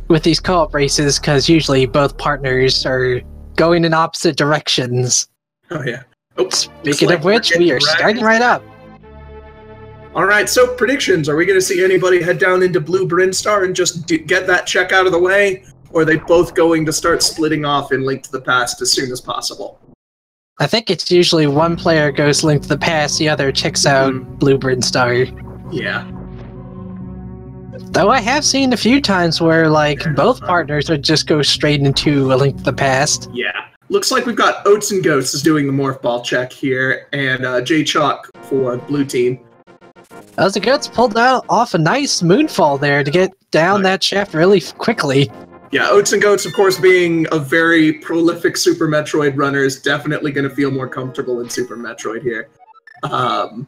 with these co-op races, because usually both partners are going in opposite directions. Oh yeah. Oh, speaking of which, we are starting right up. All right, so predictions. Are we going to see anybody head down into Blue Brinstar and just get that check out of the way? Or are they both going to start splitting off in Link to the Past as soon as possible? I think it's usually one player goes Link to the Past, the other checks out Blue Brinstar. Yeah. Though I have seen a few times where, like, both partners would just go straight into a Link to the Past. Yeah. Looks like we've got Oatsngoats is doing the Morph Ball check here, and JayChalke for Blue Team. Oatsngoats pulled off a nice moonfall there to get down that shaft really quickly. Yeah, Oatsngoats, of course, being a very prolific Super Metroid runner, is definitely going to feel more comfortable in Super Metroid here. All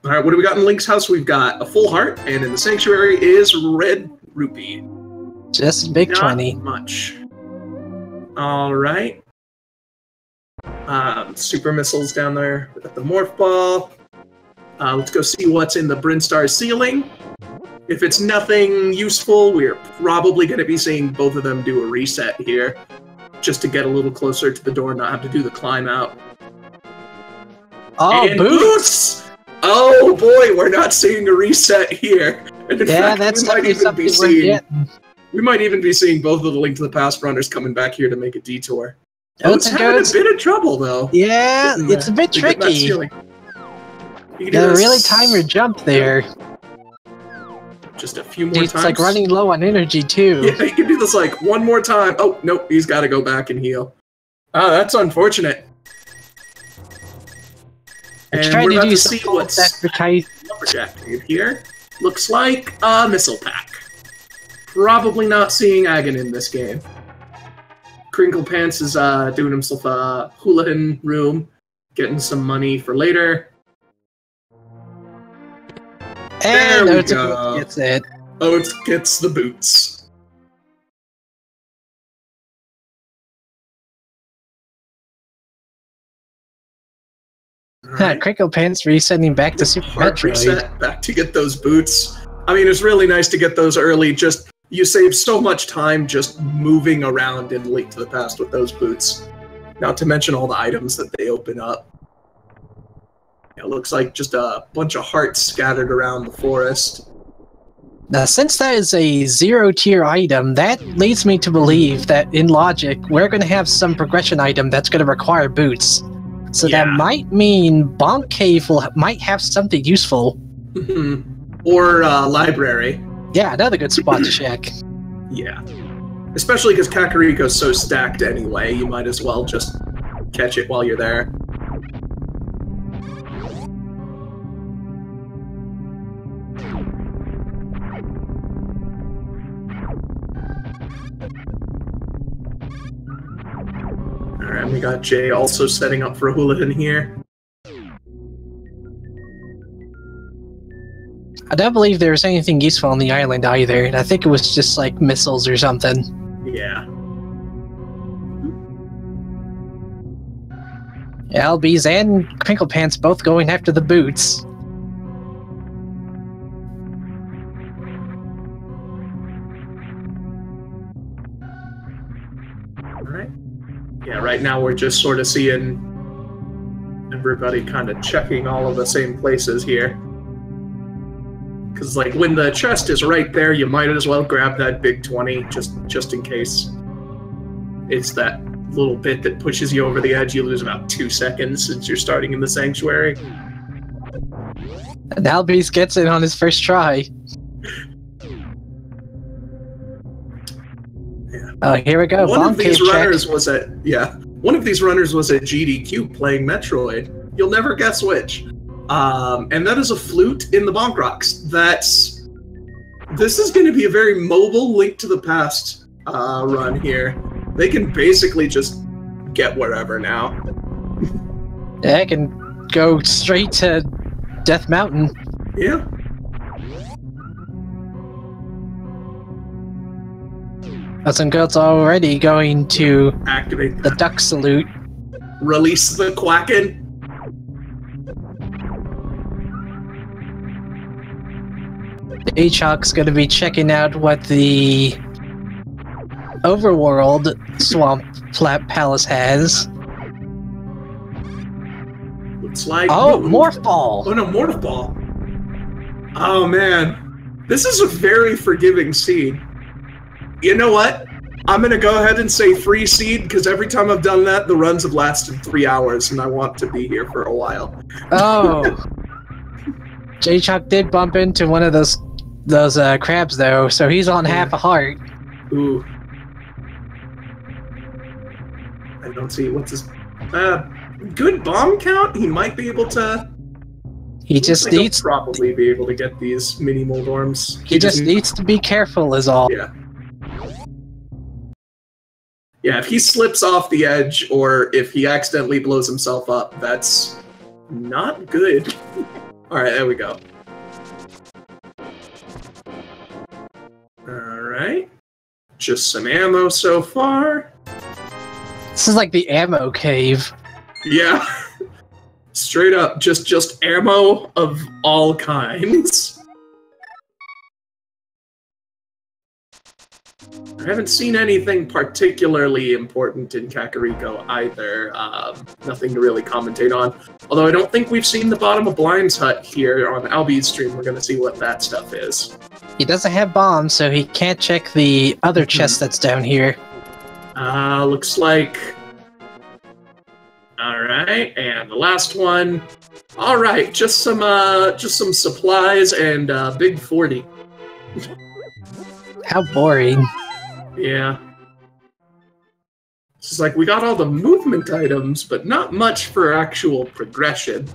right, what do we got in Link's house? We've got a full heart, and in the Sanctuary is Red Rupee. Just a big 20. Not much. All right. Super Missiles down there at the Morph Ball. Let's go see what's in the Brinstar ceiling. If it's nothing useful, we're probably going to be seeing both of them do a reset here, just to get a little closer to the door and not have to do the climb out. Oh, and boots! Oh boy, we're not seeing a reset here. And in fact, that's we might even be seeing both of the Link to the Past runners coming back here to make a detour. It's having a bit of trouble, though. Yeah, it's a bit tricky. You gotta really time your jump there. Just a few more times. It's like running low on energy, too. Yeah, you can do this like one more time. Oh, nope, he's got to go back and heal. Oh, that's unfortunate. And we're about to see what's lumberjack here. Looks like a missile pack. Probably not seeing Agon in this game. CapnCrinklepants is doing himself a hula room, getting some money for later. And there we go. Gets it. Oats gets the boots. Right. CapnCrinklepants resetting back to Super Metroid. Reset back to get those boots. I mean, it's really nice to get those early. Just you save so much time just moving around in Link to the Past with those boots. Not to mention all the items that they open up. It looks like just a bunch of hearts scattered around the forest. Now, since that is a zero-tier item, that leads me to believe that, in logic, we're going to have some progression item that's going to require boots. So that might mean Bonk Cave might have something useful. Or library. Yeah, another good spot to check. Yeah. Especially because Kakariko's so stacked anyway, you might as well just catch it while you're there. Alright, we got Jay also setting up for a hula here. I don't believe there was anything useful on the island either, and I think it was just like missiles or something. Yeah. albeees and CapnCrinklepants both going after the boots. Alright. Yeah, right now we're just sort of seeing everybody kind of checking all of the same places here. Because, like, when the chest is right there, you might as well grab that big 20, just in case. It's that little bit that pushes you over the edge. You lose about 2 seconds since you're starting in the Sanctuary. And albeees gets it on his first try. Yeah. Oh, here we go. One of these runners was at GDQ playing Metroid. You'll never guess which. And that is a flute in the Bonk Rocks. This is going to be a very mobile Link to the Past run here. They can basically just get wherever now. Yeah, I can go straight to Death Mountain. Yeah. Oatsngoats already going to activate the duck salute. Release the Quacken. JayChalke's going to be checking out what the overworld swamp palace has. Looks like Morph Ball. Oh no, Morph Ball. Oh man, this is a very forgiving seed. You know what? I'm gonna go ahead and say free seed because every time I've done that, the runs have lasted 3 hours, and I want to be here for a while. Oh, JayChalke did bump into one of those crabs though, so he's on half a heart. Ooh. I don't see what's his good bomb count. He might be able to. He just needs to probably be able to get these mini Moldorms. He just needs to be careful, is all. Yeah. Yeah, if he slips off the edge or if he accidentally blows himself up, that's not good. Alright, there we go. Alright. Just some ammo so far. This is like the ammo cave. Yeah. Straight up, just ammo of all kinds. I haven't seen anything particularly important in Kakariko either. Nothing to really commentate on. Although I don't think we've seen the bottom of Blind's hut here on albee's stream. We're going to see what that stuff is. He doesn't have bombs, so he can't check the other chest that's down here. Looks like... Alright, and the last one. Alright, just some supplies and big 40. How boring. Yeah. It's just like, we got all the movement items, but not much for actual progression.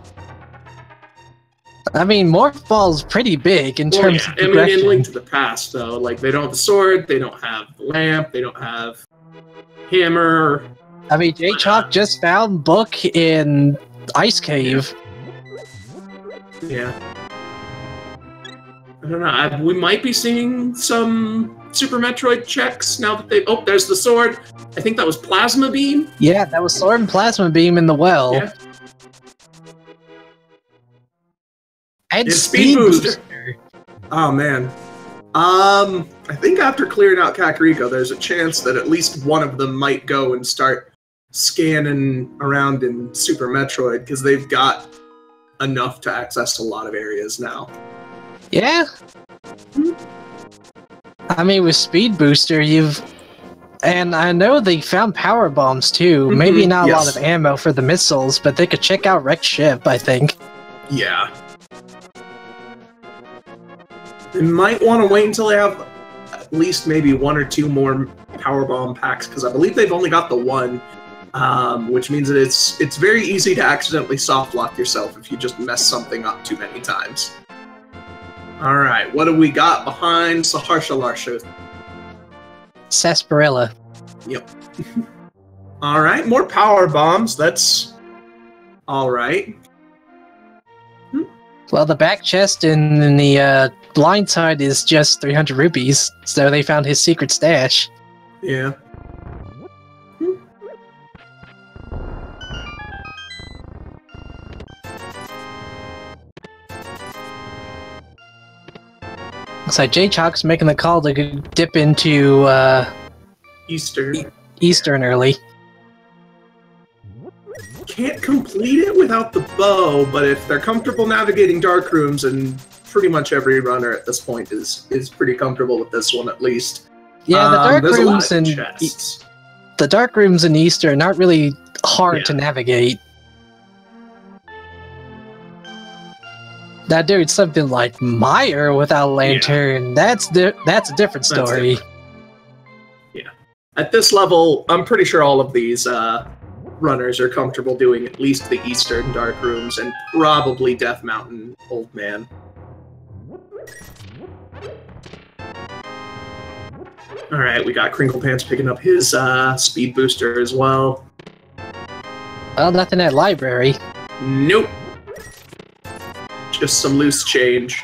I mean, Morph Ball's pretty big in terms of progression. I mean, in Link to the Past, though. Like, they don't have the sword, they don't have the lamp, they don't have hammer. I mean, JayChalke just found book in Ice Cave. Yeah. I don't know. We might be seeing some Super Metroid checks now that they... Oh, there's the sword. I think that was Plasma Beam. Yeah, that was Sword and Plasma Beam in the well. Yeah. And Speed Booster. Oh, man. I think after clearing out Kakariko, there's a chance that at least one of them might go and start scanning around in Super Metroid, because they've got enough to access a lot of areas now. Yeah. I mean, with Speed Booster, and I know they found power bombs too. Maybe not a lot of ammo for the missiles, but they could check out Wrecked Ship, I think. Yeah. They might want to wait until they have at least maybe 1 or 2 more power bomb packs, because I believe they've only got the one, which means that it's very easy to accidentally soft lock yourself if you just mess something up too many times. Alright, what do we got behind Saharsha Larsha? Sarsaparilla. Yep. Alright, more power bombs. That's alright. Well, the back chest in the blind side is just 300 rupees, so they found his secret stash. Yeah. Looks like JayChalke's making the call to dip into Eastern early. Can't complete it without the bow, but if they're comfortable navigating dark rooms, and pretty much every runner at this point is pretty comfortable with this one at least. Yeah, the dark rooms in East are not really hard to navigate. Now, dude, something like Meyer without a lantern, that's a different story. Yeah. At this level, I'm pretty sure all of these runners are comfortable doing at least the Eastern Dark Rooms and probably Death Mountain Old Man. Alright, we got Crinklepants picking up his speed booster as well. Well, nothing at library. Nope. Just some loose change.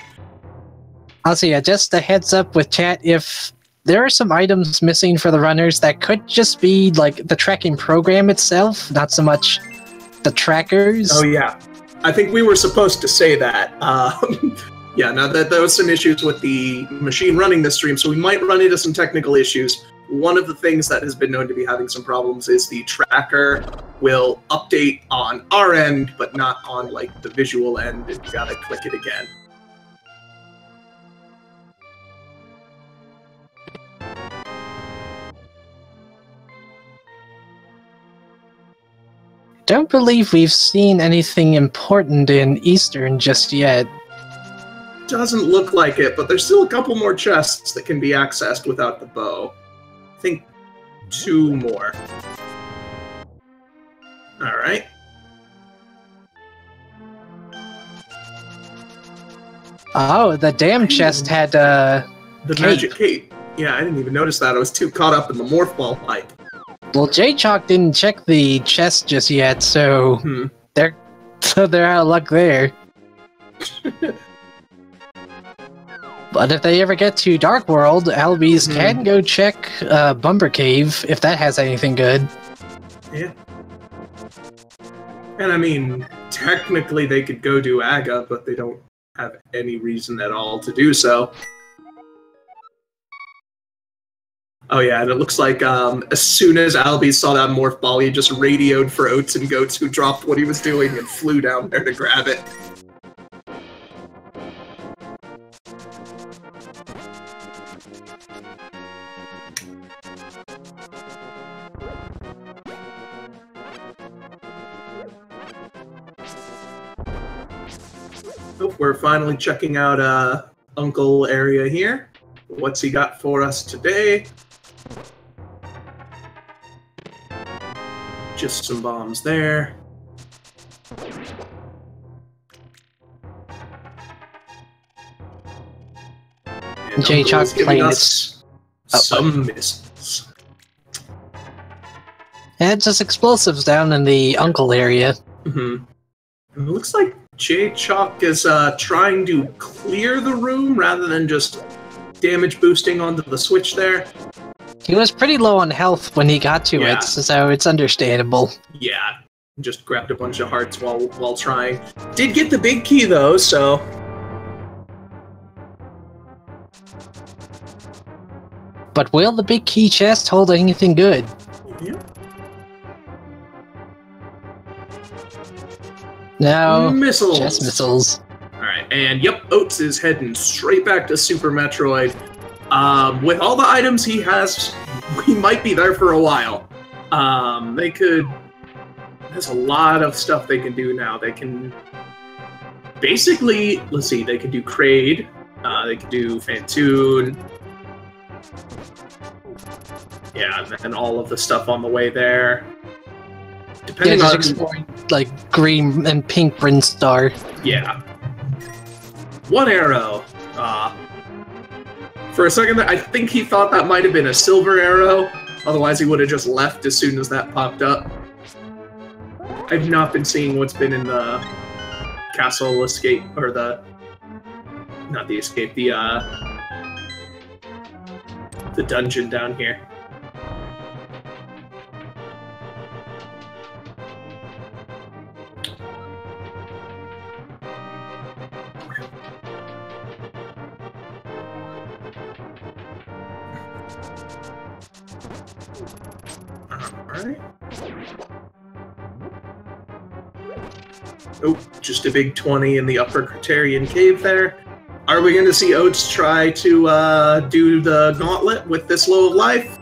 Also, yeah, just a heads up with chat, if there are some items missing for the runners that could just be, like, the tracking program itself, not so much the trackers. Oh, yeah. I think we were supposed to say that. Yeah, now that there was some issues with the machine running the stream, so we might run into some technical issues. One of the things that has been known to be having some problems is the tracker will update on our end, but not on like the visual end, and you gotta click it again. Don't believe we've seen anything important in Eastern just yet. Doesn't look like it, but there's still a couple more chests that can be accessed without the bow. I think 2 more. Alright. Oh, the damn chest had, the cape. Magic cape. Yeah, I didn't even notice that. I was too caught up in the morph ball hype. Well, JayChalke didn't check the chest just yet, so they're out of luck there. But if they ever get to Dark World, albeees can go check Bumper Cave if that has anything good. Yeah. And I mean, technically they could go do Aga, but they don't have any reason at all to do so. Oh yeah, and it looks like as soon as albeees saw that morph ball, he just radioed for Oatsngoats, who dropped what he was doing and flew down there to grab it. Oh, we're finally checking out Uncle area here. What's he got for us today? Just some bombs there. And JayChalke playing us some missiles. Yeah, just explosives down in the Uncle area. Mm-hmm. It looks like JayChalke is trying to clear the room rather than just damage boosting onto the switch there. He was pretty low on health when he got to it, so it's understandable. Yeah, just grabbed a bunch of hearts while trying. Did get the big key though, so... But will the big key chest hold anything good? Yeah. No, missiles. Just missiles. Alright, and yep, Oats is heading straight back to Super Metroid. With all the items he has, we might be there for a while. There's a lot of stuff they can do now. They can basically, let's see, they can do Kraid, they can do Phantoon. Yeah, and then all of the stuff on the way there. Depending on exploring, like green and pink Brinstar. Yeah. One arrow. For a second, I think he thought that might have been a silver arrow. Otherwise, he would have just left as soon as that popped up. I've not been seeing what's been in the castle escape, or not the escape, the dungeon down here. Alright. Oh, just a big 20 in the upper Criterion cave there. Are we going to see Oats try to do the gauntlet with this low of life?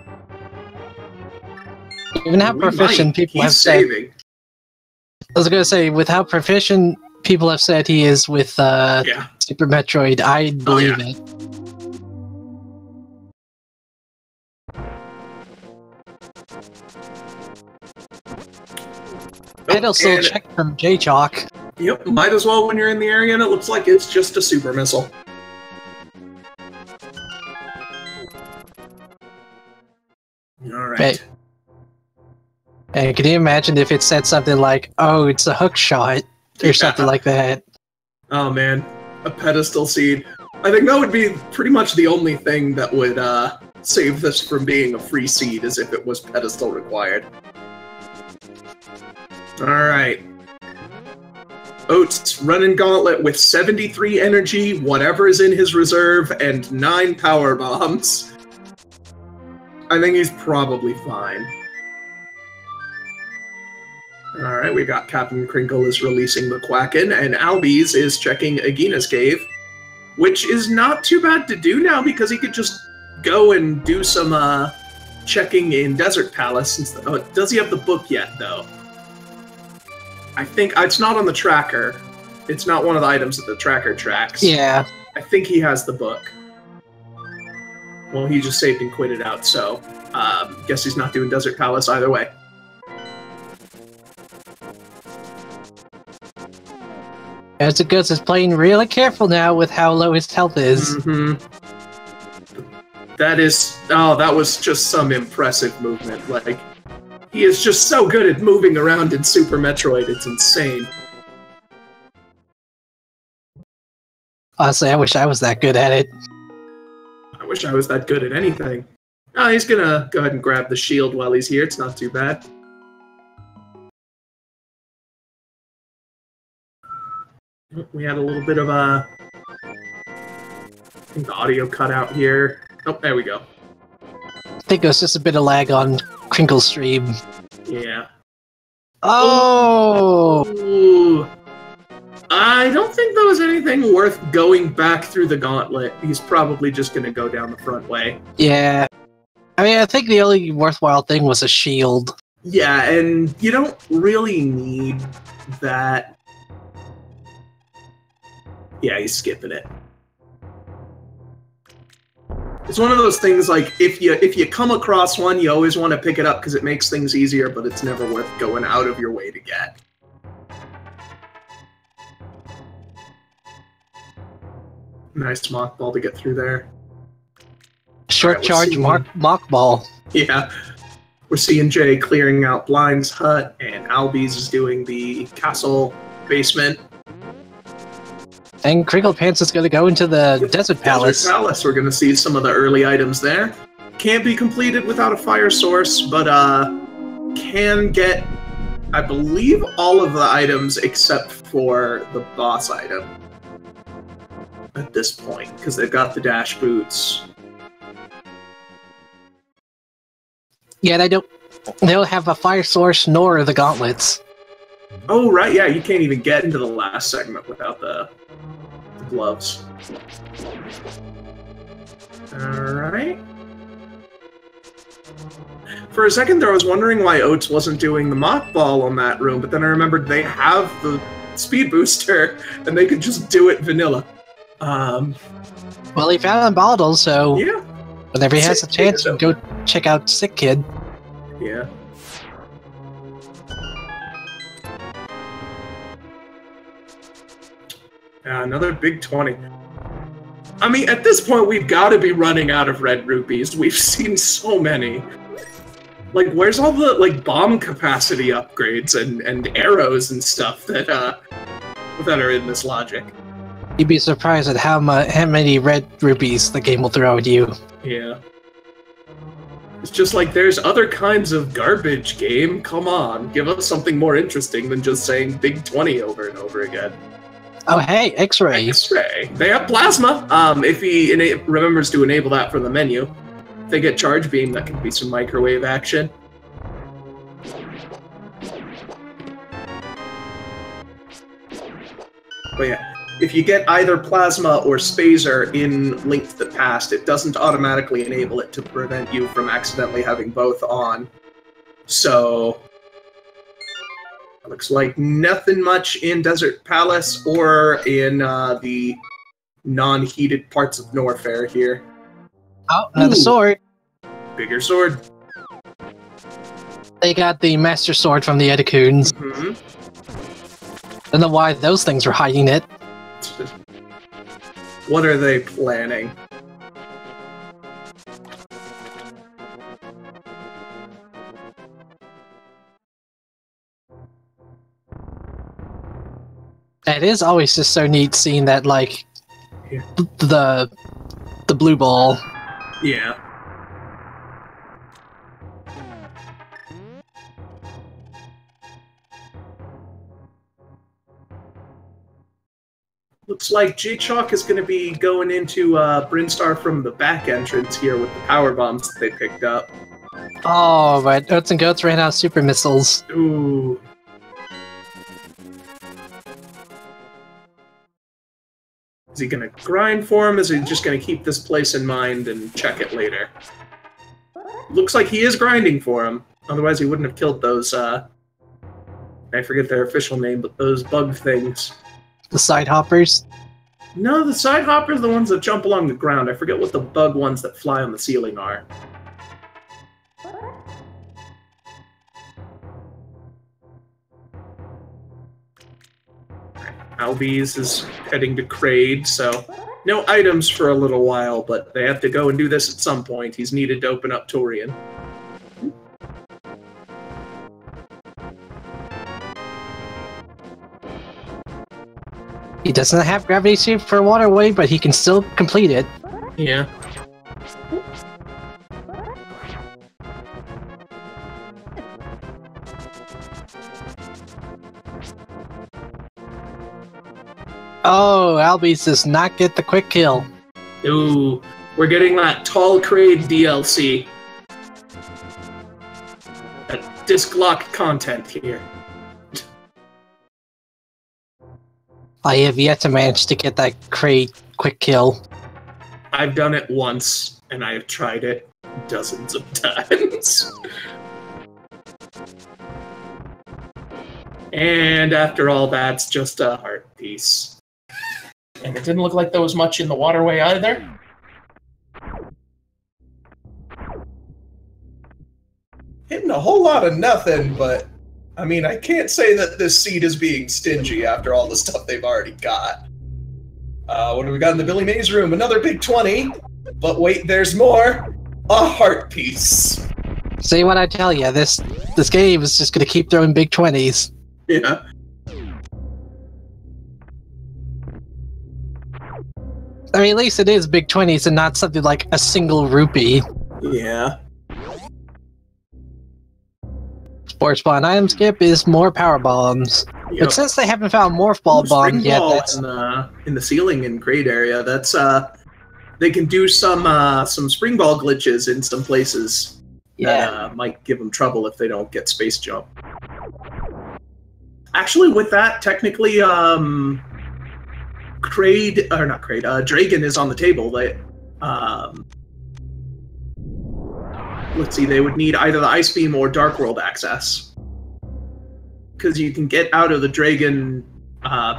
Even how proficient people have said. I was going to say, with how proficient people have said he is with Super Metroid, I believe it. I'd also check from JayChalke. Yep, might as well when you're in the area, and it looks like it's just a super missile. Alright. And can you imagine if it said something like, oh, it's a hook shot, or something like that? Oh man, a pedestal seed. I think that would be pretty much the only thing that would save this from being a free seed, as if it was pedestal required. Alright. Oats running gauntlet with 73 energy, whatever is in his reserve, and 9 power bombs. I think he's probably fine. Alright, we got Captain Crinkle is releasing the Quacken, and albeees is checking Agina's cave, which is not too bad to do now because he could just go and do some checking in Desert Palace. Does he have the book yet, though? I think it's not on the tracker. It's not one of the items that the tracker tracks. Yeah. I think he has the book. Well, he just saved and quitted out, so guess he's not doing Desert Palace either way. As it goes, is playing really careful now with how low his health is. Mm-hmm. That was just some impressive movement. Like, he is just so good at moving around in Super Metroid, it's insane. Honestly, I wish I was that good at it. I wish I was that good at anything. Oh, he's gonna go ahead and grab the shield while he's here, it's not too bad. We had a little bit of I think the audio cut out here. Oh, there we go. I think it was just a bit of lag on Crinkle's stream. Yeah. Oh! Ooh. I don't think there was anything worth going back through the gauntlet. He's probably just going to go down the front way. Yeah. I mean, I think the only worthwhile thing was a shield. Yeah, and you don't really need that. Yeah, he's skipping it. It's one of those things, like, if you come across one, you always want to pick it up because it makes things easier, but it's never worth going out of your way to get. Nice mock ball to get through there. Short right, charge mock ball. Yeah. We're seeing Jay clearing out Blind's hut, and albeees is doing the castle basement. And CapnCrinklepants is going to go into the Desert Palace. Desert Palace. We're going to see some of the early items there. Can't be completed without a fire source, but can get, I believe, all of the items except for the boss item at this point, because they've got the dash boots. Yeah, they don't have a fire source nor the gauntlets. Oh, right, yeah, you can't even get into the last segment without the gloves. Alright. For a second there, I was wondering why Oats wasn't doing the mock ball on that room, but then I remembered they have the speed booster, and they could just do it vanilla. Well, he found a bottle, so yeah. Whenever he has a chance, you can go check out Sick Kid. Yeah. Another big 20. I mean, at this point, we've got to be running out of red rupees. We've seen so many. Like, where's all the, like, bomb capacity upgrades and arrows and stuff that are in this logic? You'd be surprised at how many red rupees the game will throw at you. Yeah. It's just like, there's other kinds of garbage game. Come on, give us something more interesting than just saying big 20 over and over again. Oh, hey, X-ray. X-ray. They have plasma. If he remembers to enable that from the menu. If they get charge beam, that could be some microwave action. But yeah, if you get either plasma or spazer in Link to the Past, it doesn't automatically enable it to prevent you from accidentally having both on. So looks like nothing much in Desert Palace or in the non-heated parts of Norfair here. Oh, another sword. Bigger sword. They got the Master Sword from the Edacoons. Mm-hmm. Don't know why those things were hiding it. What are they planning? It is always just so neat seeing that, like, yeah. the blue ball. Yeah. looks like JayChalke is going to be going into Brinstar from the back entrance here with the power bombs that they picked up. Oh, but Oatsngoats ran out of super missiles. Ooh. Is he going to grind for him? Is he just going to keep this place in mind and check it later? Looks like he is grinding for him. Otherwise, he wouldn't have killed those, I forget their official name, but those bug things. The side hoppers? No, the side hoppers are the ones that jump along the ground. I forget what the bug ones that fly on the ceiling are. Albeees is heading to Kraid, so no items for a little while, but they have to go and do this at some point. He's needed to open up Torian. He doesn't have gravity suit for waterway, but he can still complete it. Yeah. Oh, Albeees does not get the quick kill. Ooh, we're getting that Tall Kraid DLC. That disc lock content here. I have yet to manage to get that Kraid quick kill. I've done it once, and I have tried it dozens of times. And after all, that's just a heart piece. And it didn't look like there was much in the waterway either. Hitting a whole lot of nothing, but I mean, I can't say that this seed is being stingy after all the stuff they've already got. What do we got in the Billy Mays room? Another big 20. But wait, there's more. A heart piece. See what I tell you, this game is just going to keep throwing big 20s. Yeah. I mean, at least it is big 20s and not something like a single rupee. Yeah. Sports Ball and item skip is more power bombs. Yep. But since they haven't found Morph Ball bomb yet, that's in the ceiling in Kraid area. That's they can do some spring ball glitches in some places. Yeah. That might give them trouble if they don't get space jump. Actually, with that, technically, Dragon is on the table. They, let's see, they would need either the Ice Beam or Dark World access. Because you can get out of the Dragon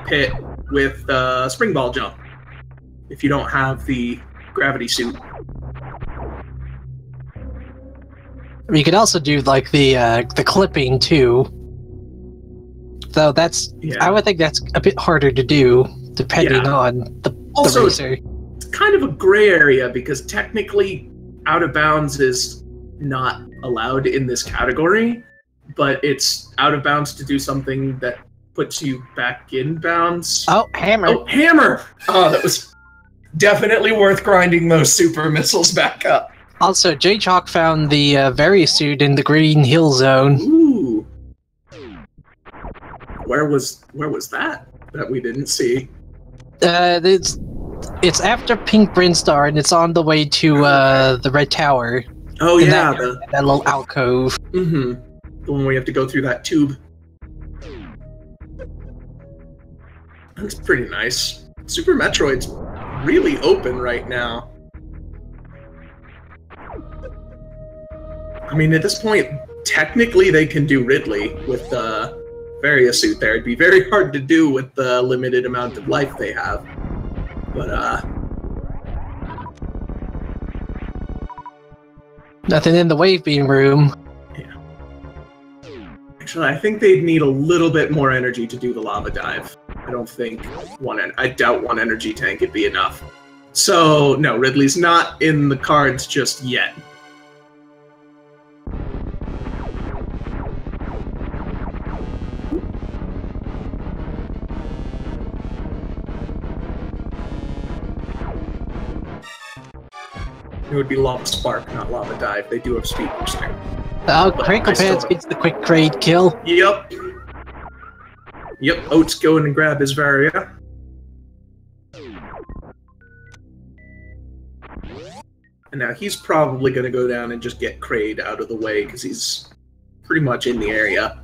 pit with Spring Ball Jump if you don't have the gravity suit. You could also do like the clipping too. So that's I would think that's a bit harder to do depending on the racer. It's kind of a gray area because technically out of bounds is not allowed in this category, but it's out of bounds to do something that puts you back in bounds. Oh, hammer! Oh, hammer! Oh, that was definitely worth grinding those super missiles back up. Also, JayChalke found the Varisuit in the Green Hill Zone. Ooh. Where was that we didn't see? It's after Pink Brinstar, and it's on the way to the Red Tower. Oh yeah, that little alcove. Mm-hmm. The one where you have to go through that tube. That's pretty nice. Super Metroid's really open right now. I mean, at this point, technically they can do Ridley with the Varisuit there. It'd be very hard to do with the limited amount of life they have. But, nothing in the wave beam room. Yeah. Actually, I think they'd need a little bit more energy to do the lava dive. I don't think I doubt one energy tank would be enough. So, no, Ridley's not in the cards just yet. It would be Lava Spark, not Lava Dive. They do have Speed Booster. Oh, CapnCrinklepants gets the quick Kraid kill. Yep. Yep, Oats go in and grab his Varia. And now he's probably going to go down and just get Kraid out of the way, because he's pretty much in the area.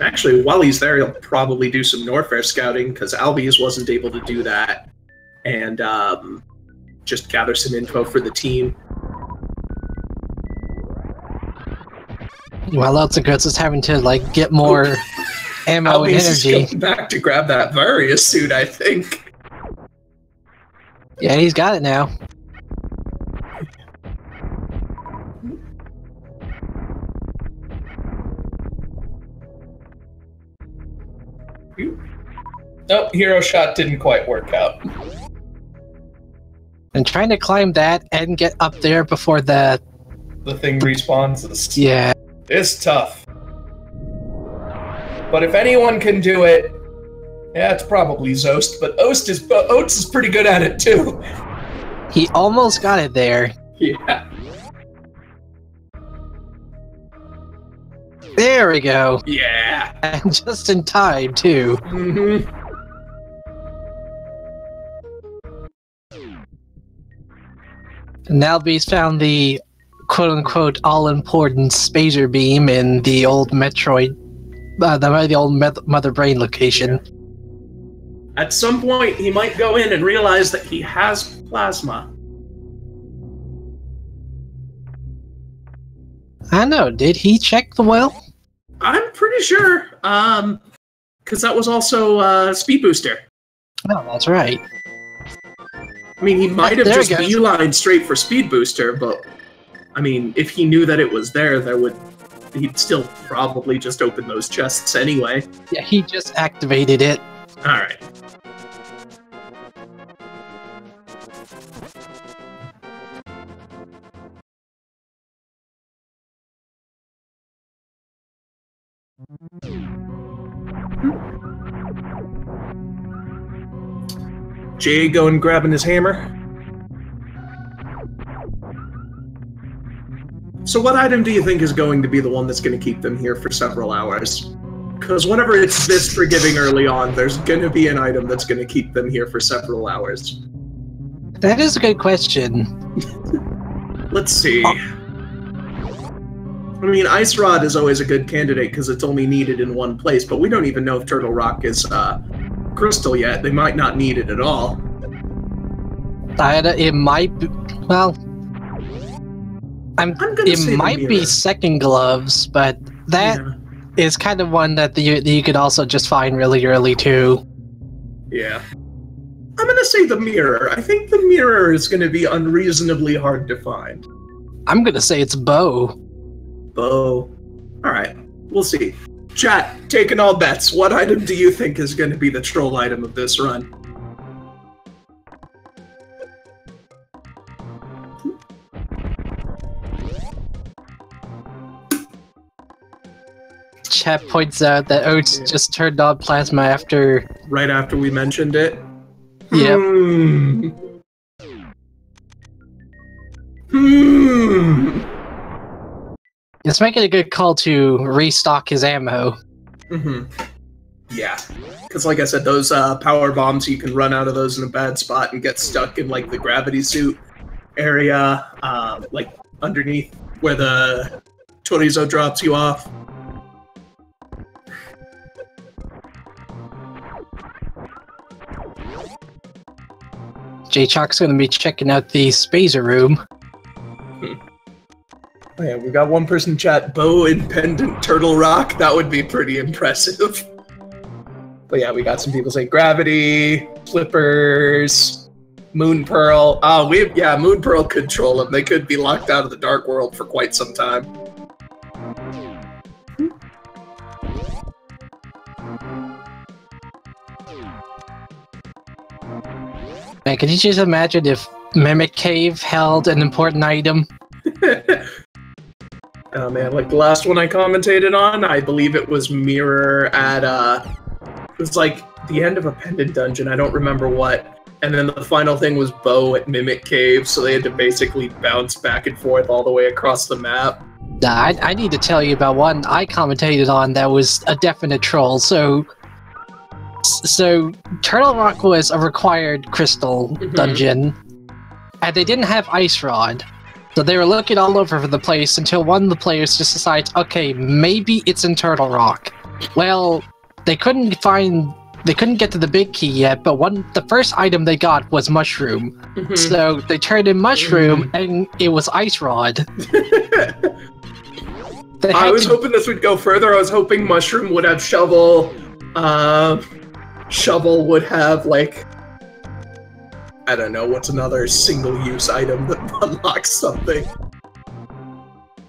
Actually, while he's there, he'll probably do some Norfair scouting, because albeees wasn't able to do that. And just gather some info for the team. Well, Oatsngoats is having to, like, get more ammo and energy. Is coming back to grab that Various suit, I think. Yeah, he's got it now. Nope, hero shot didn't quite work out. And trying to climb that and get up there before the thing respawns is... Yeah. It's tough. But if anyone can do it, yeah, it's probably Zost, but Oates is pretty good at it too. He almost got it there. Yeah. There we go. Yeah. And just in time, too. Mm-hmm. And albee's found the quote-unquote all-important spacer beam in the old Metroid, the old Mother Brain location. Yeah. At some point, he might go in and realize that he has plasma. I know, did he check the well? I'm pretty sure, because that was also Speed Booster. Oh, that's right. I mean, he might have just beelined straight for Speed Booster, but, I mean, if he knew that it was there, he'd still probably just open those chests anyway. Yeah, he just activated it. Alright. Jay going grabbing his hammer. So what item do you think is going to be the one that's going to keep them here for several hours? Because whenever it's this forgiving early on, there's going to be an item that's going to keep them here for several hours. That is a good question. Let's see. I mean, Ice Rod is always a good candidate because it's only needed in one place, but we don't even know if Turtle Rock is crystal yet. They might not need it at all. It might be, well, it might be second gloves, but that is kind of one that you could also just find really early too. Yeah. I'm going to say the mirror. I think the mirror is going to be unreasonably hard to find. I'm going to say it's bow. Bow. Alright, we'll see. Chat, taking all bets. What item do you think is going to be the troll item of this run? Chat points out that Oates just turned on plasma after... Right after we mentioned it? Yep. It's making a good call to restock his ammo. Yeah. Because like I said, those power bombs, you can run out of those in a bad spot and get stuck in like the gravity suit area, like underneath where the chorizo drops you off. JayChalke's going to be checking out the spacer room. Oh yeah, we got one person chat, bow and pendant Turtle Rock. That would be pretty impressive. But yeah, we got some people saying gravity, flippers, Moon Pearl. Oh, Moon Pearl could troll them. They could be locked out of the Dark World for quite some time. Man, could you just imagine if Mimic Cave held an important item? Oh man, like the last one I commentated on, I believe it was Mirror at, it was like the end of a pendant dungeon, I don't remember what. And then the final thing was Bow at Mimic Cave, so they had to basically bounce back and forth all the way across the map. Nah, I need to tell you about one I commentated on that was a definite troll. So Turtle Rock was a required crystal dungeon, and they didn't have Ice Rod. So they were looking all over the place until one of the players just decides, okay, maybe it's in Turtle Rock. Well, they couldn't get to the big key yet, but the first item they got was Mushroom. So they turned in Mushroom, and it was Ice Rod. I was hoping this would go further. I was hoping Mushroom would have Shovel. Shovel would have, like, I don't know, what's another single-use item that unlocks something?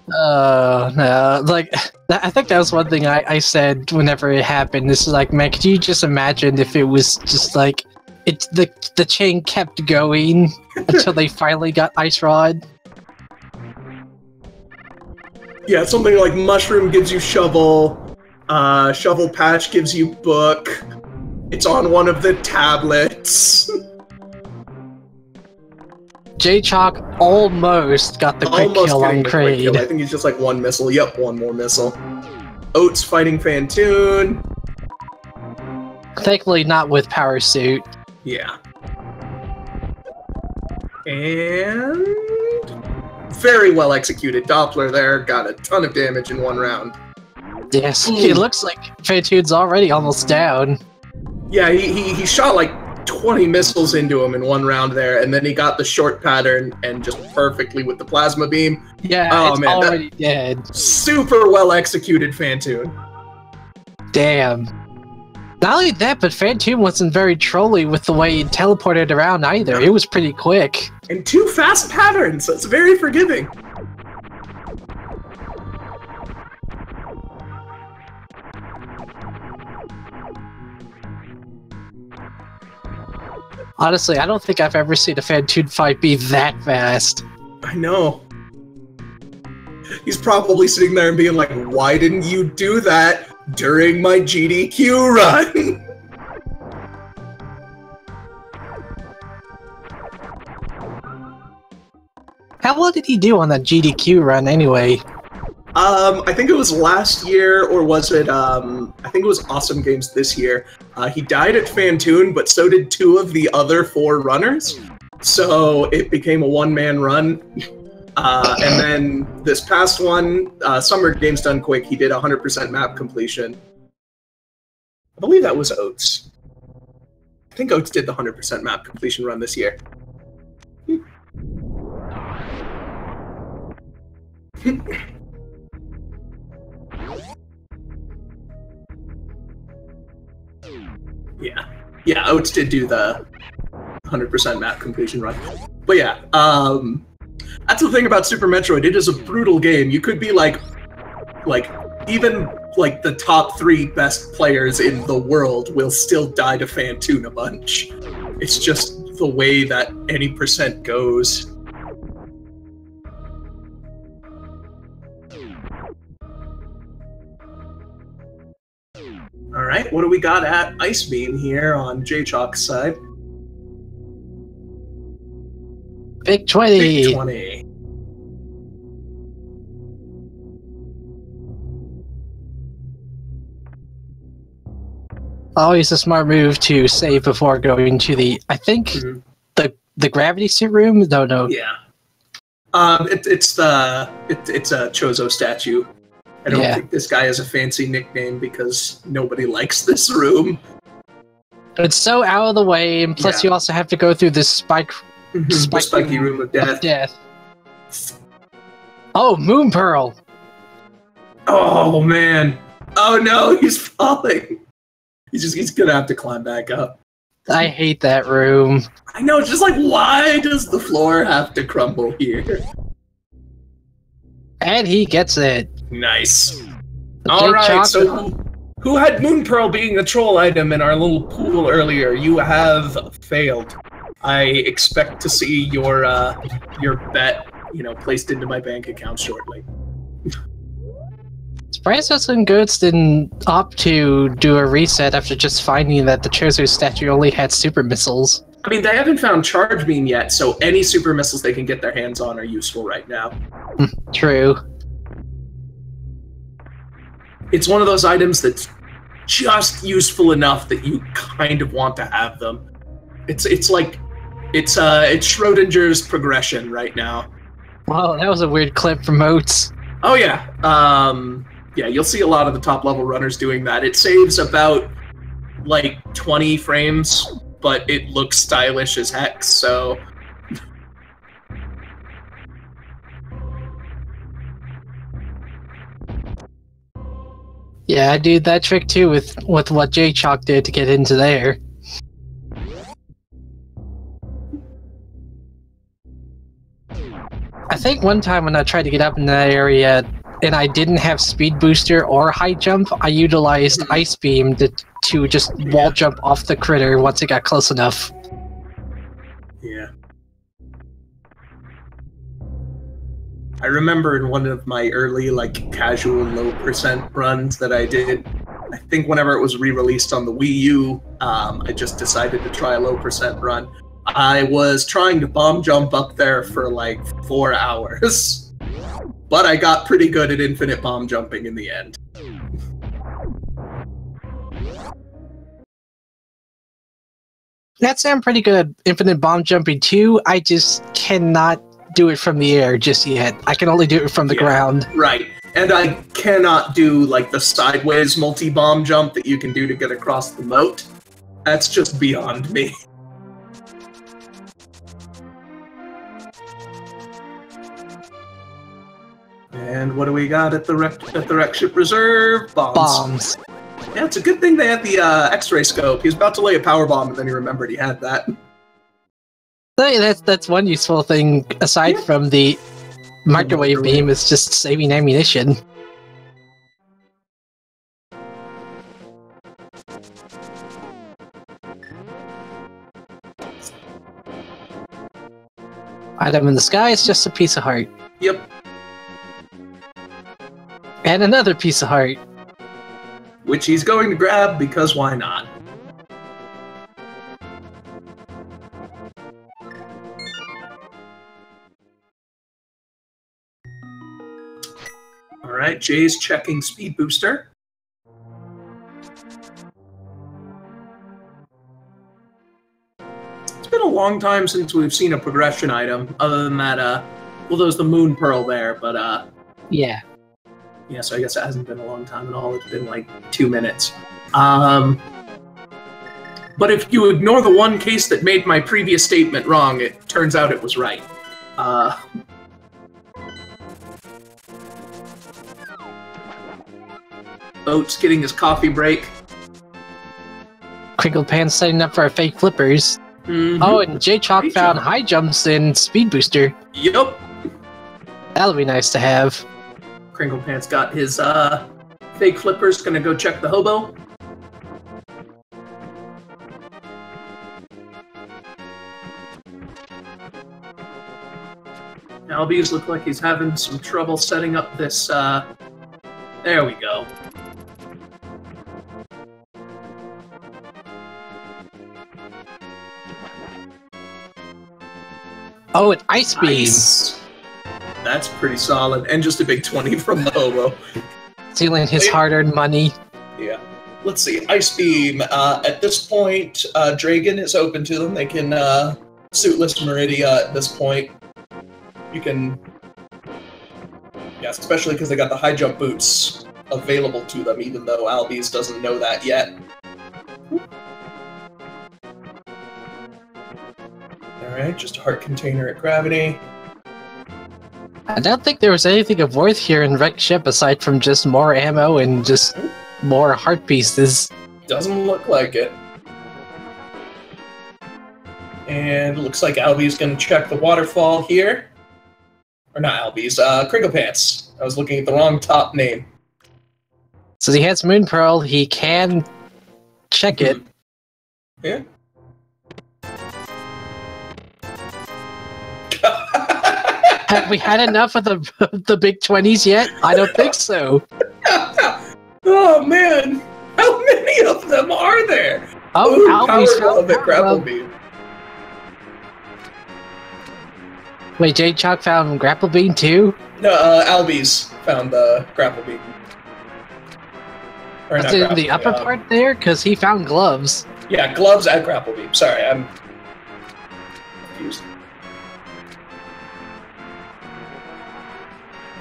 No, like, I think that was one thing I said whenever it happened. This is like, man, could you just imagine if it was just like, the chain kept going until they finally got Ice Rod? Yeah, something like Mushroom gives you Shovel, Shovel Patch gives you Book, it's on one of the tablets. JayChalke almost got the quick kill on Kraid. I think he's just like one missile. Yep, one more missile. Oats fighting Phantoon. Thankfully not with Power Suit. Yeah. And... very well executed Doppler there. Got a ton of damage in one round. Yes, it looks like Phantoon's already almost down. Yeah, he shot like 20 missiles into him in one round there, and then he got the short pattern and just perfectly with the plasma beam. Yeah, it's already dead. Super well executed Phantoon. Damn. Not only that, but Phantoon wasn't very trolly with the way he teleported around either. It was pretty quick. And 2 fast patterns, so it's very forgiving. Honestly, I don't think I've ever seen a Phantoon fight be that fast. I know. He's probably sitting there and being like, why didn't you do that during my GDQ run? How well did he do on that GDQ run anyway? I think it was last year, or was it, I think it was Awesome Games this year. He died at Phantoon, but so did 2 of the other 4 runners. So it became a one-man run. And then this past one, Summer Games Done Quick, he did 100% map completion. I believe that was Oats. I think Oats did the 100% map completion run this year. Yeah, Oats did do the 100% map completion run. But yeah, that's the thing about Super Metroid. It is a brutal game. You could be like even like the top 3 best players in the world will still die to Phantoon a bunch. It's just the way that any percent goes. Alright, what do we got at Ice Beam here on JayChalke's side? Big 20! Big 20. Always a smart move to save before going to the, I think, the gravity suit room? No. Yeah. It's a Chozo statue. I don't think this guy has a fancy nickname because nobody likes this room. It's so out of the way, and plus you also have to go through this spiky room of death. Oh, Moon Pearl! Oh man! Oh no, he's falling. He's gonna have to climb back up. I hate that room. I know, it's just like, why does the floor have to crumble here? And he gets it. Nice. Alright, so who had Moon Pearl being a troll item in our little pool earlier? You have failed. I expect to see your bet, placed into my bank account shortly. Surprised Oatsngoats didn't opt to do a reset after just finding that the Chozo statue only had super missiles. I mean, they haven't found Charge Beam yet, so any super missiles they can get their hands on are useful right now. True. It's one of those items that's just useful enough that you kind of want to have them. It's like It's Schrodinger's progression right now. Wow, that was a weird clip from Oats. Oh yeah. Yeah, you'll see a lot of the top level runners doing that. It saves about like 20 frames, but it looks stylish as heck, so yeah, I do that trick too with what JayChalke did to get into there. I think one time when I tried to get up in that area and I didn't have speed booster or high jump, I utilized ice beam to just wall jump off the critter once it got close enough. Yeah. I remember in one of my early, like, casual low percent runs that I did, I think whenever it was re-released on the Wii U, I just decided to try a low percent run. I was trying to bomb jump up there for like 4 hours, but I got pretty good at infinite bomb jumping in the end. That sounds pretty good at infinite bomb jumping too. I just cannot do it from the air just yet. I can only do it from the ground. Right. And I cannot do like the sideways multi-bomb jump that you can do to get across the moat. That's just beyond me. And what do we got at the wreck ship reserve? Bombs. Yeah, it's a good thing they had the X-ray scope. He was about to lay a power bomb, and then he remembered he had that. Hey, that's one useful thing aside from the microwave beam. Is just saving ammunition. Item in the sky is just a piece of heart. Yep. And another piece of heart. Which he's going to grab because why not? Alright, Jay's checking speed booster. It's been a long time since we've seen a progression item, other than that, well, there's the moon pearl there, but, yeah. Yeah, so I guess it hasn't been a long time at all. It's been like 2 minutes. But if you ignore the one case that made my previous statement wrong, it turns out it was right. Oats getting his coffee break. CapnCrinklepants setting up for our fake flippers. Mm-hmm. Oh, and JayChalke found high jumps and speed booster. Yep. That'll be nice to have. CapnCrinklepants got his fake flippers, gonna go check the hobo. Albeees look like he's having some trouble setting up this, there we go. Oh, an ice beam! Nice. That's pretty solid, and just a big 20 from the hobo. Stealing his hard-earned money. Yeah. Let's see, Ice Beam. At this point, Dragon is open to them. They can Suitless Meridia at this point. You can... Yeah, especially because they got the high jump boots available to them, even though Albeees doesn't know that yet. Alright, just a heart container at Gravity. I don't think there was anything of worth here in Wrecked Ship aside from just more ammo and just more heart pieces. Doesn't look like it. And looks like Albee's gonna check the waterfall here. Or not Albee's, CapnCrinklepants. I was looking at the wrong top name. So he has Moon Pearl, he can check it. Yeah. Have we had enough of the big 20s yet? I don't think so. Oh man, how many of them are there? Oh, Albee's found the grapple beam. Wait, JayChalke found grapple beam too? No, Albee's found the grapple beam. Or Is it in the upper part there? Because he found gloves. Yeah, gloves at grapple beam. Sorry,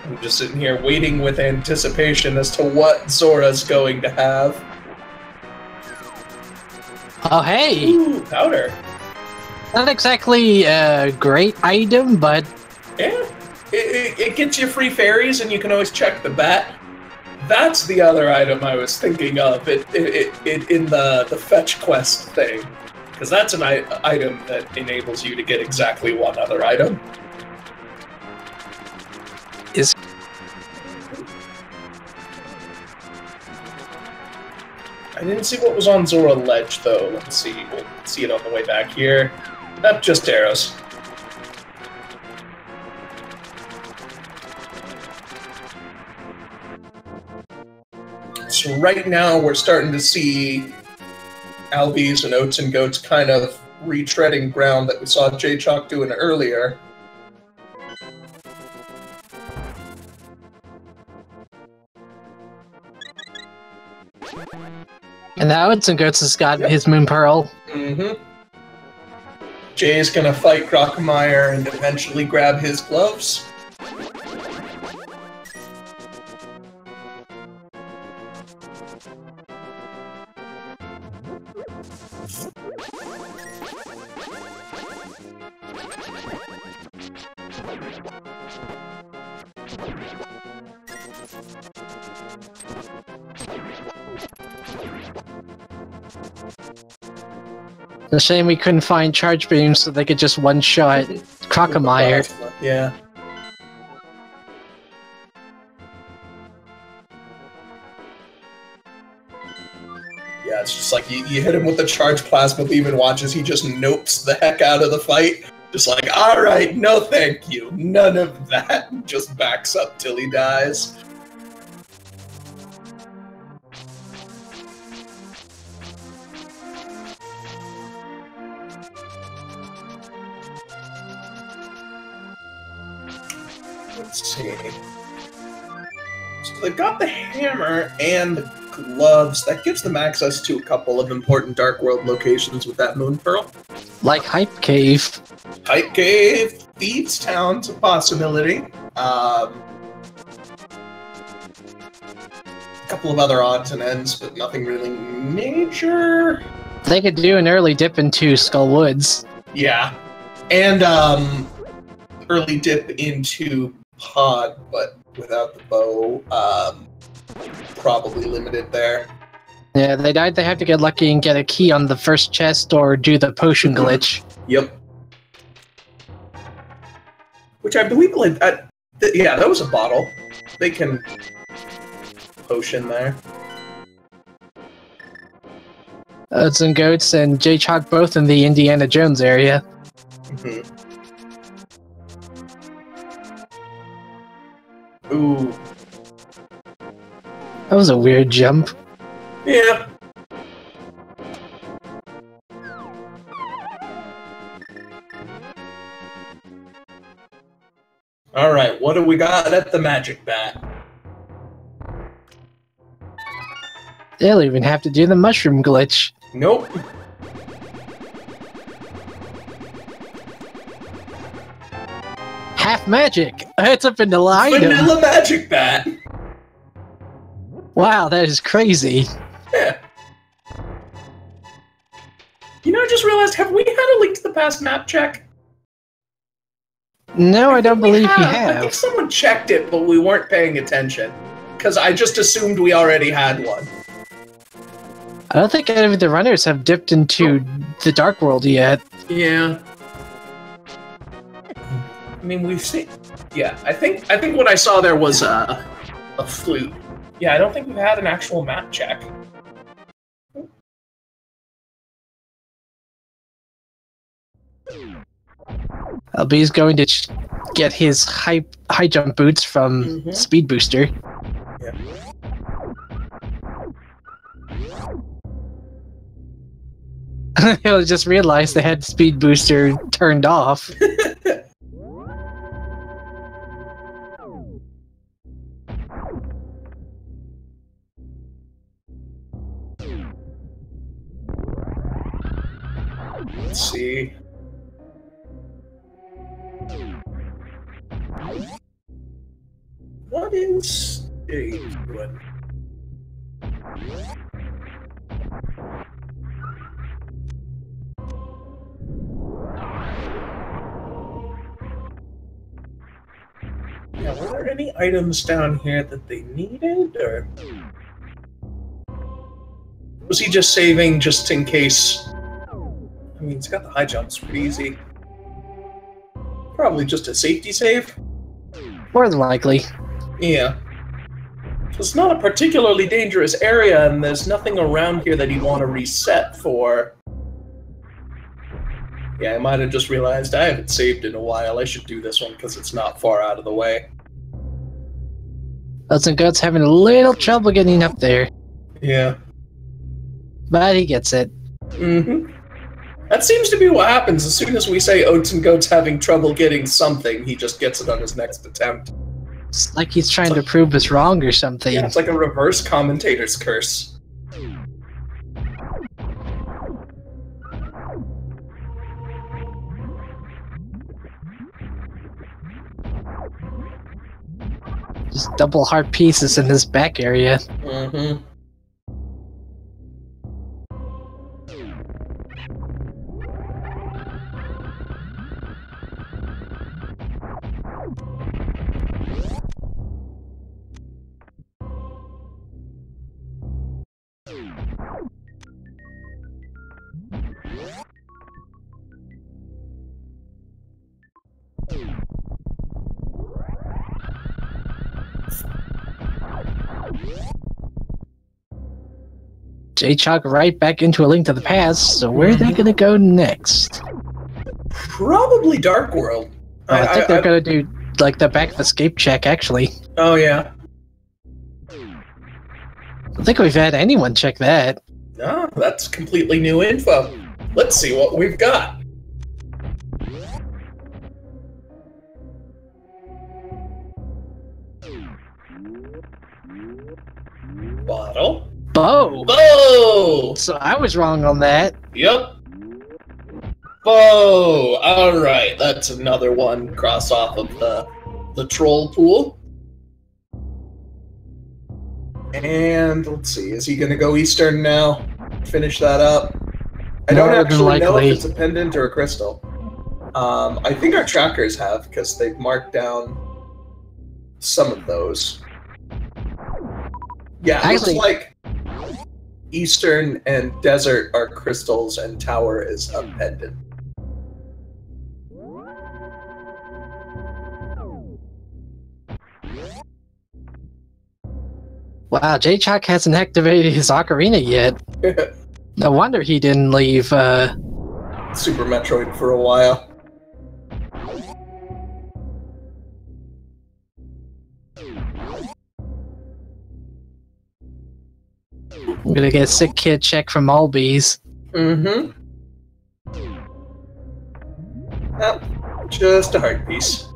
I'm just sitting here waiting with anticipation as to what Zora's going to have. Oh, hey! Ooh, powder. Not exactly a great item, but... Yeah, it gets you free fairies, and you can always check the bat. That's the other item I was thinking of. It in the fetch quest thing, because that's an item that enables you to get exactly one other item. I didn't see what was on Zora Ledge, though. Let's see. We'll see it on the way back here. Not just arrows. So right now we're starting to see albeees and Oatsngoats kind of retreading ground that we saw JayChalke doing earlier. And now Oatsngoats has got his Moon Pearl. Mm-hmm. Jay's gonna fight Crocomire and eventually grab his gloves. It's a shame we couldn't find charge beams so they could just one-shot Crocomire. Yeah. Yeah, it's just like you hit him with the charge plasma beam and watch as he just nopes the heck out of the fight. Just like, alright, no thank you. None of that. Just backs up till he dies. Let's see. So they've got the hammer and the gloves. That gives them access to a couple of important Dark World locations with that Moon Pearl. Like Hype Cave. Hype Cave, Thieves Town's a possibility. A couple of other odds and ends, but nothing really major. They could do an early dip into Skull Woods. Yeah. And early dip into Pod, but without the bow, probably limited there. Yeah, they died. They have to get lucky and get a key on the first chest or do the potion glitch. Yep. Which I believe, like, yeah, that was a bottle. They can potion there. Oatsngoats and JayChalke both in the Indiana Jones area. Mm-hmm. Ooh. That was a weird jump. Yeah. Alright, what do we got at the magic bat? They'll even have to do the mushroom glitch. Nope. Half magic! It's a vanilla item! Vanilla magic bat! Wow, that is crazy. Yeah. You know, I just realized, have we had a Link to the Past map check? No, I don't believe you I have. think someone checked it, but we weren't paying attention. Because I just assumed we already had one. I don't think any of the runners have dipped into the Dark World yet. Yeah. I mean, we've seen... Yeah, I think what I saw there was a flute. Yeah, I don't think we've had an actual map check. Albee's going to get his high jump boots from Speed Booster. Yeah. He'll just realize they had Speed Booster turned off. Let's see. What is Jay doing? Yeah, were there any items down here that they needed, or was he just saving just in case? I mean, he's got the high jumps pretty easy. Probably just a safety save. More than likely. Yeah. It's not a particularly dangerous area, and there's nothing around here that you want to reset for. Yeah, I might have just realized I haven't saved in a while. I should do this one because it's not far out of the way. Oatsngoats having a little trouble getting up there. Yeah. But he gets it. Mm-hmm. That seems to be what happens. As soon as we say Oatsngoats having trouble getting something, he just gets it on his next attempt. It's like he's trying to prove us wrong or something. Yeah, it's like a reverse commentator's curse. Just double heart pieces in his back area. Mm-hmm. JayChalke right back into A Link to the Past, so where are they gonna go next? Probably Dark World. I think they're gonna do, like, the back of escape check, actually. Oh, yeah. I think we've had anyone check that. Ah, that's completely new info. Let's see what we've got. Bottle. Bow! Bow! So I was wrong on that. Yep. Bow! Alright, that's another one cross off of the troll pool. And let's see, is he gonna go Eastern now? Finish that up? I don't actually know if it's a pendant or a crystal. I think our trackers have, because they've marked down some of those. Yeah, it looks like Eastern and Desert are crystals and Tower is a pendant. Wow, JayChalke hasn't activated his ocarina yet. No wonder he didn't leave Super Metroid for a while. I'm gonna get a sick kid check from albeees. Mm-hmm. Oh, just a heart piece.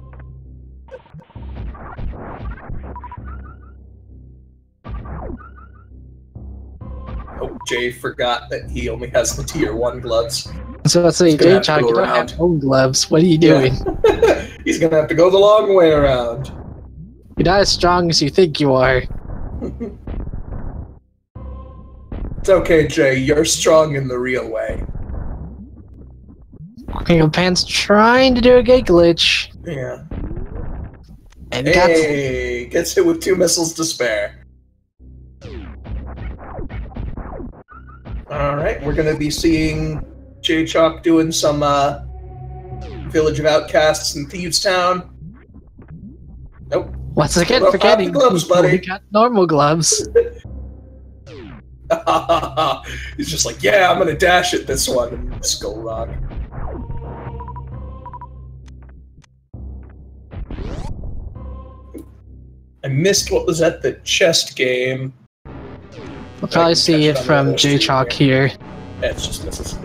Oh, Jay forgot that he only has the tier 1 gloves. So let's say, JayChalke, you don't have own gloves. What are you doing? Yeah. He's gonna have to go the long way around. You're not as strong as you think you are. It's okay, Jay. You're strong in the real way. CapnCrinklepants trying to do a gate glitch. Yeah. And hey, gets hit with 2 missiles to spare. Alright, we're gonna be seeing JayChalke doing some Village of Outcasts in Thieves Town. Nope. Once again, forgetting the gloves, buddy. he got normal gloves. He's just like, yeah, I'm gonna dash at this one and Skull Rock. I missed what was at the chest game. We'll probably see it from JayChalke here. Yeah, it's just misses.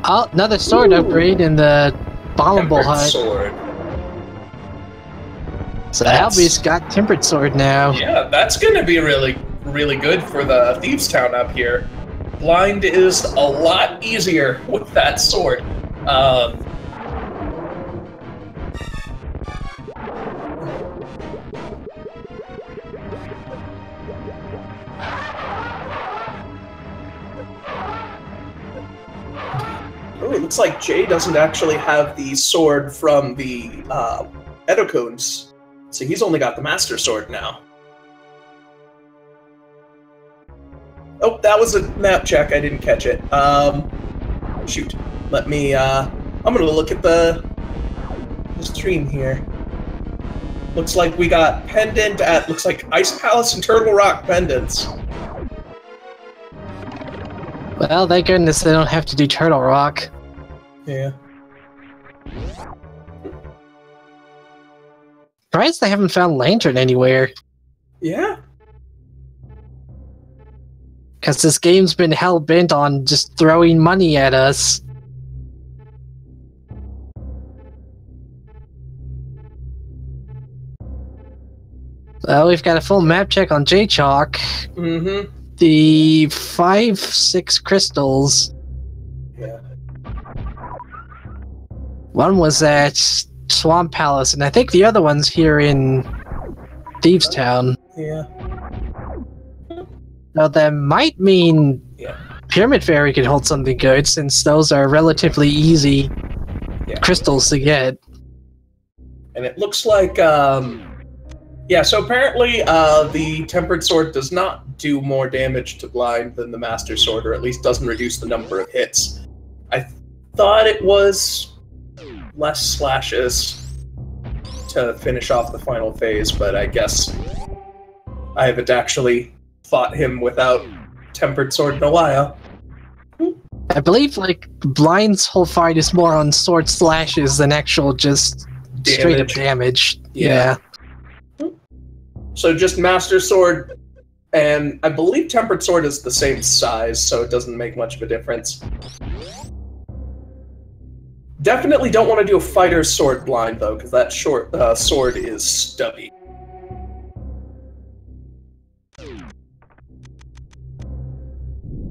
Oh, another sword upgrade in the bombable hut. Sword. So albeees got tempered sword now. Yeah, that's gonna be really, really good for the Thieves' Town up here. Blind is a lot easier with that sword. Oh, it looks like Jay doesn't actually have the sword from the Edocones, so he's only got the Master Sword now. Oh, that was a map check. I didn't catch it. Shoot. Let me, I'm gonna look at the stream here. Looks like we got pendant at, looks like Ice Palace and Turtle Rock pendants. Well, thank goodness they don't have to do Turtle Rock. Yeah. Surprised they haven't found Lantern anywhere. Yeah. Because this game's been hell-bent on just throwing money at us. Well, we've got a full map check on JayChalke. Mm-hmm. The 5-6 crystals. Yeah. One was at Swamp Palace, and I think the other one's here in Thieves' Town. Yeah. Now that might mean Yeah. Pyramid Fairy could hold something good, since those are relatively easy crystals to get. And it looks like, yeah, so apparently the Tempered Sword does not do more damage to Blind than the Master Sword, or at least doesn't reduce the number of hits. I thought it was less slashes to finish off the final phase, but I guess I haven't actually fought him without Tempered Sword in a while. I believe, like, Blind's whole fight is more on sword slashes than actual just straight-up damage. Yeah. So just Master Sword, and I believe Tempered Sword is the same size, so it doesn't make much of a difference. Definitely don't want to do a Fighter's Sword Blind, though, because that sword is stubby.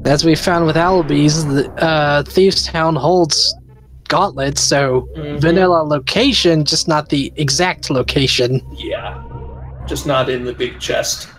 As we found with albeees, the Thieves' Town holds gauntlets, so vanilla location, just not the exact location. Yeah. Just not in the big chest.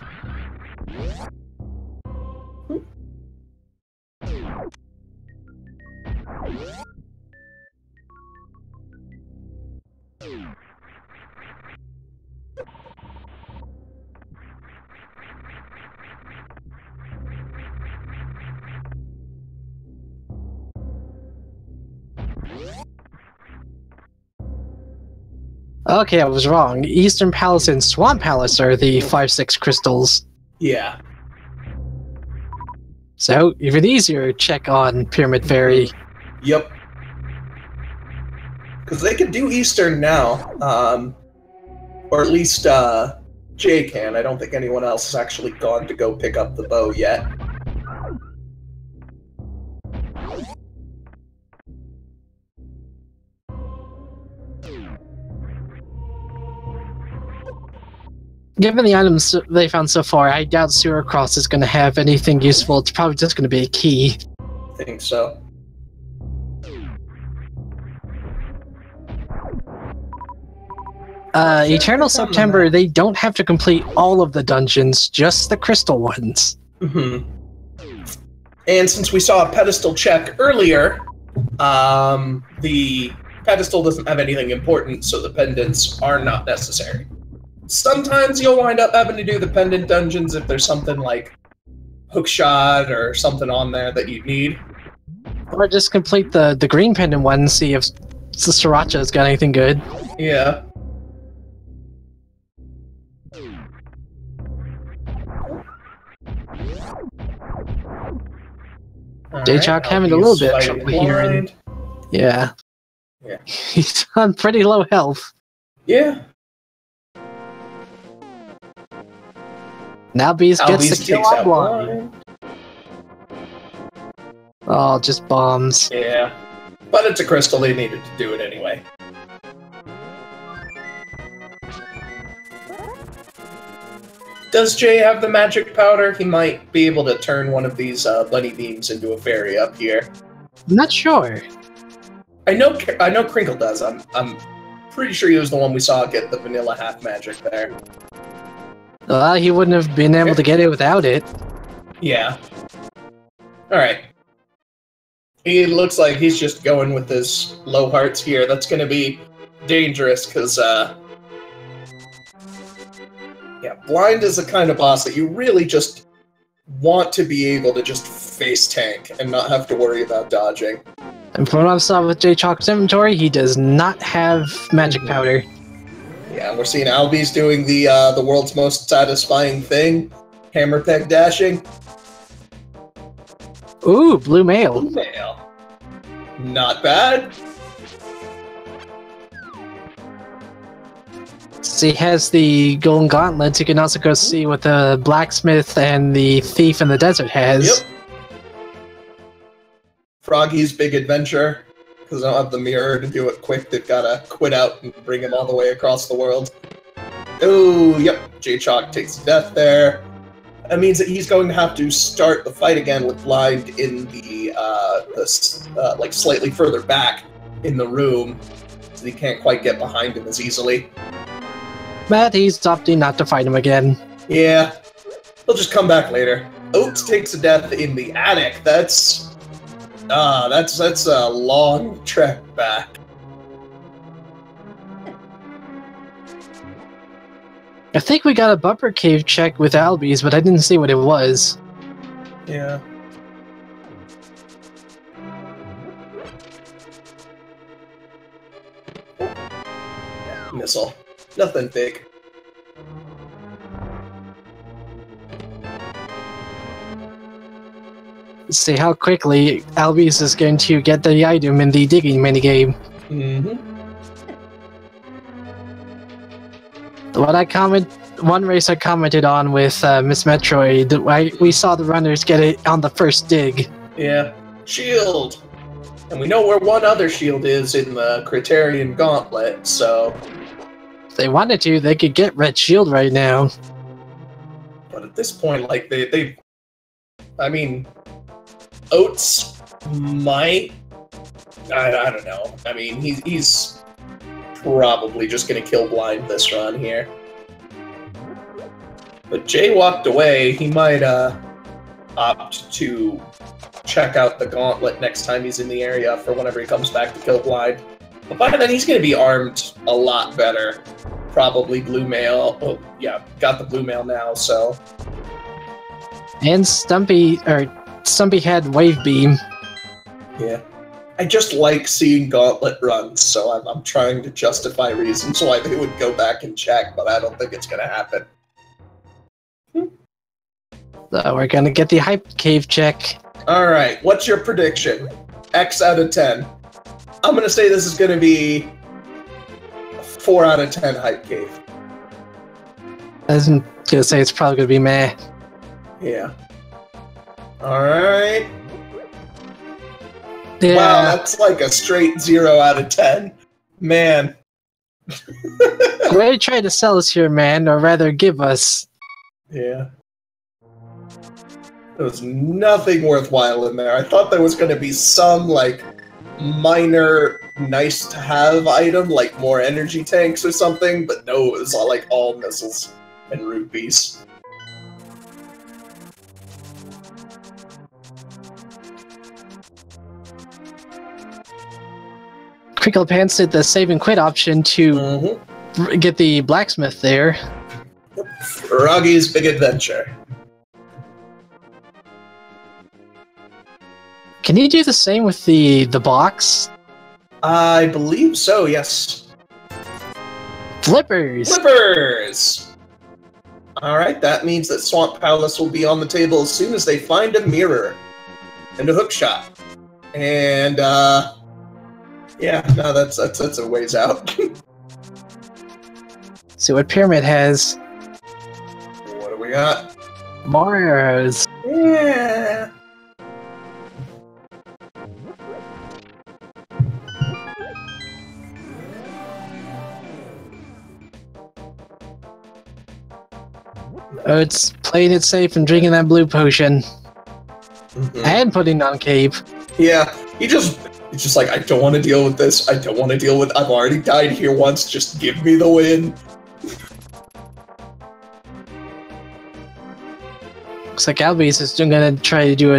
Okay, I was wrong. Eastern Palace and Swamp Palace are the 5-6 crystals. Yeah. So, even easier check on Pyramid Fairy. Yep. Because they can do Eastern now. Or at least Jay can. I don't think anyone else has actually gone to go pick up the bow yet. Given the items they found so far, I doubt Sewer Cross is going to have anything useful. It's probably just going to be a key. I think so. Eternal September, they don't have to complete all of the dungeons, just the crystal ones. Mm-hmm. And since we saw a pedestal check earlier, the pedestal doesn't have anything important, so the pendants are not necessary. Sometimes you'll wind up having to do the pendant dungeons if there's something like hookshot or something on there that you need. Or just complete the green pendant one and see if the Sriracha's got anything good. Yeah. JayChalke having a little bit of trouble here. Yeah. Yeah. He's on pretty low health. Yeah. Now Beast gets the kill on Blind. Oh, just bombs. Yeah. But it's a crystal, they needed to do it anyway. Does Jay have the magic powder? He might be able to turn one of these bunny beams into a fairy up here. I'm not sure. I know Crinkle does. I'm pretty sure he was the one we saw get the vanilla half magic there. Well, he wouldn't have been able to get it without it. Yeah. Alright. He looks like he's just going with his low hearts here. That's gonna be dangerous, because, yeah, blind is the kind of boss that you really just want to be able to just face tank and not have to worry about dodging. And from what I saw with JayChalke's inventory, he does not have magic powder. Yeah, we're seeing albeees doing the world's most satisfying thing, hammer peg dashing. Ooh, blue mail. Blue mail. Not bad. So he has the golden gauntlets. You can also go see what the blacksmith and the thief in the desert has. Yep. Froggy's big adventure, because I don't have the mirror to do it quick. They've got to quit out and bring him all the way across the world. Oh, yep. JayChalke takes death there. That means that he's going to have to start the fight again with blind in the like slightly further back in the room, so he can't quite get behind him as easily. But he's opting not to fight him again. Yeah, he'll just come back later. Oats takes a death in the attic. That's a long trek back. I think we got a bumper cave check with albeees, but I didn't see what it was. Yeah. Missile. Nothing big. Let's see how quickly albeees is going to get the item in the digging minigame. Mm-hmm. One race I commented on with Miss Metroid, we saw the runners get it on the first dig. Yeah. Shield! And we know where one other shield is in the Criterion Gauntlet, so... If they wanted to, they could get Red Shield right now. But at this point, like, they I mean... Oats might... I don't know. I mean, he's probably just gonna kill blind this run here. But Jay walked away. He might opt to check out the gauntlet next time he's in the area for whenever he comes back to kill blind. But by then he's gonna be armed a lot better. Probably blue mail. Oh yeah, got the blue mail now, so. And Stumpy had wave beam. Yeah. I just like seeing gauntlet runs, so I'm trying to justify reasons why they would go back and check, but I don't think it's gonna happen. So we're gonna get the hype cave check. Alright, what's your prediction? X out of 10. I'm gonna say this is gonna be a 4 out of 10 hype cave. I was gonna say it's probably gonna be meh. Yeah. Alright. Yeah. Wow, that's like a straight 0 out of 10. Man. What are you trying to sell us here, man? Or rather, give us? Yeah. There was nothing worthwhile in there. I thought there was going to be some, like, minor nice-to-have item, like more energy tanks or something, but no, it was all, like, all missiles and rupees. CapnCrinklepants did the save and quit option to get the blacksmith there. Froggy's big adventure. Can you do the same with the box? I believe so, yes. Flippers! Flippers! Alright, that means that Swamp Palace will be on the table as soon as they find a mirror. And a hookshot. And, yeah, no, that's a ways out. See what Pyramid has. What do we got? More arrows. Yeah. Oats playing it safe and drinking that blue potion. And putting on cape. Yeah, he's just like, I don't want to deal with this. I don't want to deal with. I've already died here once. Just give me the win. Looks like albeees is gonna try to do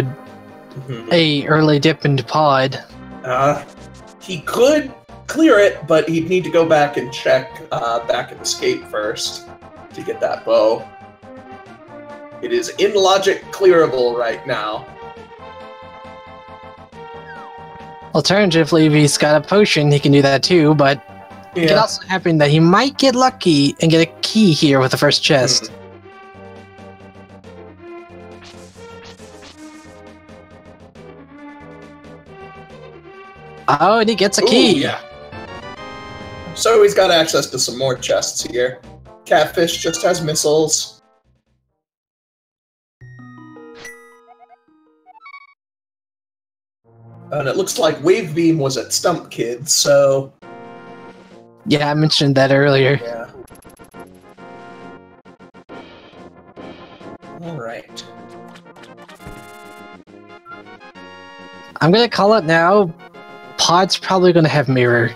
a early dip into pod. He could clear it, but he'd need to go back and check back at escape first to get that bow. It is in logic clearable right now. Alternatively, if he's got a potion, he can do that too, but it could also happen that he might get lucky and get a key here with the first chest. Oh, and he gets a key! Yeah. So he's got access to some more chests here. Catfish just has missiles. And it looks like Wave Beam was at Stump Kid, so... Yeah, I mentioned that earlier. Yeah. Alright. I'm gonna call it now. Pod's probably gonna have mirror.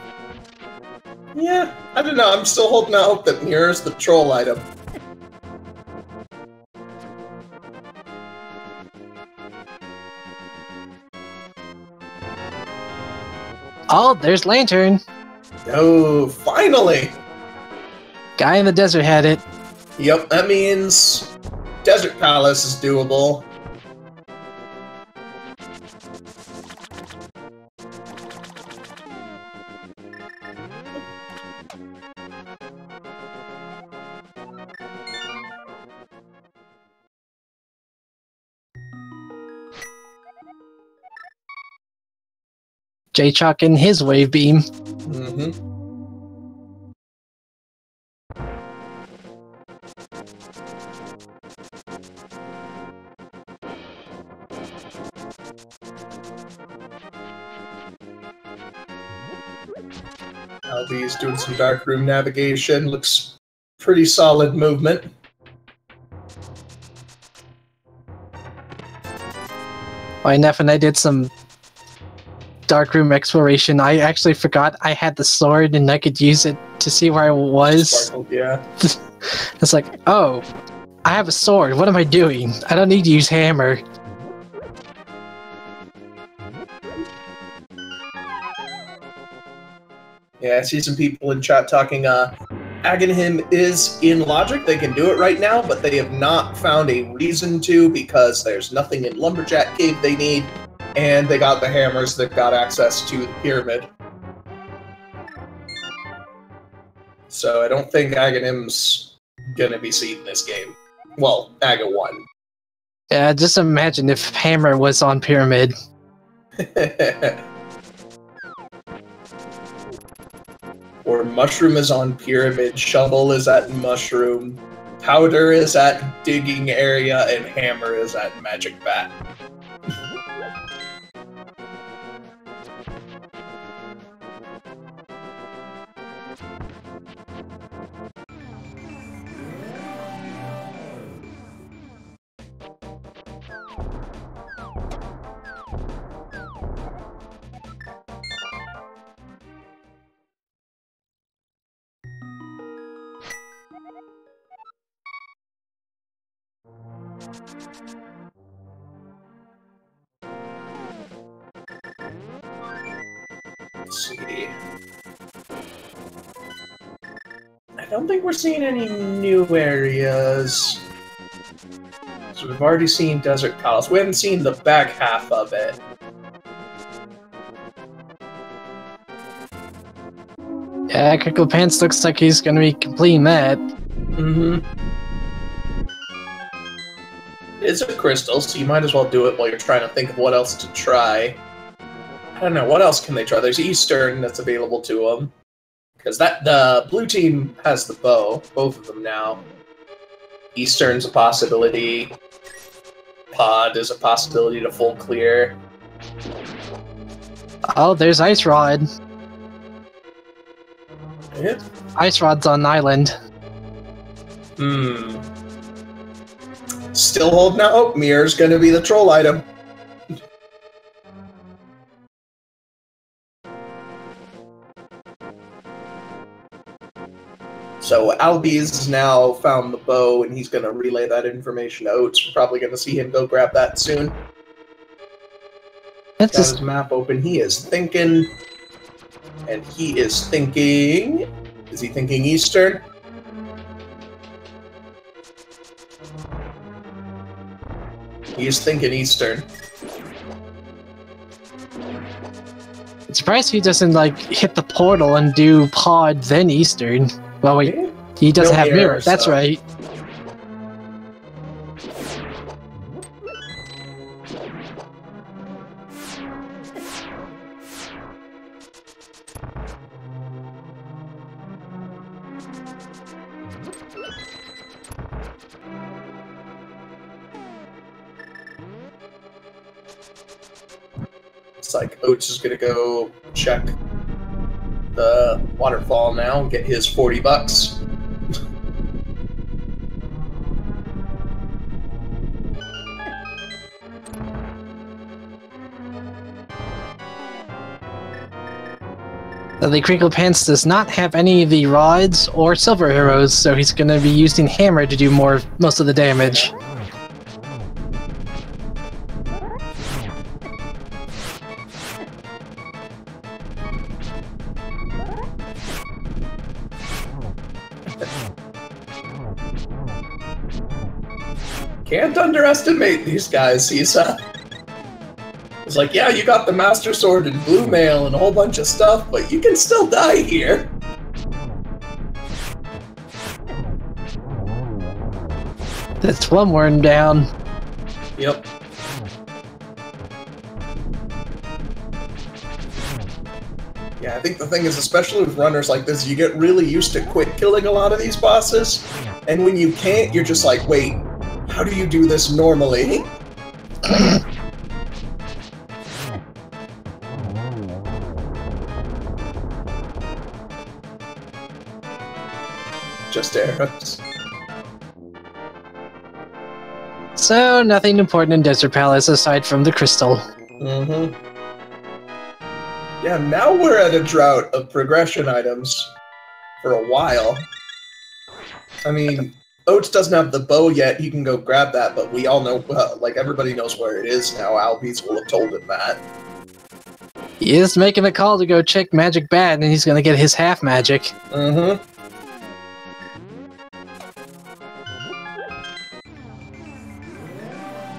Yeah, I don't know. I'm still holding out hope that mirror's the troll item. Oh, there's Lantern. Oh, finally! Guy in the desert had it. Yep, that means Desert Palace is doable. JayChalke in his wave beam. albeees doing some dark room navigation. Looks pretty solid movement. Why, Neff and I did some darkroom exploration. I actually forgot I had the sword and I could use it to see where I was. Sparkled, yeah. It's like, oh, I have a sword. What am I doing? I don't need to use hammer. Yeah, I see some people in chat talking, Aghanim is in logic. They can do it right now, but they have not found a reason to because there's nothing in Lumberjack Cave they need. And they got the hammers that got access to the pyramid. So I don't think Aghanim's gonna be seen this game. Well, Aga won. Yeah, just imagine if hammer was on pyramid. Or mushroom is on pyramid, shovel is at mushroom, powder is at digging area, and hammer is at magic bat. Let's see. I don't think we're seeing any new areas. So we've already seen Desert Palace. We haven't seen the back half of it. Yeah, CapnCrinklepants looks like he's gonna be completing that. It's a crystal, so you might as well do it while you're trying to think of what else to try. I don't know, what else can they try? There's Eastern that's available to them. Because the blue team has the bow, both of them now. Eastern's a possibility. Pod is a possibility to full clear. Oh, there's Ice Rod. Yeah. Ice Rod's on island. Still holding out hope. Mirror's gonna be the troll item. So albeees has now found the bow, and he's going to relay that information to Oats. We're probably going to see him go grab that soon. That's Got his map open. He is thinking, and he is thinking. Is he thinking Eastern? He is thinking Eastern. I'm surprised he doesn't like hit the portal and do pod then Eastern. Well, wait, he doesn't have mirror. That's right. It's like Oats is gonna go check the waterfall now and get his 40 bucks. The CapnCrinklepants does not have any of the rods or silver arrows, so he's going to be using hammer to do most of the damage. Can't underestimate these guys. He's like, yeah, you got the Master Sword and Blue Mail and a whole bunch of stuff, but you can still die here. That's one worm down. Yep. Yeah, I think the thing is, especially with runners like this, you get really used to quick killing a lot of these bosses, and when you can't, you're just like, wait, how do you do this normally? Just arrows. So, nothing important in Desert Palace aside from the crystal. Mm-hmm. Yeah, now we're at a drought of progression items for a while. I mean, Oats doesn't have the bow yet, he can go grab that, but we all know, like, everybody knows where it is now. albeees will have told him that. He is making a call to go check Magic Bat, and he's gonna get his half magic. Mm-hmm.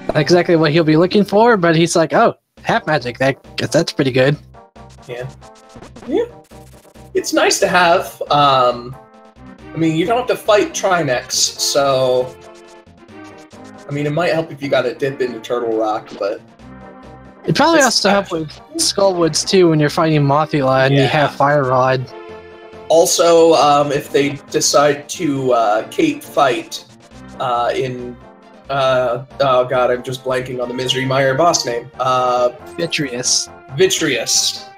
Not exactly what he'll be looking for, but he's like, oh, half magic, that's pretty good. Yeah. Yeah. It's nice to have. I mean, you don't have to fight Trinex, so... I mean, it might help if you gotta dip into Turtle Rock, but... It probably also help with Skullwoods, too, when you're fighting Mothula and you have Fire Rod. Also, if they decide to Kate fight in... oh god, I'm just blanking on the Misery Mire boss name. Vitreous. Vitreous.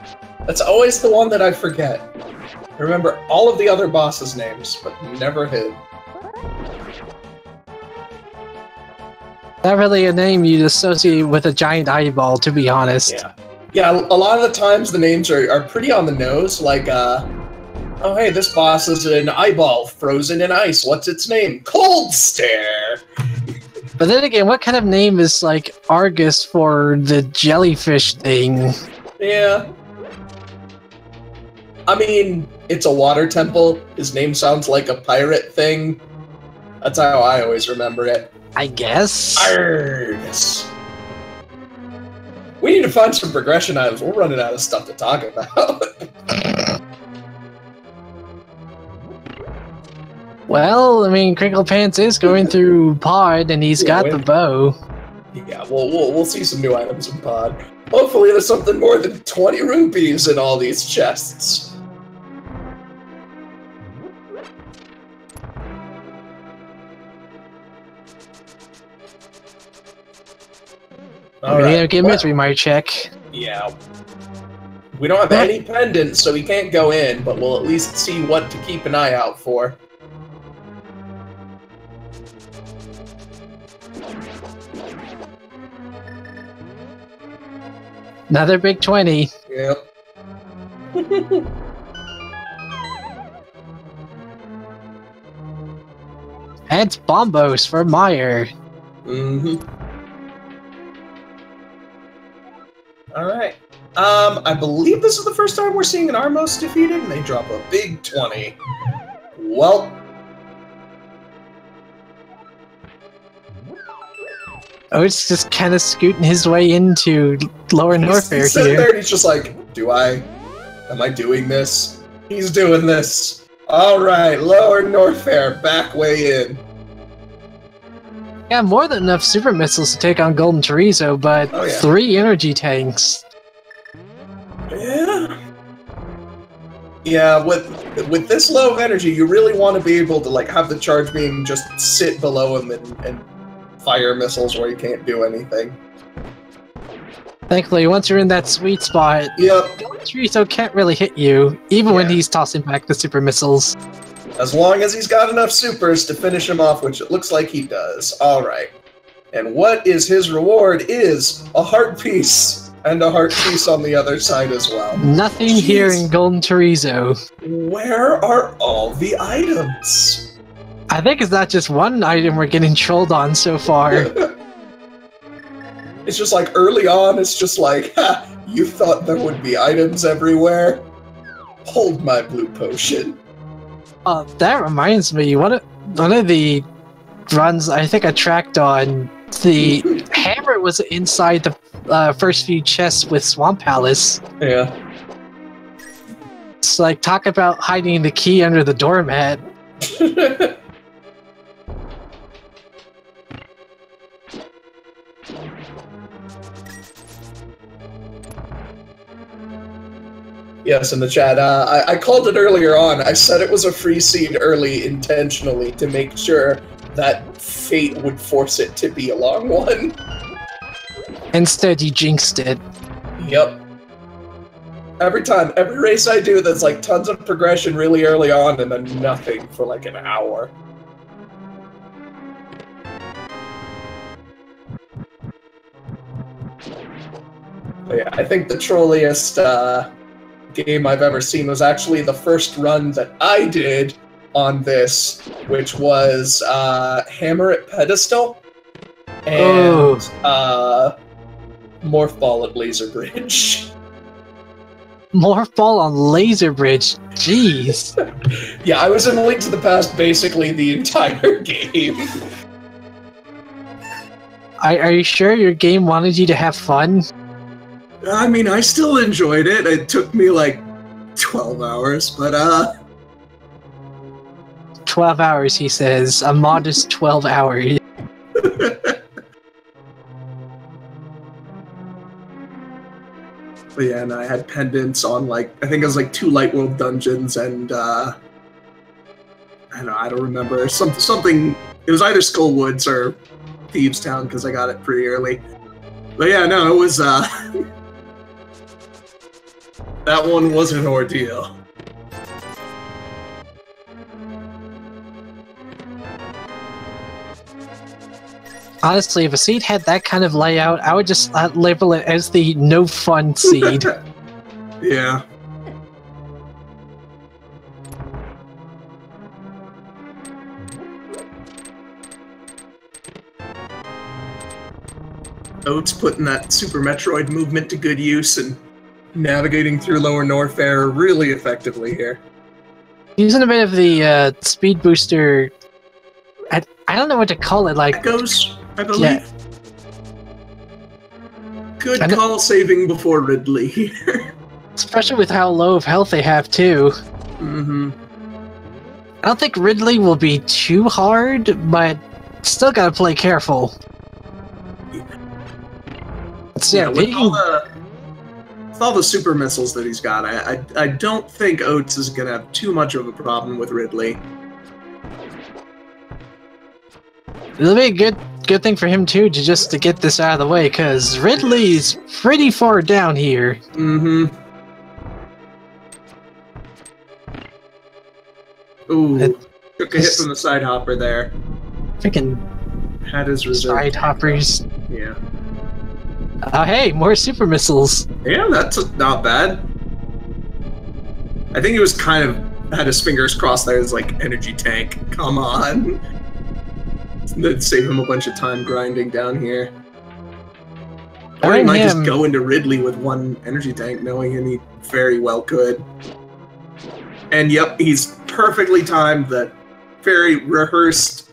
That's always the one that I forget. I remember all of the other bosses' names, but never his. Not really a name you'd associate with a giant eyeball, to be honest. Yeah. Yeah, a lot of the times the names are pretty on the nose, like, oh hey, this boss is an eyeball frozen in ice. What's its name? Cold Stare! But then again, what kind of name is, like, Argus for the jellyfish thing? Yeah. I mean, it's a water temple. His name sounds like a pirate thing. That's how I always remember it. I guess. Argus. We need to find some progression items. We're running out of stuff to talk about. Well, I mean, CapnCrinklepants is going through Pod, and he's got the bow. Yeah, we'll see some new items in Pod. Hopefully there's something more than 20 rupees in all these chests. We're gonna get Misery Mire check. Yeah. We don't have any pendants, so we can't go in, but we'll at least see what to keep an eye out for. Another big 20. Yep. And bombos for Meyer. Mm-hmm. Alright. I believe this is the first time we're seeing an Armos defeated, and they drop a big 20. Well. Oats just kind of scooting his way into Lower Norfair He's sitting here. there and he's just like, am I doing this? He's doing this. Alright, Lower Norfair, back way in. Yeah, more than enough super missiles to take on Golden Chorizo, but 3 energy tanks. Yeah. Yeah, with this low of energy, you really want to be able to like have the charge beam just sit below him and fire missiles where you can't do anything. Thankfully, once you're in that sweet spot, Golden Chorizo can't really hit you, even when he's tossing back the super missiles. As long as he's got enough supers to finish him off, which it looks like he does. Alright. And what is his reward is a heart piece, and a heart piece on the other side as well. Nothing here in Golden Chorizo. Where are all the items? I think it's not just one item we're getting trolled on so far. It's just like, early on, it's just like, ha, you thought there would be items everywhere? Hold my blue potion. That reminds me, one of the runs I think I tracked on, the hammer was inside the first few chests with Swamp Palace. Yeah. It's like, talk about hiding the key under the doormat. Yes, in the chat. I called it earlier on. I said it was a free seed early intentionally to make sure that fate would force it to be a long one. Instead, you jinxed it. Yep. Every race I do, there's like tons of progression really early on and then nothing for like an hour. But yeah, I think the trolliest game I've ever seen was actually the first run that I did on this, which was Hammer at Pedestal and Morph Ball at Laser Bridge. Morph Ball on Laser Bridge, jeez. Yeah, I was in Link to the Past basically the entire game. Are you sure your game wanted you to have fun? I mean, I still enjoyed it. It took me like 12 hours, but 12 hours, he says. A modest 12 hours. But yeah, and I had pendants on like, I think it was like 2 Light World dungeons and I don't remember, something, it was either Skullwoods or Thieves Town because I got it pretty early. But yeah, no, it was that one was an ordeal. Honestly, if a seed had that kind of layout, I would just label it as the no fun seed. Yeah. Oats putting that Super Metroid movement to good use and navigating through Lower Norfair really effectively here. Using a bit of the speed booster, I don't know what to call it, like... Echoes, I believe. Yeah. Good call saving before Ridley here. Especially with how low of health they have, too. Mm-hmm. I don't think Ridley will be too hard, but still gotta play careful. Yeah, with all the super missiles that he's got, I don't think Oats is going to have too much of a problem with Ridley. It'll be a good thing for him too, to get this out of the way, because Ridley's pretty far down here. Mm-hmm. Ooh, took a hit from the side hopper there. Freaking Had his reserve. Side hoppers. Yeah. Hey, more super missiles. Yeah, that's not bad. I think he was kind of had his fingers crossed there as like energy tank. Come on. That'd save him a bunch of time grinding down here. Or he might just go into Ridley with one energy tank, knowing he very well could. And yep, he's perfectly timed that very rehearsed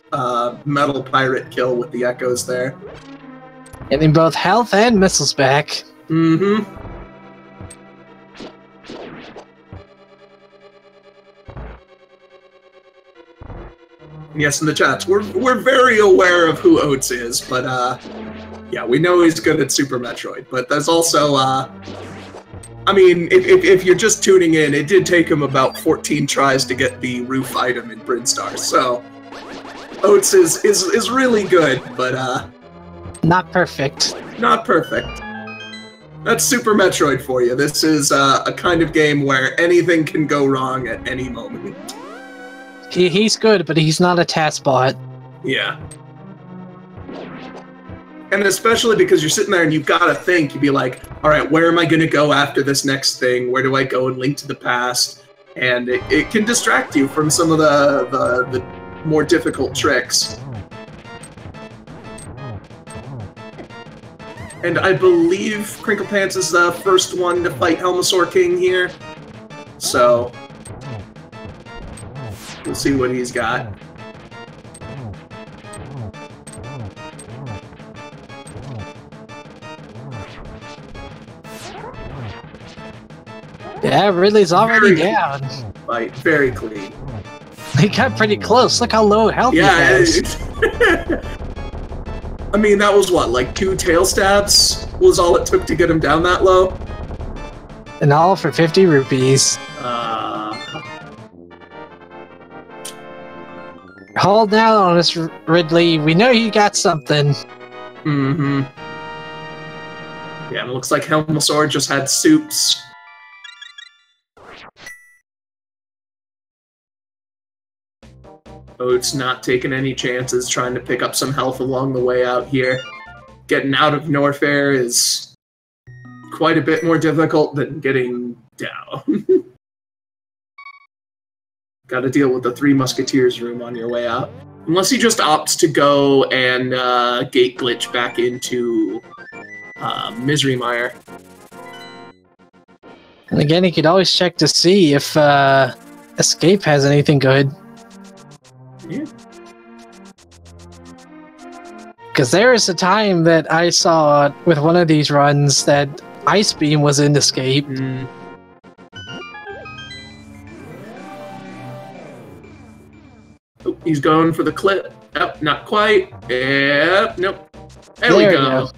metal pirate kill with the echoes there. Getting both health and missiles back. Mm-hmm. Yes, in the chats, we're very aware of who Oats is, but yeah, we know he's good at Super Metroid. But there's also, I mean, if you're just tuning in, it did take him about 14 tries to get the roof item in Brinstar, so Oats is really good, but not perfect. Not perfect. That's Super Metroid for you. This is a kind of game where anything can go wrong at any moment. He's good, but he's not a task bot. Yeah. And especially because you're sitting there and you've got to think, you'd be like, all right, where am I going to go after this next thing? Where do I go and link to the past? And it can distract you from some of the more difficult tricks. And I believe CapnCrinklepants is the first one to fight Helmasaur King here. So we'll see what he's got. Yeah, Ridley's already down. Fight, very clean. He got pretty close. Look how low health he has. I mean, that was what, like 2 tail stabs was all it took to get him down that low? And all for 50 rupees. Hold down on us, Ridley. We know you got something. Mm-hmm. Yeah, it looks like Helmasaur just had soups. Oats not taking any chances, trying to pick up some health along the way out here. Getting out of Norfair is quite a bit more difficult than getting down. Gotta deal with the 3 Musketeers room on your way out. Unless he just opts to go and gate glitch back into Misery Mire. And again, he could always check to see if Escape has anything good. Yeah. Because there is a time that I saw with one of these runs that Ice Beam was in Escape. Mm. Oh, he's going for the clip. Yep, not quite. Yep, nope. There we go.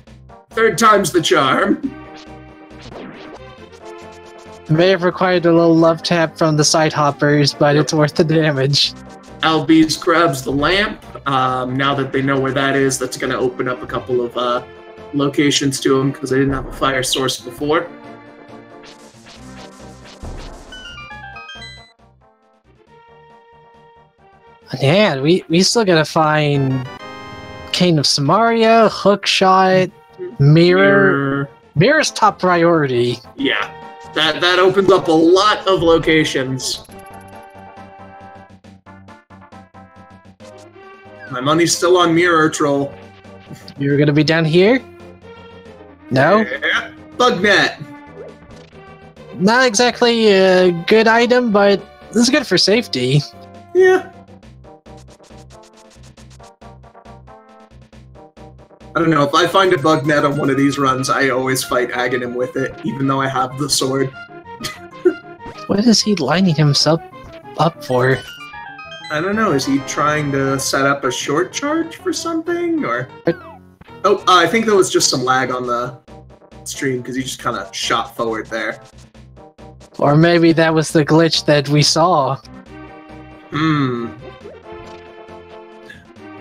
3rd time's the charm. May have required a little love tap from the side hoppers, but it's worth the damage. albeees grabs the lamp. Now that they know where that is, that's going to open up a couple of locations to them because they didn't have a fire source before. Yeah, we still gotta find Cane of Samaria, Hookshot, Mirror. Mirror's top priority. Yeah, that opens up a lot of locations. My money's still on Mirror Troll. You're gonna be down here? No? Yeah. Bugnet! Not exactly a good item, but this is good for safety. Yeah. I don't know, if I find a Bugnet on one of these runs, I always fight Aghanim with it, even though I have the sword. What is he lining himself up for? I don't know, is he trying to set up a short charge for something, or... Oh, I think there was just some lag on the stream, because he just kind of shot forward there. Or maybe that was the glitch that we saw.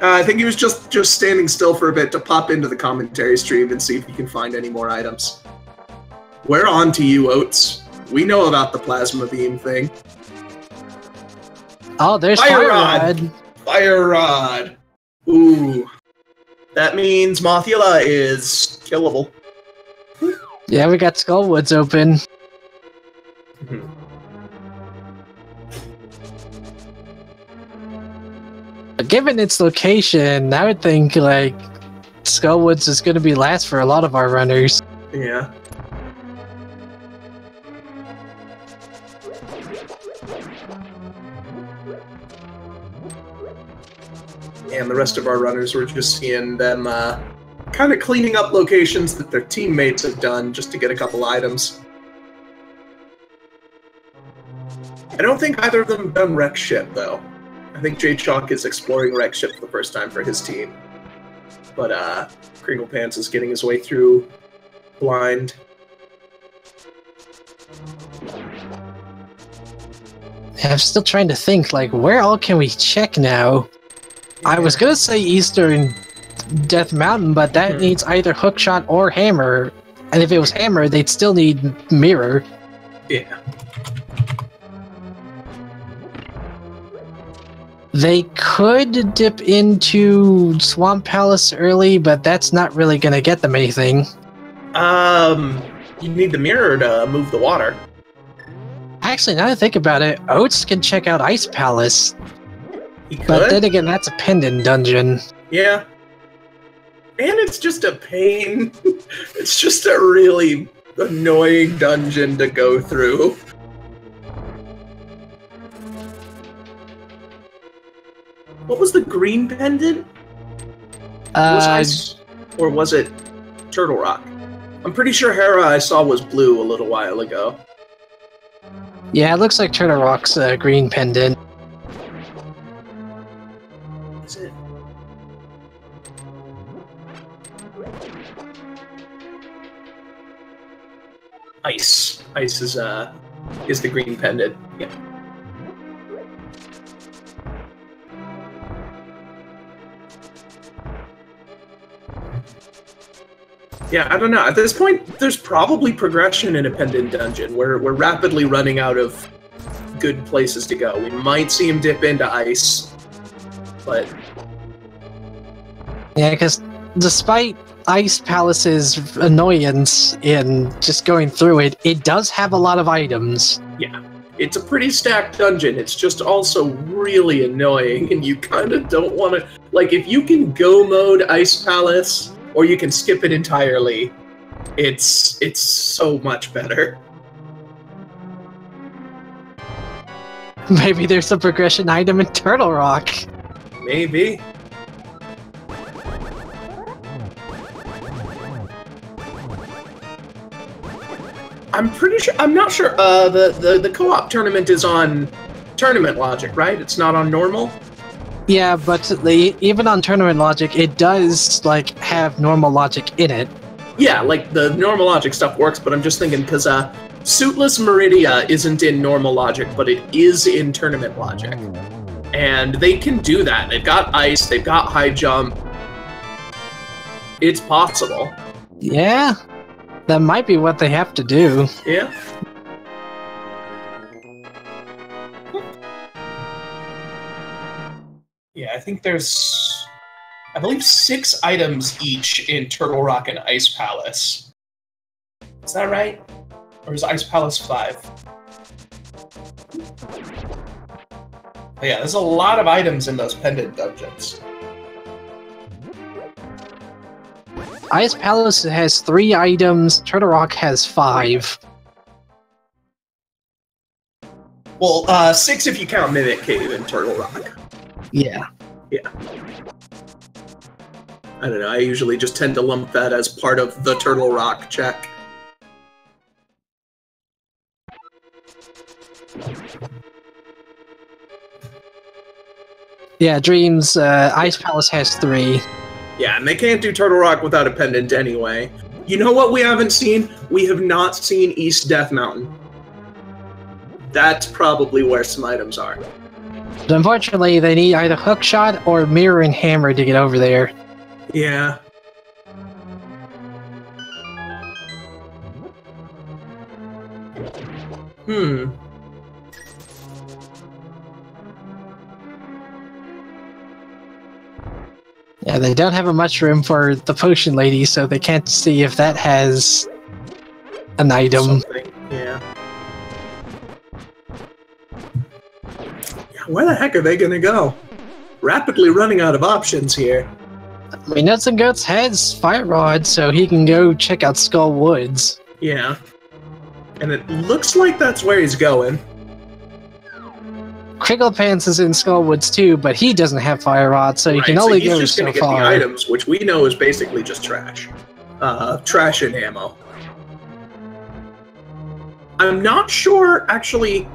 I think he was just standing still for a bit to pop into the commentary stream and see if he can find any more items. We're on to you, Oats. We know about the plasma beam thing. Oh, there's Fire Rod. Fire Rod! Ooh. That means Mothula is killable. Yeah, we got Skullwoods open. But given its location, I would think, like, Skullwoods is going to be last for a lot of our runners. Yeah. And the rest of our runners, we're just seeing them kind of cleaning up locations that their teammates have done just to get a couple items. I don't think either of them have done Wreck Ship, though. I think JayChalke is exploring Wreck Ship for the first time for his team. But CapnCrinklepants is getting his way through blind. I'm still trying to think, like, where all can we check now? I was gonna say Eastern Death Mountain, but that needs either hookshot or hammer. And if it was hammer, they'd still need mirror. Yeah. They could dip into Swamp Palace early, but that's not really gonna get them anything. You need the mirror to move the water. Actually, now that I think about it, Oats can check out Ice Palace. He could? But then again, that's a pendant dungeon. Yeah. And it's just a pain. It's just a really annoying dungeon to go through. What was the green pendant? Was ice, or was it Turtle Rock? I'm pretty sure Hera I saw was blue a little while ago. Yeah, it looks like Turtle Rock's green pendant. Is it? Ice. Ice is the green pendant. Yeah. Yeah, I don't know. At this point, there's probably progression in a pendant dungeon. We're rapidly running out of good places to go. We might see him dip into ice, but yeah, because despite Ice Palace's annoyance in just going through it, it does have a lot of items. Yeah, it's a pretty stacked dungeon. It's just also really annoying, and you kind of don't want to... Like, if you can go mode Ice Palace, or you can skip it entirely, it's so much better. Maybe there's a progression item in Turtle Rock. Maybe. I'm pretty sure. I'm not sure. The co-op tournament is on tournament logic, right? It's not on normal. Yeah, but even on tournament logic, it does like have normal logic in it. Yeah, like the normal logic stuff works, but I'm just thinking because Suitless Meridia isn't in normal logic, but it is in tournament logic, and they can do that. They've got ice. They've got high jump. It's possible. Yeah. That might be what they have to do. Yeah. Yeah, I think there's, I believe, 6 items each in Turtle Rock and Ice Palace. Is that right? Or is Ice Palace 5? But yeah, there's a lot of items in those pendant dungeons. Ice Palace has 3 items, Turtle Rock has 5. Well, 6 if you count Mimic Cave and Turtle Rock. Yeah. Yeah. I don't know, I usually just tend to lump that as part of the Turtle Rock check. Yeah, Dreams, Ice Palace has 3. Yeah, and they can't do Turtle Rock without a pendant anyway. You know what we haven't seen? We have not seen East Death Mountain. That's probably where some items are. But unfortunately, they need either hookshot or mirror and hammer to get over there. Yeah. Yeah, they don't have much room for the potion lady, so they can't see if that has an item. Something. Yeah. Where the heck are they gonna go? Rapidly running out of options here. I mean, Oatsngoats has Fire Rod, so he can go check out Skull Woods. Yeah. And it looks like that's where he's going. CapnCrinklepants is in Skull Woods too, but he doesn't have Fire Rod, so he can only go so far. He's just gonna get the items, which we know is basically just trash. Trash and ammo. I'm not sure, actually,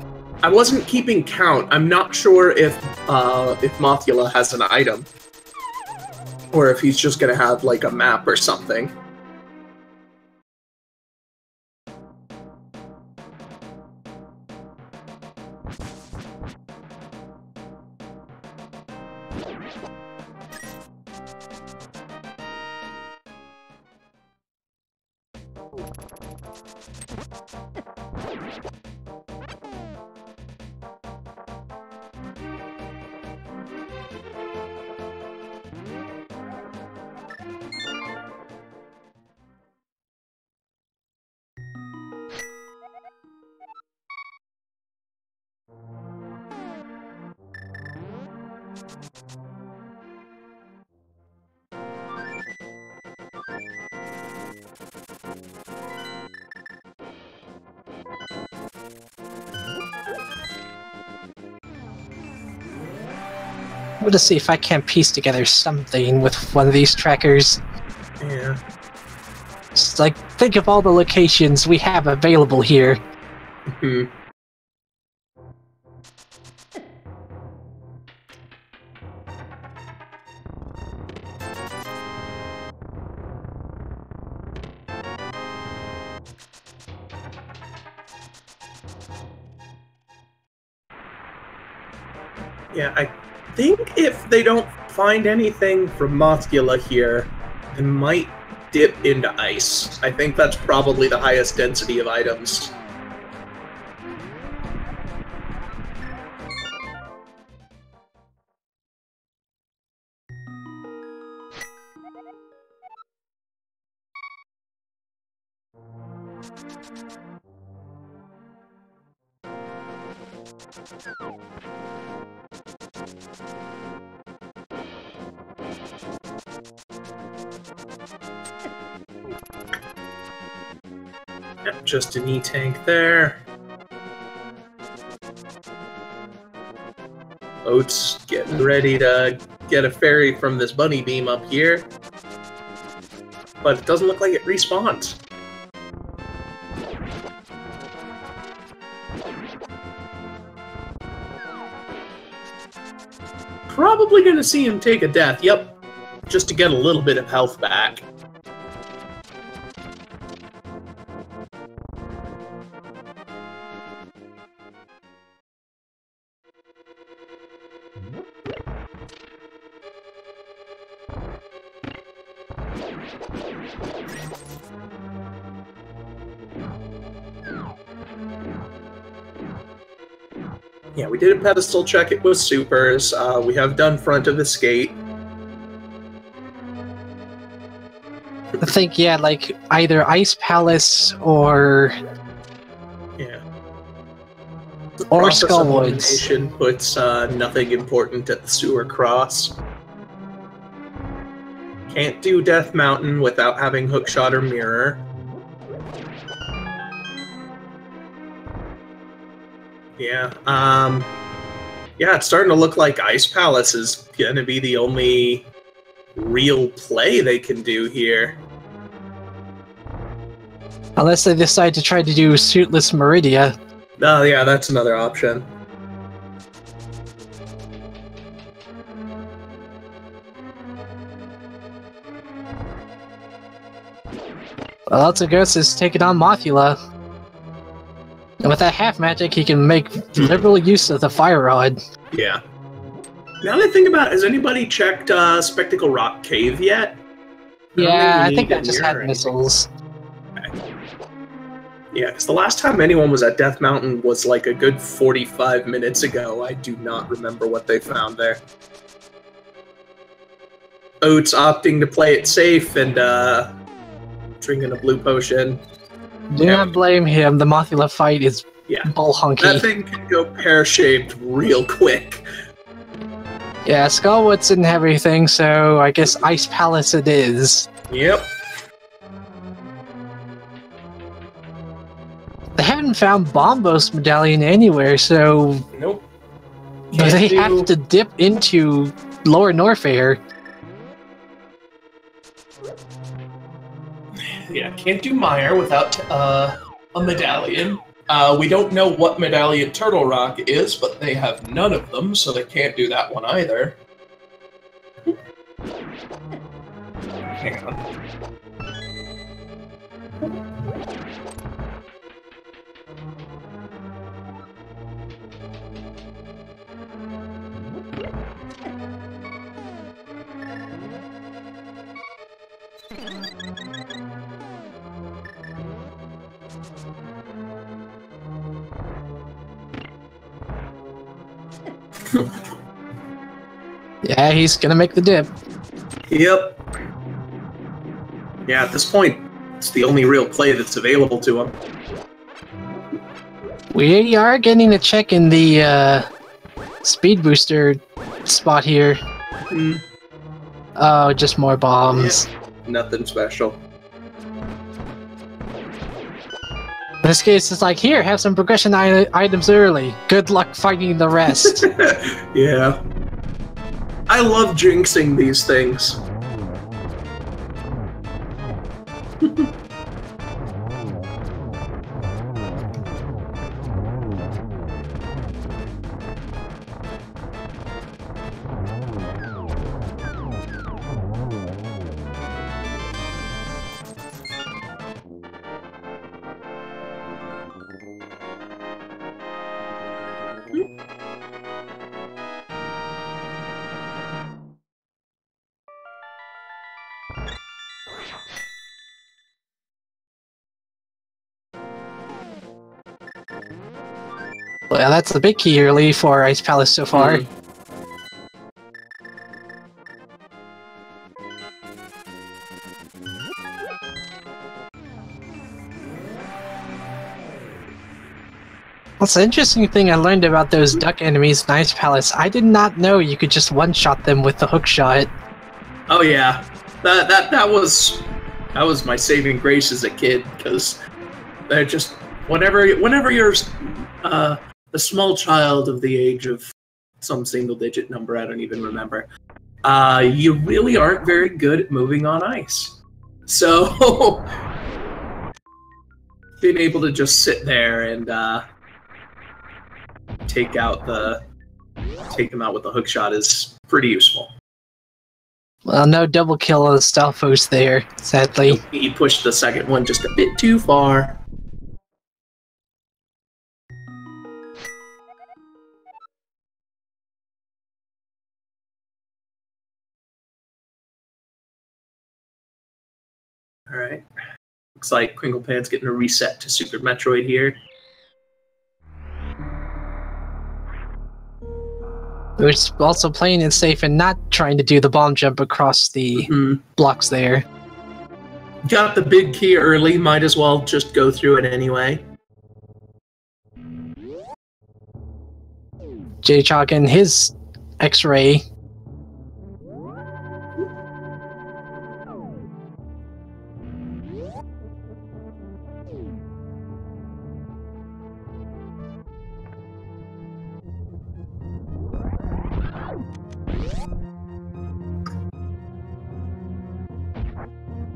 I wasn't keeping count. I'm not sure if Mothula has an item. Or if he's just gonna have, like, a map or something. I'm gonna see if I can't piece together something with one of these trackers. Yeah. Just like, think of all the locations we have available here. Hmm. Yeah, I think if they don't find anything from Mothula here, they might dip into ice. I think that's probably the highest density of items. Yep, just an E-tank there. Oats getting ready to get a fairy from this bunny beam up here. But it doesn't look like it respawns. Probably gonna see him take a death, yep. Just to get a little bit of health back. Yeah, we did a pedestal check it with supers. We have done front of the skate. I think, yeah, like either Ice Palace or... Yeah. Or Skull Woods. Puts nothing important at the sewer cross. Can't do Death Mountain without having Hookshot or Mirror. Yeah, yeah, it's starting to look like Ice Palace is gonna be the only real play they can do here. Unless they decide to try to do Suitless Meridia. Oh, yeah, that's another option. Well, Oatsngoats is taking on Mothula. And with that half magic, he can make liberal use of the Fire Rod. Yeah. Now that I think about it, has anybody checked Spectacle Rock Cave yet? Yeah, I think that just had missiles. Okay. Yeah, because the last time anyone was at Death Mountain was like a good 45 minutes ago. I do not remember what they found there. Oats opting to play it safe and drinking a blue potion. Do not blame him. The Mothula fight is bull hunky. That thing can go pear-shaped real quick. Yeah, Skullwoods didn't have anything, so I guess Ice Palace it is. Yep. They haven't found Bombos Medallion anywhere, so... Nope. They have to dip into Lower Norfair. Yeah, can't do Mire without a medallion. We don't know what medallion Turtle Rock is, but they have none of them, so they can't do that one either. Hang on. Yeah, he's gonna make the dip. Yep. Yeah, at this point, it's the only real play that's available to him. We are getting a check in the speed booster spot here. Mm. Oh, just more bombs. Yeah, nothing special. In this case, it's like, here, have some progression items early. Good luck fighting the rest. Yeah. I love jinxing these things. Well, that's the big key early for Ice Palace so far. That's the interesting thing I learned about those duck enemies in Ice Palace. I did not know you could just one-shot them with the hook shot. Oh yeah, that was my saving grace as a kid, because they're just whenever you're a small child of the age of some single-digit number, I don't even remember, you really aren't very good at moving on ice. So being able to just sit there and take them out with the hook shot is pretty useful. Well, no double kill on the Stalfos there, sadly. He pushed the second one just a bit too far. Alright. Looks like CapnCrinklepants getting a reset to Super Metroid here. We're also playing it safe and not trying to do the bomb jump across the blocks there. Got the big key early, might as well just go through it anyway. JayChalke and his X-ray.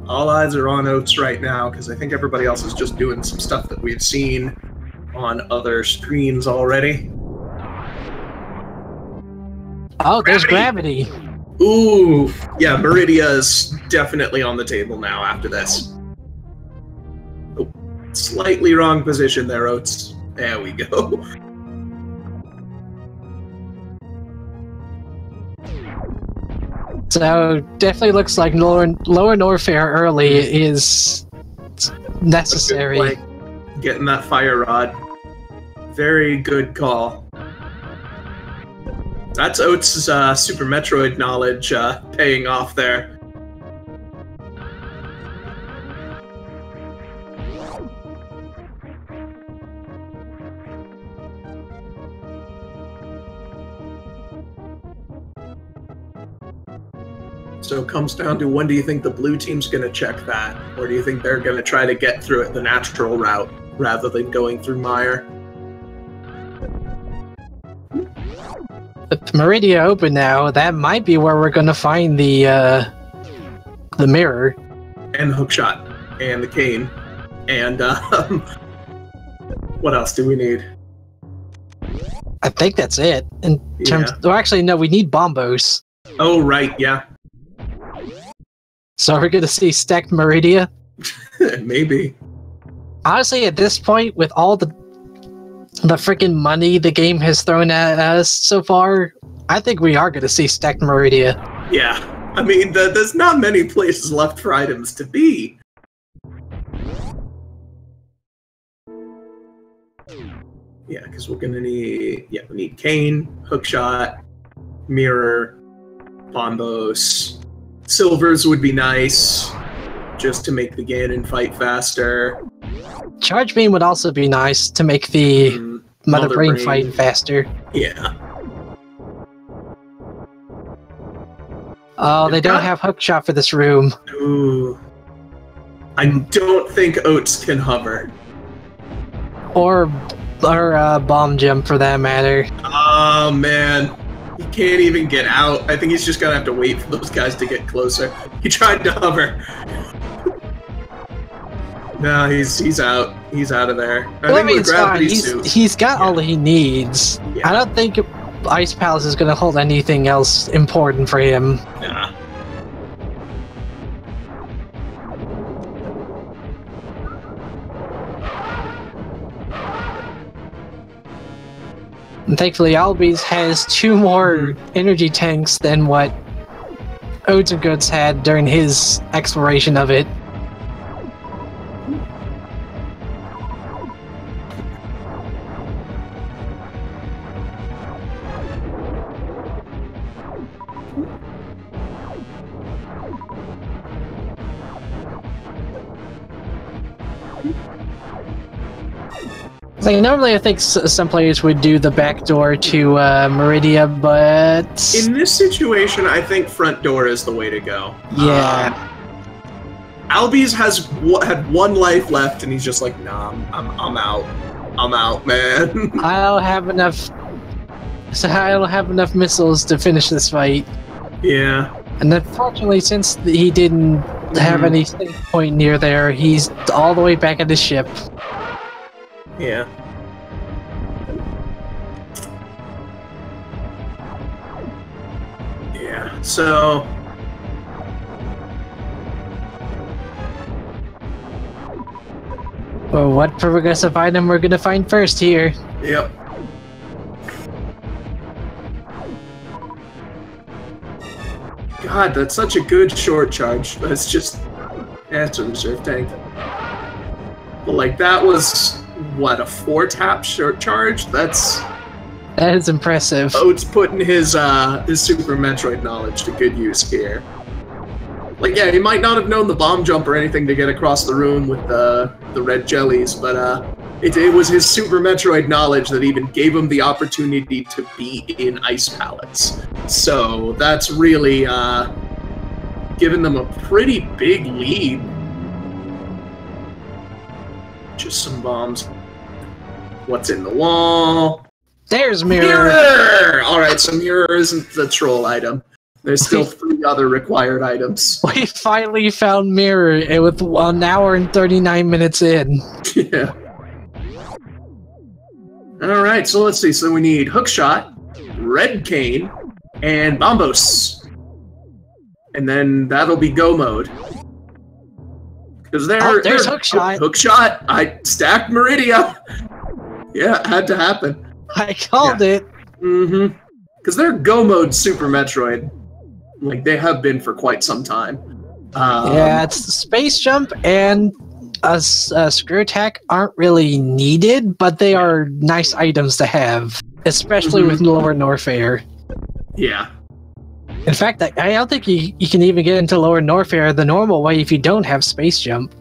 All eyes are on Oats right now, because I think everybody else is just doing some stuff that we've seen on other screens already. Oh, there's gravity. Ooh, yeah, Meridia is definitely on the table now after this. Oh, slightly wrong position there, Oats. There we go. So, definitely looks like lower Norfair early is necessary. Like getting that fire rod. Very good call. That's Oats' Super Metroid knowledge paying off there. So it comes down to, when do you think the blue team's going to check that? Or do you think they're going to try to get through it the natural route rather than going through Mire? With Meridia open now, that might be where we're going to find the mirror. And the hookshot. And the cane. And, what else do we need? I think that's it. In terms, well, actually, no, we need Bombos. Oh, right, yeah. So we're going to see stacked Meridia? Maybe. Honestly, at this point, with all the freaking money the game has thrown at us so far, I think we are going to see stacked Meridia. Yeah. I mean, there's not many places left for items to be. Yeah, because we're going to need... Yeah, we need cane, hookshot, mirror, bombos. Silvers would be nice, just to make the Ganon fight faster. Charge Beam would also be nice to make the Mother Brain fight faster. Yeah. Oh, they don't have hookshot for this room. Ooh. I don't think Oats can hover. Or bomb jump, for that matter. Oh, man. He can't even get out. I think he's just gonna have to wait for those guys to get closer. He tried to hover. No, he's out. He's out of there. I think it's fine. He's got all he needs. Yeah. I don't think Ice Palace is gonna hold anything else important for him. Nah. And thankfully, albeees has 2 more energy tanks than what Oatsngoats had during his exploration of it. Like, normally I think some players would do the back door to Meridia, but... In this situation, I think front door is the way to go. Yeah. albeees had 1 life left, and he's just like, nah, I'm out. I'm out, man. I don't have enough missiles to finish this fight. Yeah. And unfortunately, since he didn't have any save point near there, he's all the way back at the ship. Yeah. Yeah, so... Well, what progressive item we're gonna find first here? Yep. God, that's such a good short charge. That's just... That's a reserve tank. But, like, that was... What, a 4-tap short charge? That is impressive. Oats putting his Super Metroid knowledge to good use here. Like, yeah, he might not have known the bomb jump or anything to get across the room with the red jellies, but it was his Super Metroid knowledge that even gave him the opportunity to be in ice pallets. So that's really given them a pretty big lead. Just some bombs. What's in the wall? There's mirror! Mirror! Alright, so mirror isn't the troll item. There's still 3 other required items. We finally found mirror with 1 hour and 39 minutes in. Yeah. Alright, so let's see. So we need hookshot, red cane, and bombos. And then that'll be go mode. Because there's hookshot. Hookshot. I stacked Meridia. Yeah, it had to happen. I called it. Mm-hmm. Because they're go mode Super Metroid. Like, they have been for quite some time. Yeah, it's space jump and a screw attack aren't really needed, but they are nice items to have, especially with lower Norfair. Yeah. In fact, I don't think you can even get into Lower Norfair the normal way if you don't have space jump.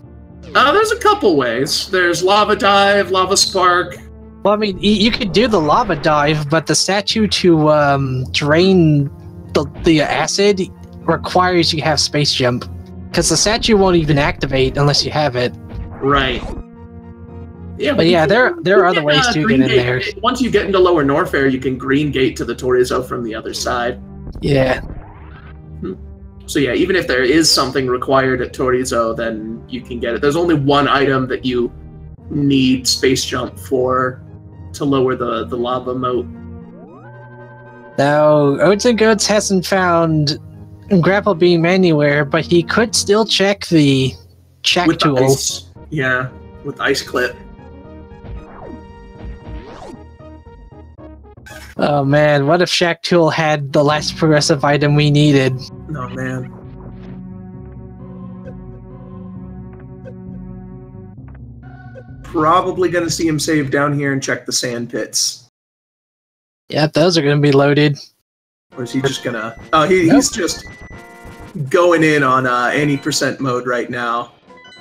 There's a couple ways. There's lava dive, lava spark. Well, I mean, you could do the lava dive, but the statue to drain the acid requires you have space jump. Because the statue won't even activate unless you have it. Right. Yeah, but yeah, there are other ways to get in there. Once you get into Lower Norfair, you can green gate to the Torizo from the other side. Yeah. So yeah, even if there is something required at Torizo, then you can get it. There's only one item that you need space jump for to lower the lava moat. Now, Oatsngoats hasn't found grapple beam anywhere, but he could still check the check with tool. Ice, yeah, with ice clip. Oh man, what if Shack Tool had the last progressive item we needed? Oh man. Probably gonna see him save down here and check the sand pits. Yep, those are gonna be loaded. Or is he just gonna... Oh, he's just going in on any percent mode right now.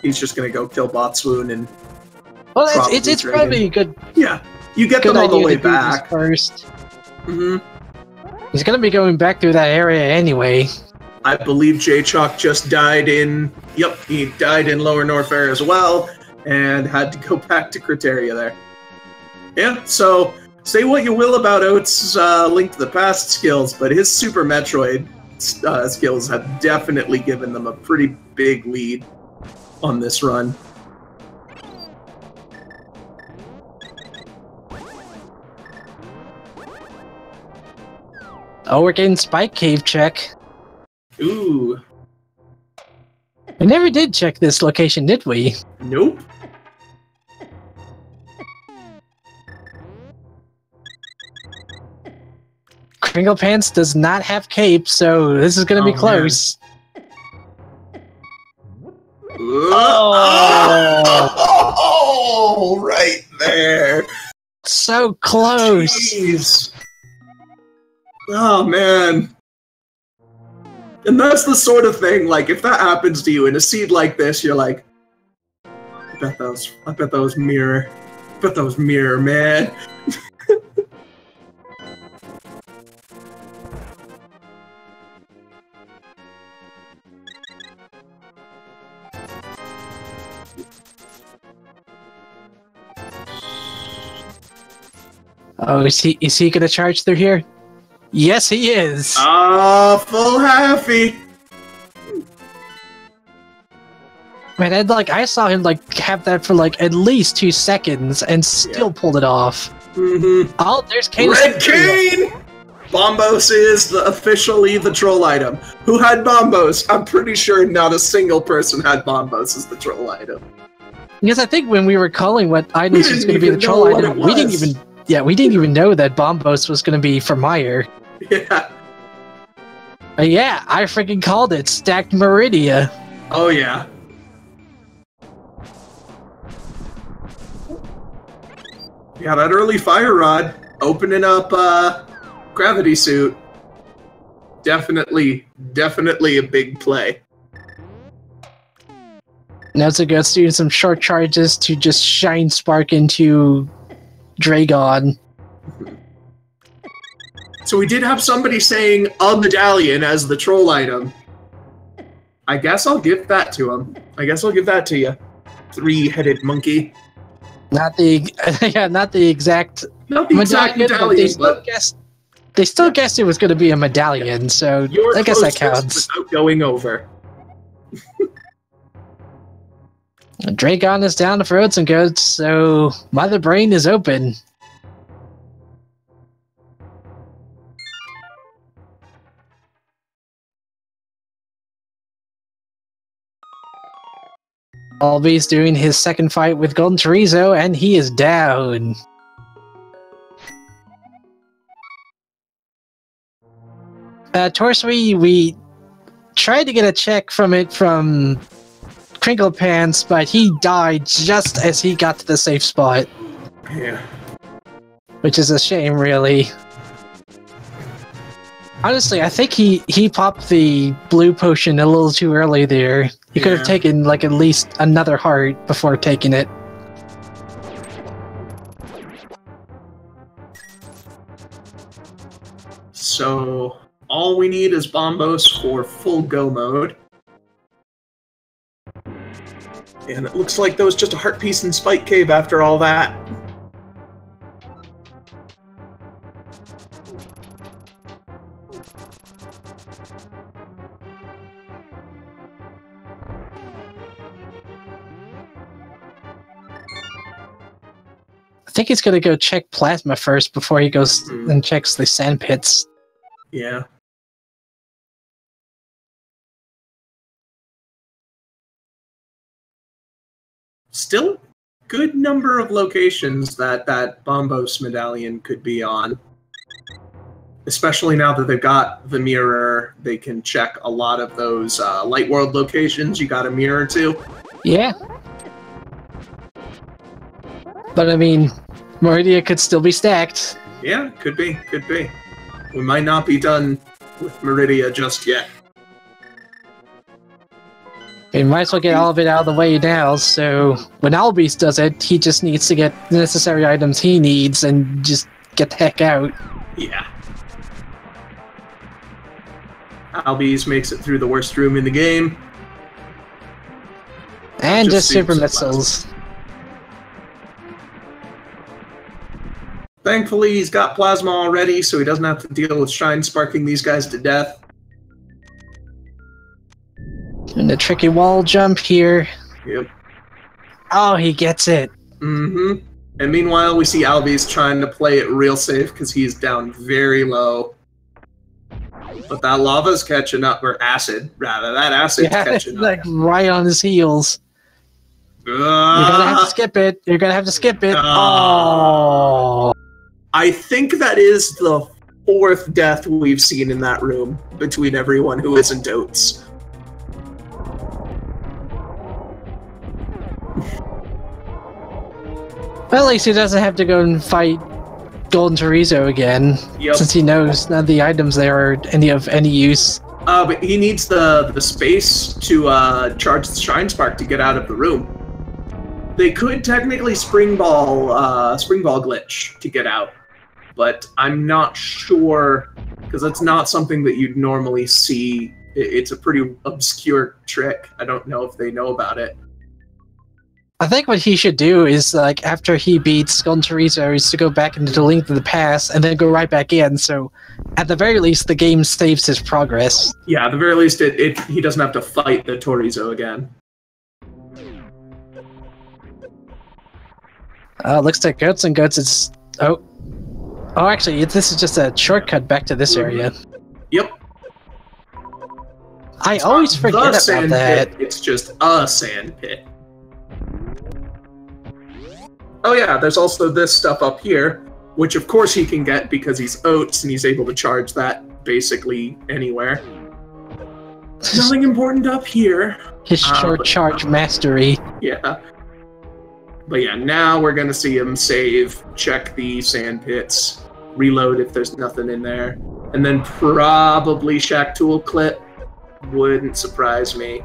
He's just gonna go kill Botswoon and... Well, it's probably a good... Yeah, you get them all the way back. First. He's gonna be going back through that area anyway. I believe JayChalke just died in... Yep, he died in Lower Norfair as well, and had to go back to Criteria there. Yeah, so say what you will about Oats' Link to the Past skills, but his Super Metroid skills have definitely given them a pretty big lead on this run. Oh, we're getting Spike Cave check. Ooh. We never did check this location, did we? Nope. CapnCrinklepants does not have cape, so this is going to be close. Oh, right there. So close. Jeez. Oh, man. And that's the sort of thing, like, if that happens to you in a seed like this, you're like, I bet that was mirror. I bet that was mirror, man. Oh, is he gonna charge through here? Yes, he is. Full happy. Man, and I saw him have that for at least 2 seconds and still pulled it off. Oh, there's Kane. Red Cane. Bombos is officially the troll item. Who had Bombos? I'm pretty sure not a single person had Bombos as the troll item. Because I think when we were calling what items was going to be the troll item, we didn't even know that Bombos was going to be for Meyer. Yeah. Yeah, I freaking called it. Stacked Meridia. Oh, yeah. Yeah, that early Fire Rod opening up Gravity Suit. Definitely a big play. Now it's doing some short charges to just shine Spark into Dragon. So we did have somebody saying a medallion as the troll item. I guess I'll give that to him. I guess I'll give that to you. Three-headed monkey. Not the exact medallion, but they still guessed it was going to be a medallion, so I guess that counts. Without going over. Dragon is down for Oatsngoats, so Mother Brain is open. Albee's doing his second fight with Golden Chorizo, and he is down. Torsby, we tried to get a check from CapnCrinklepants, but he died just as he got to the safe spot. Yeah. Which is a shame, really. Honestly, I think he popped the blue potion a little too early there. He could have taken like at least another heart before taking it. So all we need is Bombos for full go mode. And it looks like there was just a heart piece in Spike Cave after all that. I think he's gonna go check plasma first before he goes and checks the sand pits. Yeah. Still good number of locations that Bombos medallion could be on. Especially now that they've got the mirror, they can check a lot of those Light World locations you got a mirror to. Yeah. But I mean, Meridia could still be stacked. Yeah, could be, could be. We might not be done with Meridia just yet. We might as well get all of it out of the way now, so when albeees does it, he just needs to get the necessary items he needs and just get the heck out. Yeah. albeees makes it through the worst room in the game. And just super missiles. Thankfully, he's got plasma already, so he doesn't have to deal with Shine sparking these guys to death. And a tricky wall jump here. Yep. Oh, he gets it. Mm-hmm. And meanwhile, we see albeees trying to play it real safe because he's down very low. But that lava's catching up, or acid, rather. That acid's catching up. Like right on his heels. You're gonna have to skip it. You're gonna have to skip it. Oh. I think that is the 4th death we've seen in that room between everyone who isn't Oats. Well, at least he doesn't have to go and fight Golden Chorizo again, since he knows none of the items there are of any use. But he needs the space to charge the Shine Spark to get out of the room. They could technically spring ball glitch to get out, but I'm not sure because that's not something that you'd normally see. It's a pretty obscure trick. I don't know if they know about it. I think what he should do is, like, after he beats Golden Chorizo, is to go back into the Link to the Past and then go right back in, so at the very least the game saves his progress. Yeah, at the very least he doesn't have to fight the Chorizo again. Looks like Oatsngoats is... Oh, actually, this is just a shortcut back to this area. Yep. I always forget about that. Pit, it's just a sand pit. Oh yeah, there's also this stuff up here, which of course he can get because he's Oats and he's able to charge that basically anywhere. Nothing important up here. His short charge mastery. Yeah. But yeah, now we're gonna see him save, check the sand pits, reload if there's nothing in there, and then probably Shack Tool clip. Wouldn't surprise me.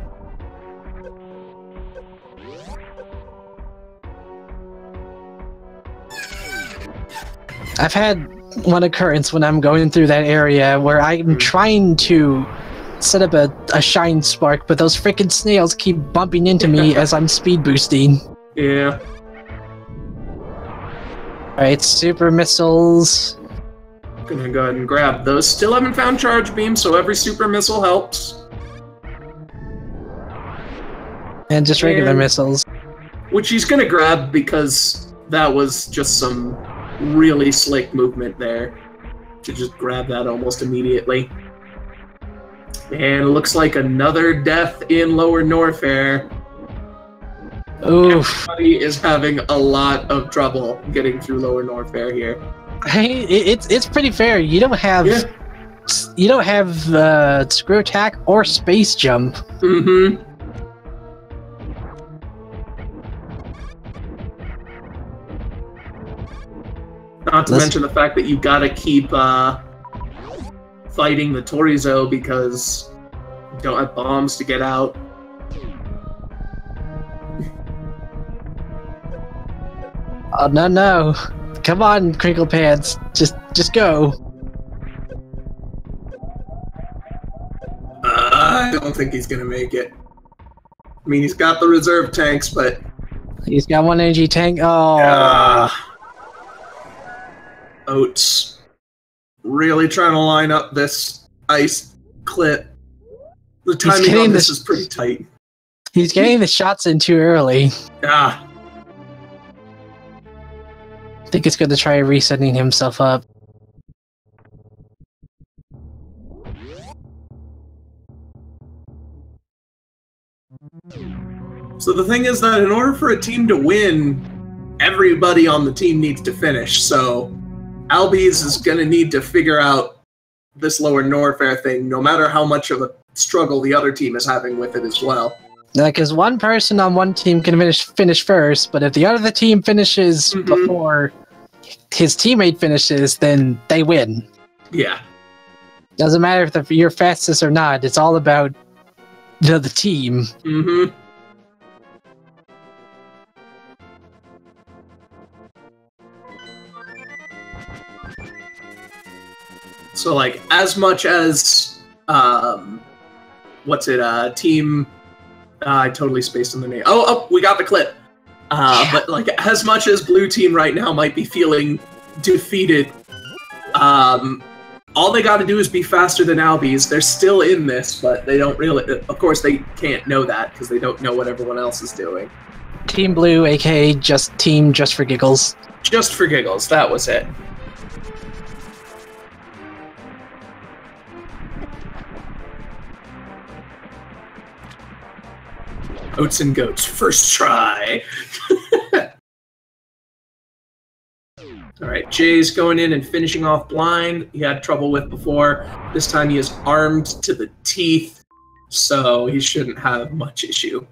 I've had one occurrence when I'm going through that area where I'm trying to set up a Shine Spark, but those freaking snails keep bumping into me as I'm speed boosting. Yeah. Alright, super missiles. Gonna go ahead and grab those. Still haven't found charge beam, so every super missile helps. And just regular missiles. Which he's gonna grab because that was just some really slick movement there. To just grab that almost immediately. And it looks like another death in Lower Norfair. Oof. Everybody is having a lot of trouble getting through Lower Norfair here. Hey, it's pretty fair. You don't have screw attack or space jump. Mm-hmm. Not to mention the fact that you gotta keep fighting the Torizo because we don't have bombs to get out. Oh, no. Come on, Crinkle Pants. Just go. I don't think he's gonna make it. I mean, he's got the reserve tanks, but... He's got one energy tank. Oh. Oats. Really trying to line up this ice clip. The timing on this is pretty tight. He's getting the shots in too early. Ah. I think he's going to try resetting himself up. So the thing is that in order for a team to win, everybody on the team needs to finish. So albeees is going to need to figure out this lower Norfair thing, no matter how much of a struggle the other team is having with it as well. Because one person on one team can finish first, but if the other team finishes before his teammate finishes, then they win. Yeah. Doesn't matter if you're fastest or not, it's all about the team. Mm-hmm. So, like, as much as, team... I totally spaced on the name. Oh, we got the clip. But, like, as much as blue team right now might be feeling defeated, all they gotta do is be faster than albeees. They're still in this, but they don't really... Of course, they can't know that, because they don't know what everyone else is doing. Team Blue, aka just for giggles. Just for giggles, that was it. Oatsngoats, first try. Alright, Jay's going in and finishing off blind. He had trouble with before. This time he is armed to the teeth, so he shouldn't have much issue.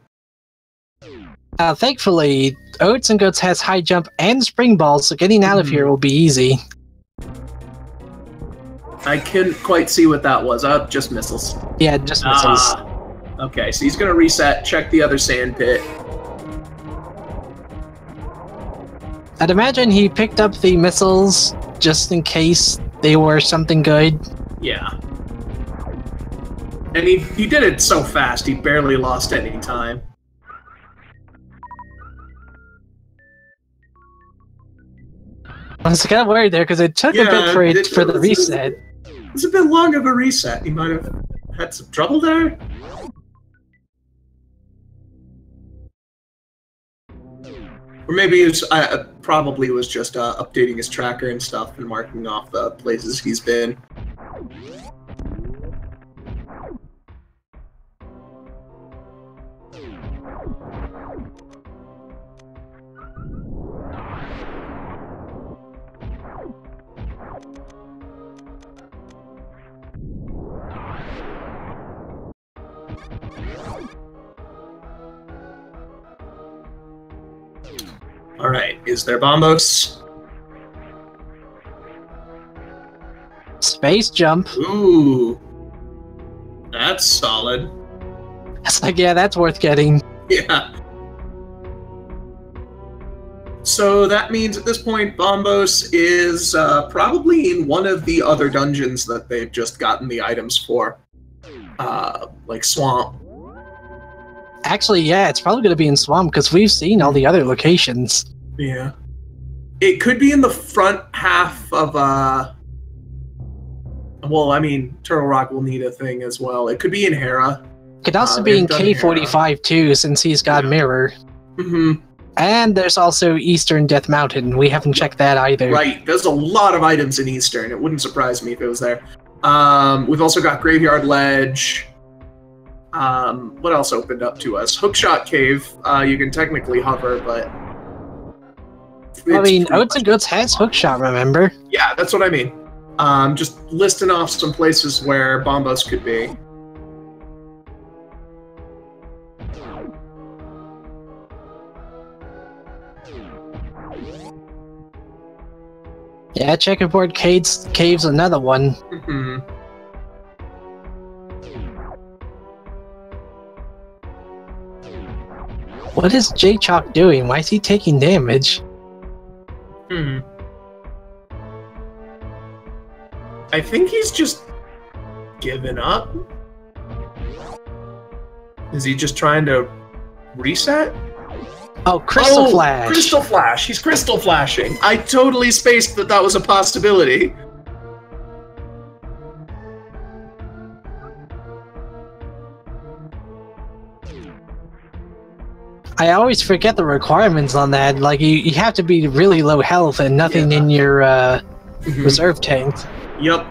Thankfully, Oatsngoats has high jump and spring balls, so getting out of here will be easy. I couldn't quite see what that was. Just missiles. Yeah, just missiles. Okay, so he's gonna reset, check the other sand pit. I'd imagine he picked up the missiles just in case they were something good. Yeah. And he did it so fast, he barely lost any time. I was kind of worried there because it took a bit for the reset. It's a bit long of a reset. He might have had some trouble there. Or maybe he probably was just updating his tracker and stuff and marking off the places he's been. Alright, is there bombos? Space jump. Ooh. That's solid. It's like, yeah, that's worth getting. Yeah. So that means at this point, Bombos is probably in one of the other dungeons that they've just gotten the items for. Like Swamp. Actually, yeah, it's probably going to be in Swamp, because we've seen all the other locations. Yeah. It could be in the front half of, well, I mean, Turtle Rock will need a thing as well. It could be in Hera. Could also be in K45, too, since he's got Mirror. Mm-hmm. And there's also Eastern Death Mountain. We haven't checked that either. Right. There's a lot of items in Eastern. It wouldn't surprise me if it was there. We've also got Graveyard Ledge. What else opened up to us? Hookshot Cave. You can technically hover, but... I mean, Oatsngoats has Hookshot, remember? Yeah, that's what I mean. Just listing off some places where Bombos could be. Yeah, Checkerboard Cave's another one. Mm-hmm. What is JayChalke doing? Why is he taking damage? I think he's just given up. Is he just trying to reset? Oh, Crystal Flash! Crystal Flash! He's Crystal Flashing! I totally spaced that was a possibility. I always forget the requirements on that. Like, you have to be really low health and nothing in your reserve tank. Yep.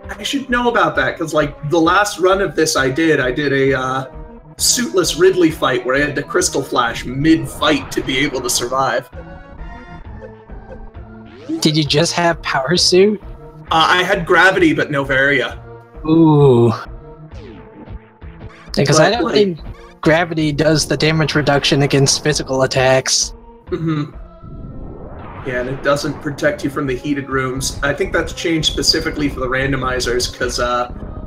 I should know about that, because, like, the last run of this I did a suitless Ridley fight where I had to Crystal Flash mid-fight to be able to survive. Did you just have Power Suit? I had Gravity, but no Varia. Ooh. Because I don't think Gravity does the damage reduction against physical attacks. Yeah, and it doesn't protect you from the heated rooms. I think that's changed specifically for the randomizers, because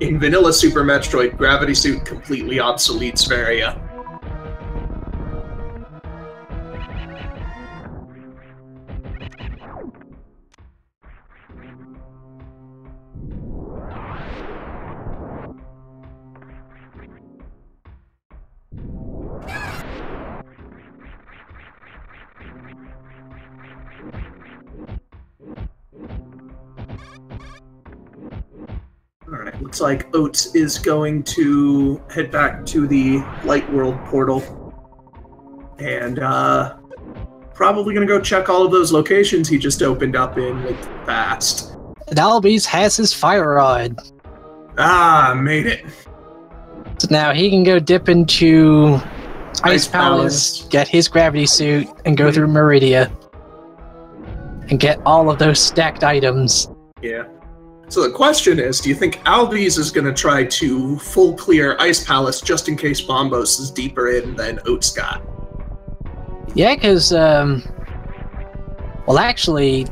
in vanilla Super Metroid, Gravity Suit completely obsoletes Varia. Alright, looks like Oats is going to head back to the Light World portal. And, probably gonna go check all of those locations he just opened up in, like, fast. And albeees has his fire rod. Ah, made it. So now he can go dip into Ice Palace, get his gravity suit, and go through Meridia. And get all of those stacked items. Yeah. So the question is, do you think albeees is going to try to full clear Ice Palace just in case Bombos is deeper in than Oats got? Yeah, because, well, actually,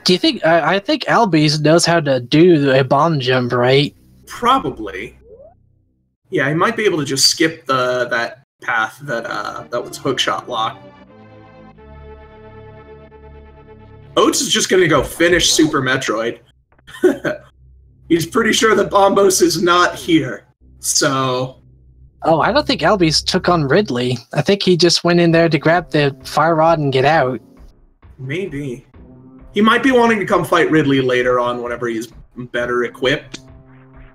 Do you think, I think albeees knows how to do a bomb jump, right? Probably. Yeah, he might be able to just skip that path that was hookshot locked. Oats is just going to go finish Super Metroid. He's pretty sure that Bombos is not here, so... Oh, I don't think albeees took on Ridley. I think he just went in there to grab the fire rod and get out. Maybe. He might be wanting to come fight Ridley later on whenever he's better equipped.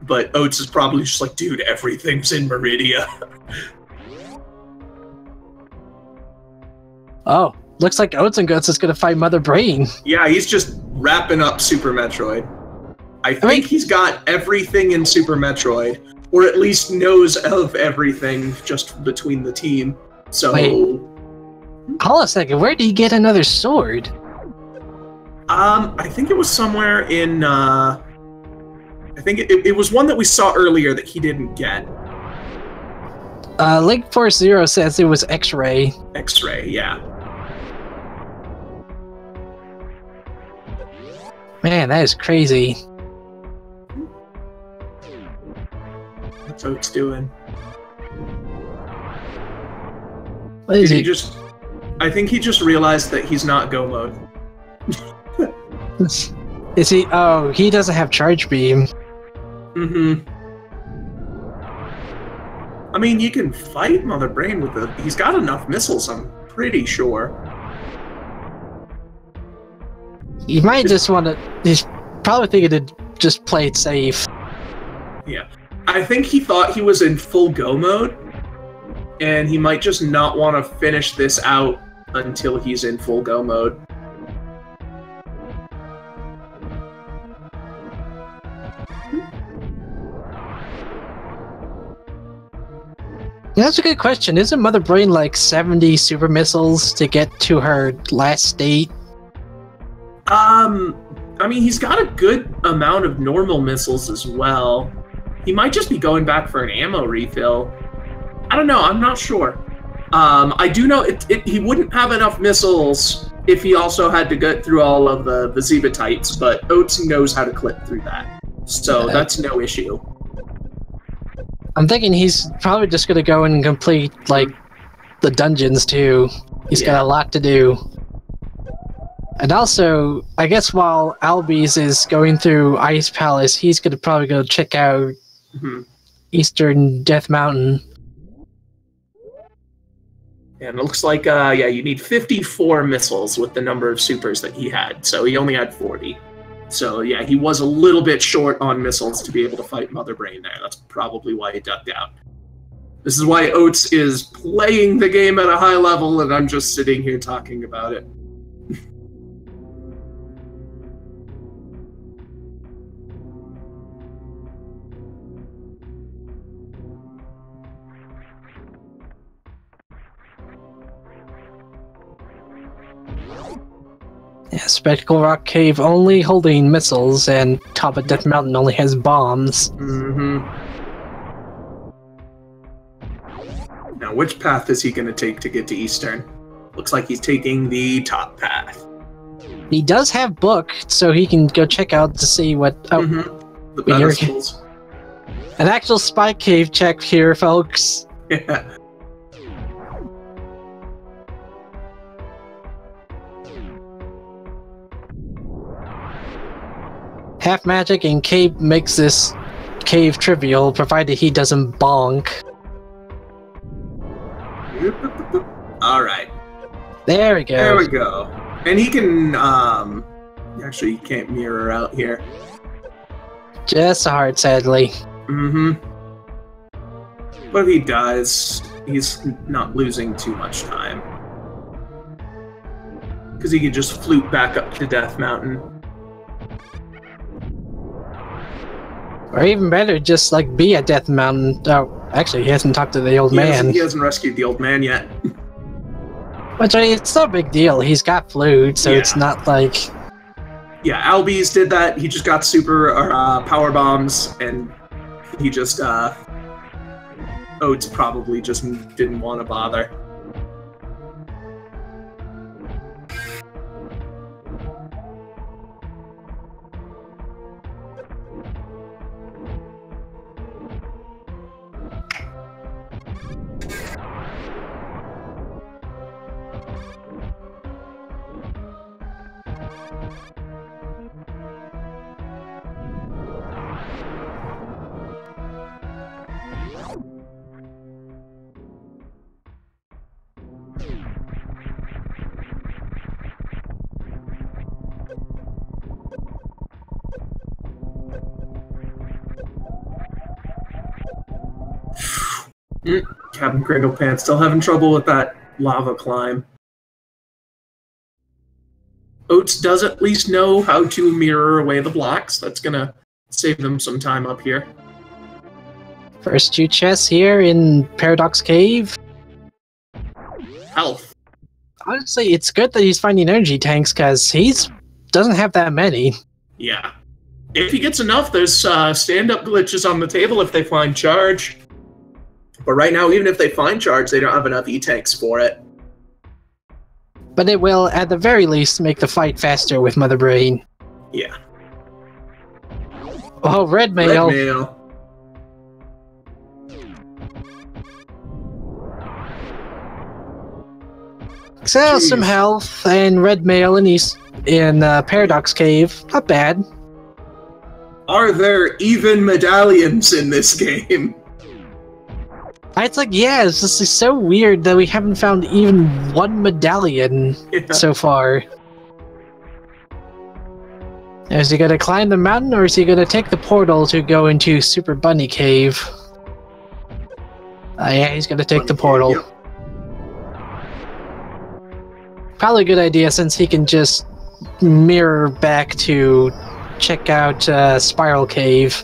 But Oats is probably just like, dude, everything's in Meridia. Oh, looks like Oatsngoats is going to fight Mother Brain. Yeah, he's just wrapping up Super Metroid. I think he's got everything in Super Metroid, or at least knows of everything just between the team. So... Wait. Hold on a second, where did he get another sword? I think it was somewhere in, I think it was one that we saw earlier that he didn't get. Link Force Zero says it was X-Ray. X-Ray, yeah. Man, that is crazy. What's Oats doing? What is he just... I think he just realized that he's not Go mode. Is he? Oh, he doesn't have Charge Beam. Mm-hmm. I mean, you can fight Mother Brain with it. He's got enough missiles, I'm pretty sure. He might just want to... He's probably thinking to just play it safe. Yeah. I think he thought he was in full Go mode, and he might just not want to finish this out until he's in full Go mode. Yeah, that's a good question. Isn't Mother Brain like 70 super missiles to get to her last state? I mean, he's got a good amount of normal missiles as well. He might just be going back for an ammo refill. I don't know, I'm not sure. I do know he wouldn't have enough missiles if he also had to get through all of the Zebatites, but Oats knows how to clip through that. So that's no issue. I'm thinking he's probably just gonna go and complete, like, the dungeons, too. He's got a lot to do. And also, I guess while albeees is going through Ice Palace, he's gonna probably go check out Eastern Death Mountain. And it looks like, you need 54 missiles with the number of supers that he had. So he only had 40. So yeah, he was a little bit short on missiles to be able to fight Mother Brain there. That's probably why he ducked out. This is why Oats is playing the game at a high level, and I'm just sitting here talking about it. Yeah, Spectacle Rock Cave only holding missiles, and Top of Death Mountain only has bombs. Now, which path is he going to take to get to Eastern? Looks like he's taking the top path. He does have book, so he can go check out to see what... the pedestals. An actual spy cave check here, folks. Yeah. Half magic and Cape makes this cave trivial, provided he doesn't bonk. Alright. There we go. There we go. And he can, actually, he can't mirror out here. Just hard, sadly. But if he does, he's not losing too much time. Because he can just flute back up to Death Mountain. Or even better, just, like, be at Death Mountain. Oh, actually, he hasn't talked to the old man. He hasn't rescued the old man yet. Which, I mean, it's no big deal. He's got flute, so it's not like... Yeah, albeees did that. He just got super power bombs, and he just, Oats probably just didn't want to bother. CapnCrinklepants still having trouble with that lava climb. Oats does at least know how to mirror away the blocks. That's gonna save them some time up here. First two chests here in Paradox Cave. Health. Honestly, it's good that he's finding energy tanks, because doesn't have that many. Yeah. If he gets enough, there's stand-up glitches on the table if they find charge. But right now, even if they find charge, they don't have enough E-tanks for it. But it will, at the very least, make the fight faster with Mother Brain. Yeah. Oh, red mail. Red mail. So, some health and red mail in Paradox Cave. Not bad. Are there even medallions in this game? It's like, yeah, it's just so weird that we haven't found even one medallion so far. Is he gonna climb the mountain, or is he gonna take the portal to go into Super Bunny Cave? Yeah, he's gonna take the portal. Yep. Probably a good idea, since he can just mirror back to check out Spiral Cave.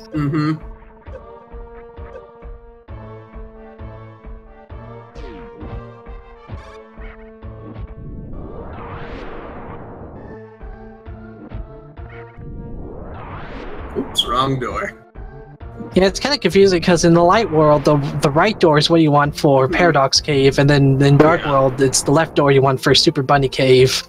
Oops, wrong door. Yeah, it's kind of confusing, because in the light world, the right door is what you want for Paradox Cave, and then in Dark World, it's the left door you want for Super Bunny Cave.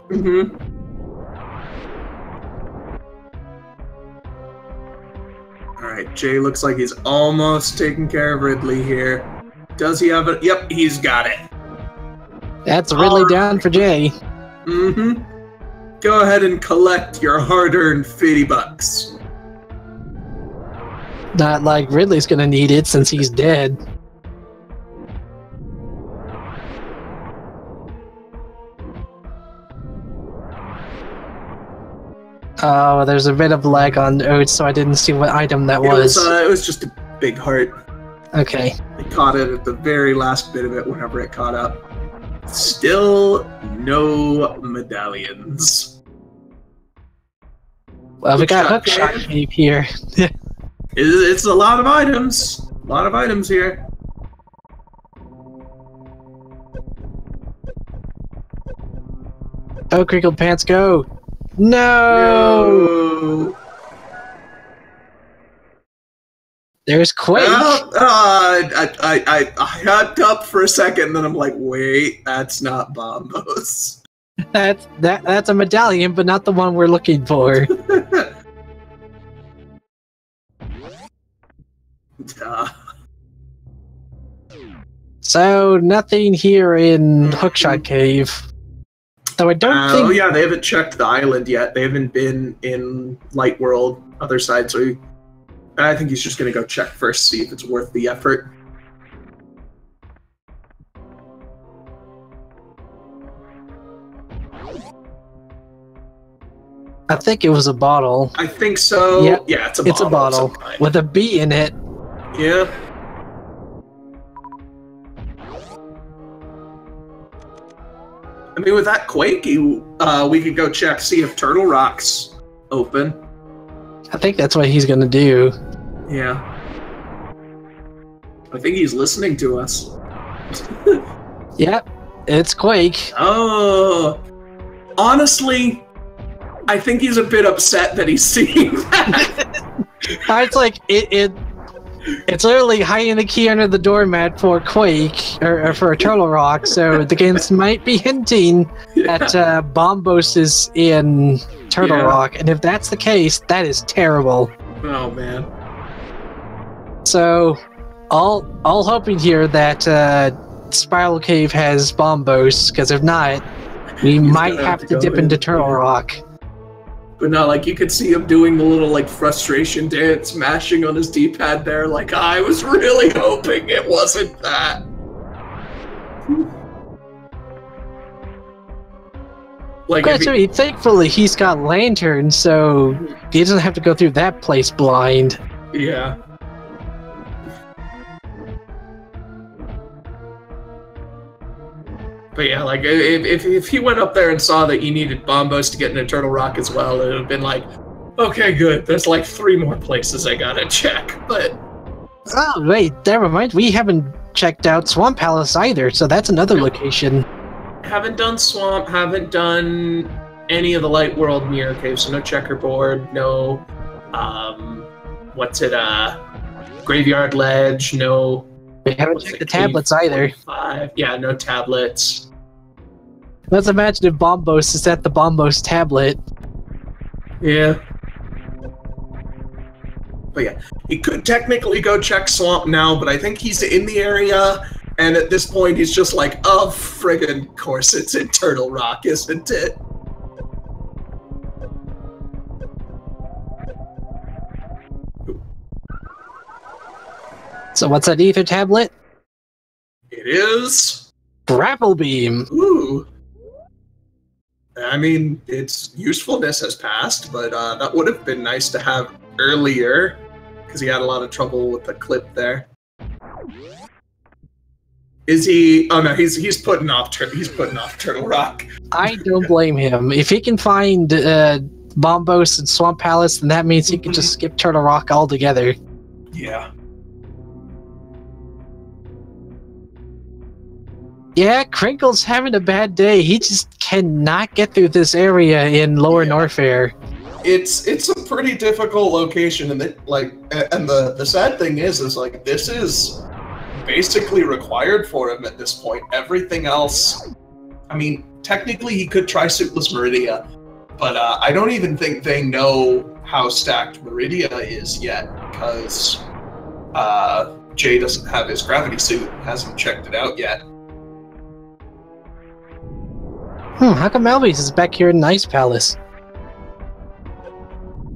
Jay looks like he's almost taking care of Ridley here. Does he have it? Yep, he's got it. That's Ridley down for Jay. Mm-hmm. Go ahead and collect your hard-earned 50 bucks. Not like Ridley's gonna need it since he's dead. Oh, there's a bit of lag on Oats, so I didn't see what item that was. It was just a big heart. Okay. I caught it at the very last bit of it whenever it caught up. Still no medallions. Well, we got Hookshot Cave here. It's a lot of items. A lot of items here. Oh, CapnCrinklepants, go! No! There's Quake. I got up for a second, and then I'm like, wait, that's not Bombos. That's a medallion, but not the one we're looking for. So nothing here in Hookshot Cave. Though I don't think. Oh yeah, they haven't checked the island yet. They haven't been in Light World, other side. So I think he's just gonna go check first, see if it's worth the effort. I think it was a bottle. I think so. Yep. Yeah, it's a bottle. It's a bottle with a bee in it. Yeah. I mean, with that Quake, we could go check, see if Turtle Rock's open. I think that's what he's gonna do. Yeah. I think he's listening to us. Yep, it's Quake. Oh. Honestly, I think he's a bit upset that he's seeing that. It's like, it's literally hiding the key under the doormat for Quake, or for a Turtle Rock, so the games might be hinting that Bombos is in Turtle Rock, and if that's the case, that is terrible. Oh, man. So, all hoping here that Spiral Cave has Bombos, because if not, we might have to dip into Turtle Rock. But no, like, you could see him doing the little, like, frustration dance, mashing on his D-pad there, like, I was really hoping it wasn't that. Like, thankfully, he's got lanterns, so he doesn't have to go through that place blind. Yeah. But yeah, like, if he went up there and saw that you needed Bombos to get into Turtle Rock as well, it would have been like, okay, good, there's like 3 more places I gotta check, but... Oh, wait, never mind, we haven't checked out Swamp Palace either, so that's another location. Haven't done Swamp, haven't done any of the Light World Mirror Caves, so no checkerboard, no, Graveyard Ledge, no... We haven't checked the tablets either. Yeah, no tablets. Let's imagine if Bombos is at the Bombos tablet. Yeah. But yeah, he could technically go check Swamp now, but I think he's in the area, and at this point he's just like, oh, friggin' course it's in Turtle Rock, isn't it? So what's that ether tablet? It is... Grapple Beam! Ooh. I mean, its usefulness has passed, but that would have been nice to have earlier, because he had a lot of trouble with the clip there. Is he... Oh no, he's putting off Turtle Rock. I don't blame him. If he can find Bombos and Swamp Palace, then that means he can just skip Turtle Rock altogether. Yeah. Yeah, Crinkle's having a bad day. He just cannot get through this area in Lower Norfair. It's a pretty difficult location, and the sad thing is like this is basically required for him at this point. Everything else, I mean, technically he could try Suitless Meridia, but I don't even think they know how stacked Meridia is yet, because Jay doesn't have his gravity suit, hasn't checked it out yet. How come albeees is back here in the Ice Palace?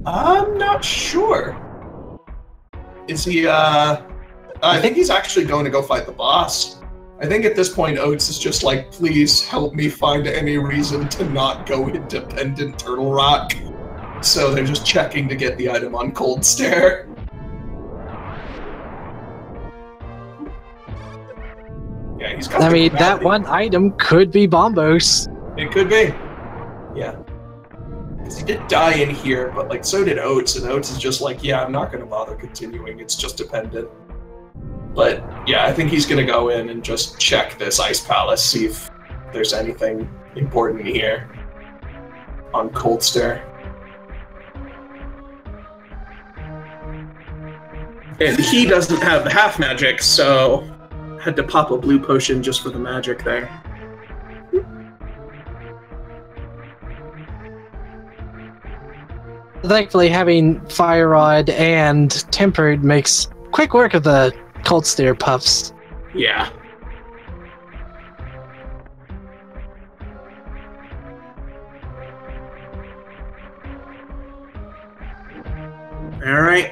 I'm not sure. Is he, I think he's actually going to go fight the boss. I think at this point, Oats is just like, please help me find any reason to not go into Pendant Turtle Rock. So they're just checking to get the item on Cold Stare. Yeah, he's got that one item could be Bombos. It could be. Yeah. Because he did die in here, but like so did Oats, and Oats is just like, yeah, I'm not going to bother continuing, it's just dependent. But yeah, I think he's going to go in and just check this Ice Palace, see if there's anything important here on Cold Stare. And he doesn't have the half magic, so had to pop a blue potion just for the magic there. Thankfully, having Fire Rod and Tempered makes quick work of the Cold Stare puffs. Yeah. Alright.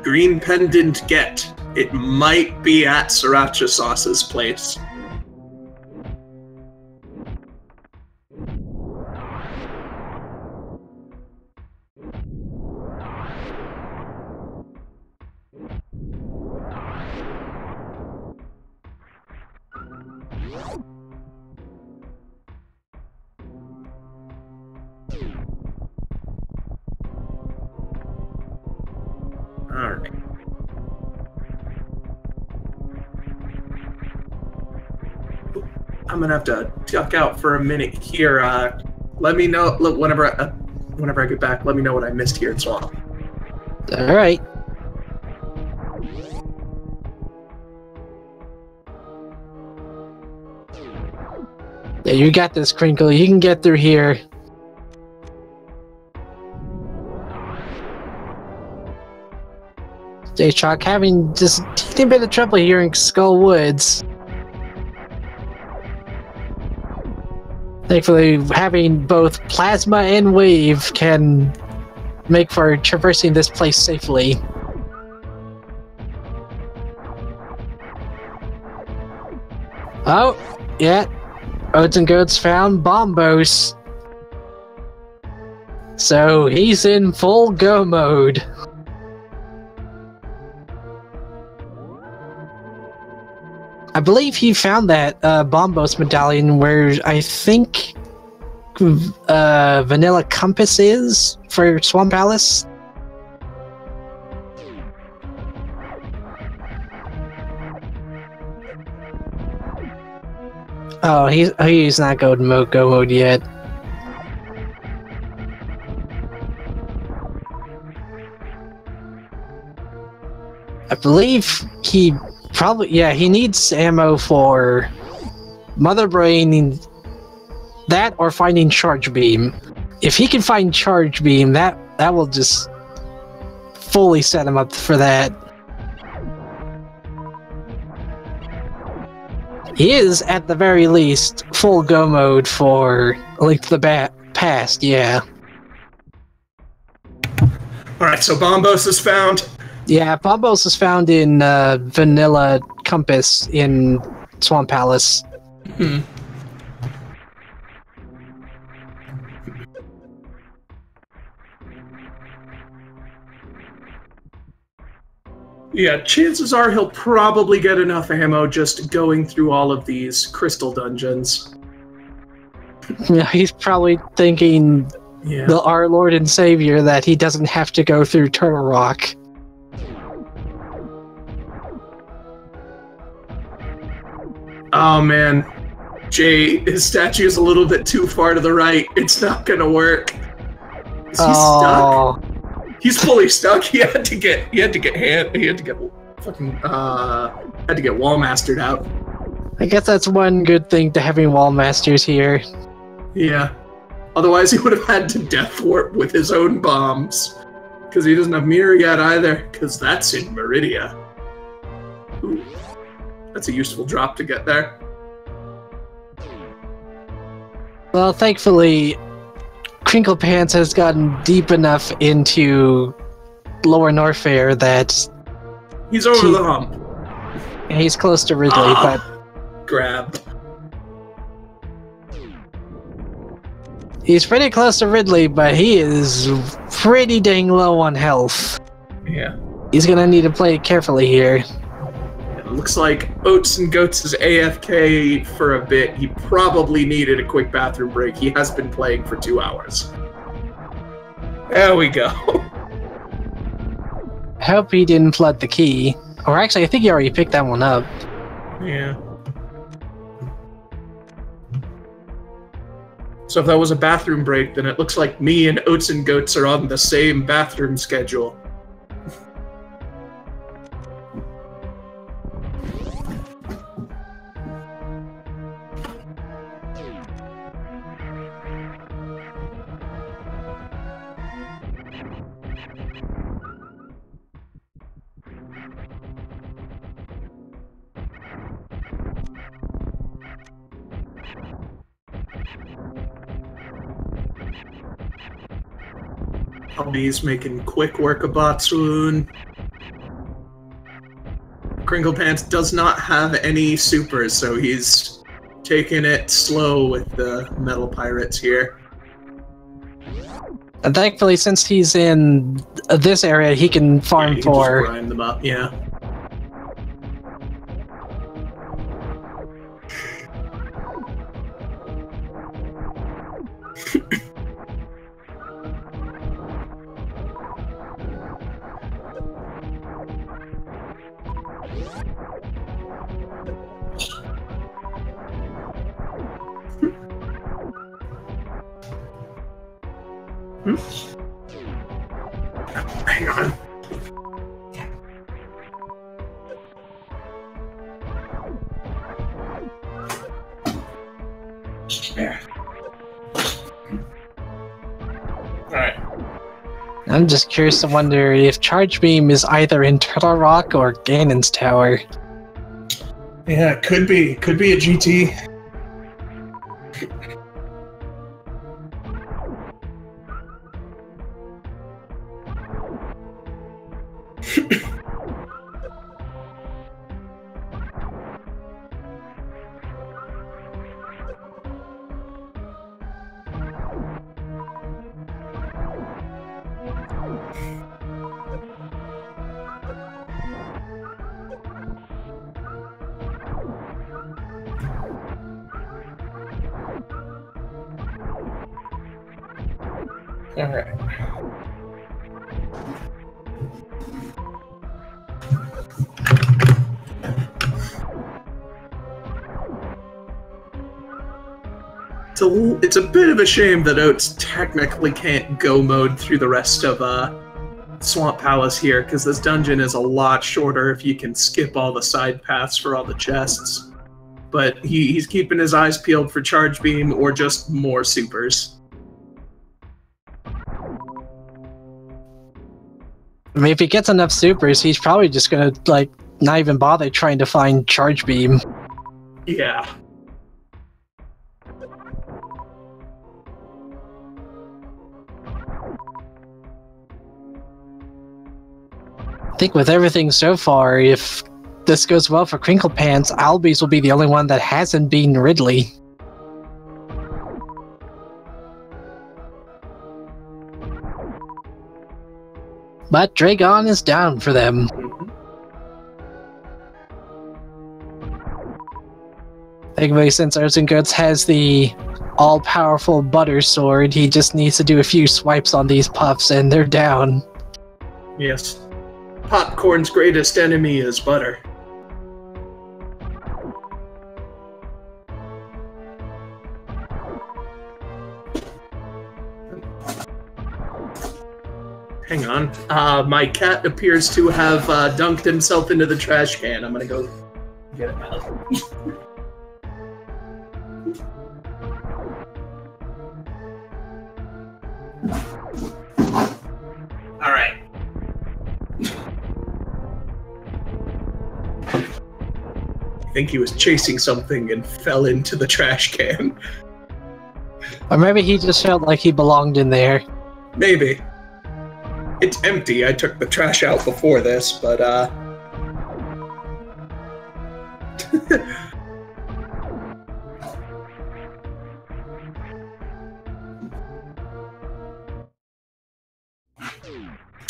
Green pendant get. It might be at Sriracha Sauce's place. Alright. I'm gonna have to duck out for a minute here. Let me know whenever I get back. Let me know what I missed here in Swamp. All right. Yeah, you got this, Crinkle. You can get through here. JayChalke having just a teeny bit of trouble here in Skull Woods. Thankfully, having both Plasma and Wave can make for traversing this place safely. Oh, yeah. Oatsngoats found Bombos. So he's in full go mode. I believe he found that Bombos medallion where I think Vanilla Compass is for Swamp Palace. Oh, he's not go mode yet. I believe he probably, yeah, he needs ammo for Mother Brain, that or finding Charge Beam. If he can find Charge Beam, that will just fully set him up for that. He is, at the very least, full go mode for Link to the Past, yeah. Alright, so Bombos is found. Yeah, Bombos is found in Vanilla Compass in Swamp Palace. Hmm. Yeah, chances are he'll probably get enough ammo just going through all of these crystal dungeons. Yeah, he's probably thinking, our Lord and Savior, that he doesn't have to go through Turtle Rock. Oh man, Jay, his statue is a little bit too far to the right. It's not gonna work. Is he stuck? He's fully stuck. He had to get wall mastered out. I guess that's one good thing to having wall masters here. Yeah. Otherwise he would have had to death warp with his own bombs. Because he doesn't have mirror yet either, because that's in Meridia. Ooh. That's a useful drop to get there. Well, thankfully, CapnCrinklepants has gotten deep enough into Lower Norfair that he's over the hump. He's close to Ridley, but grabbed. He's pretty close to Ridley, but he is pretty dang low on health. Yeah. He's gonna need to play it carefully here. It looks like Oatsngoats is AFK for a bit. He probably needed a quick bathroom break. He has been playing for 2 hours. There we go. I hope he didn't flood the key. Or actually, I think he already picked that one up. Yeah. So if that was a bathroom break, then it looks like me and Oatsngoats are on the same bathroom schedule. Albeees making quick work of Phantoon. CapnCrinklepants does not have any supers, so he's taking it slow with the metal pirates here. And thankfully, since he's in this area, he can farm Just grind them up, yeah. Hang on. There. Alright. I'm just curious to wonder if Charge Beam is either in Turtle Rock or Ganon's Tower. Yeah, it could be. Could be a GT. All right. It's a bit of a shame that Oats technically can't go mode through the rest of Swamp Palace here, because this dungeon is a lot shorter if you can skip all the side paths for all the chests. But he's keeping his eyes peeled for Charge Beam or just more supers. I mean, if he gets enough supers, he's probably just gonna, like, not even bother trying to find Charge Beam. Yeah. I think with everything so far, if this goes well for CapnCrinklepants, Albeees will be the only one that hasn't beaten Ridley. But Dragon is down for them. Thankfully, since Oatsngoats has the all-powerful butter sword, he just needs to do a few swipes on these puffs and they're down. Yes. Popcorn's greatest enemy is butter. Hang on. My cat appears to have dunked himself into the trash can. I'm gonna go get him out. Alright. think he was chasing something and fell into the trash can. Or maybe he just felt like he belonged in there. Maybe. It's empty. I took the trash out before this, but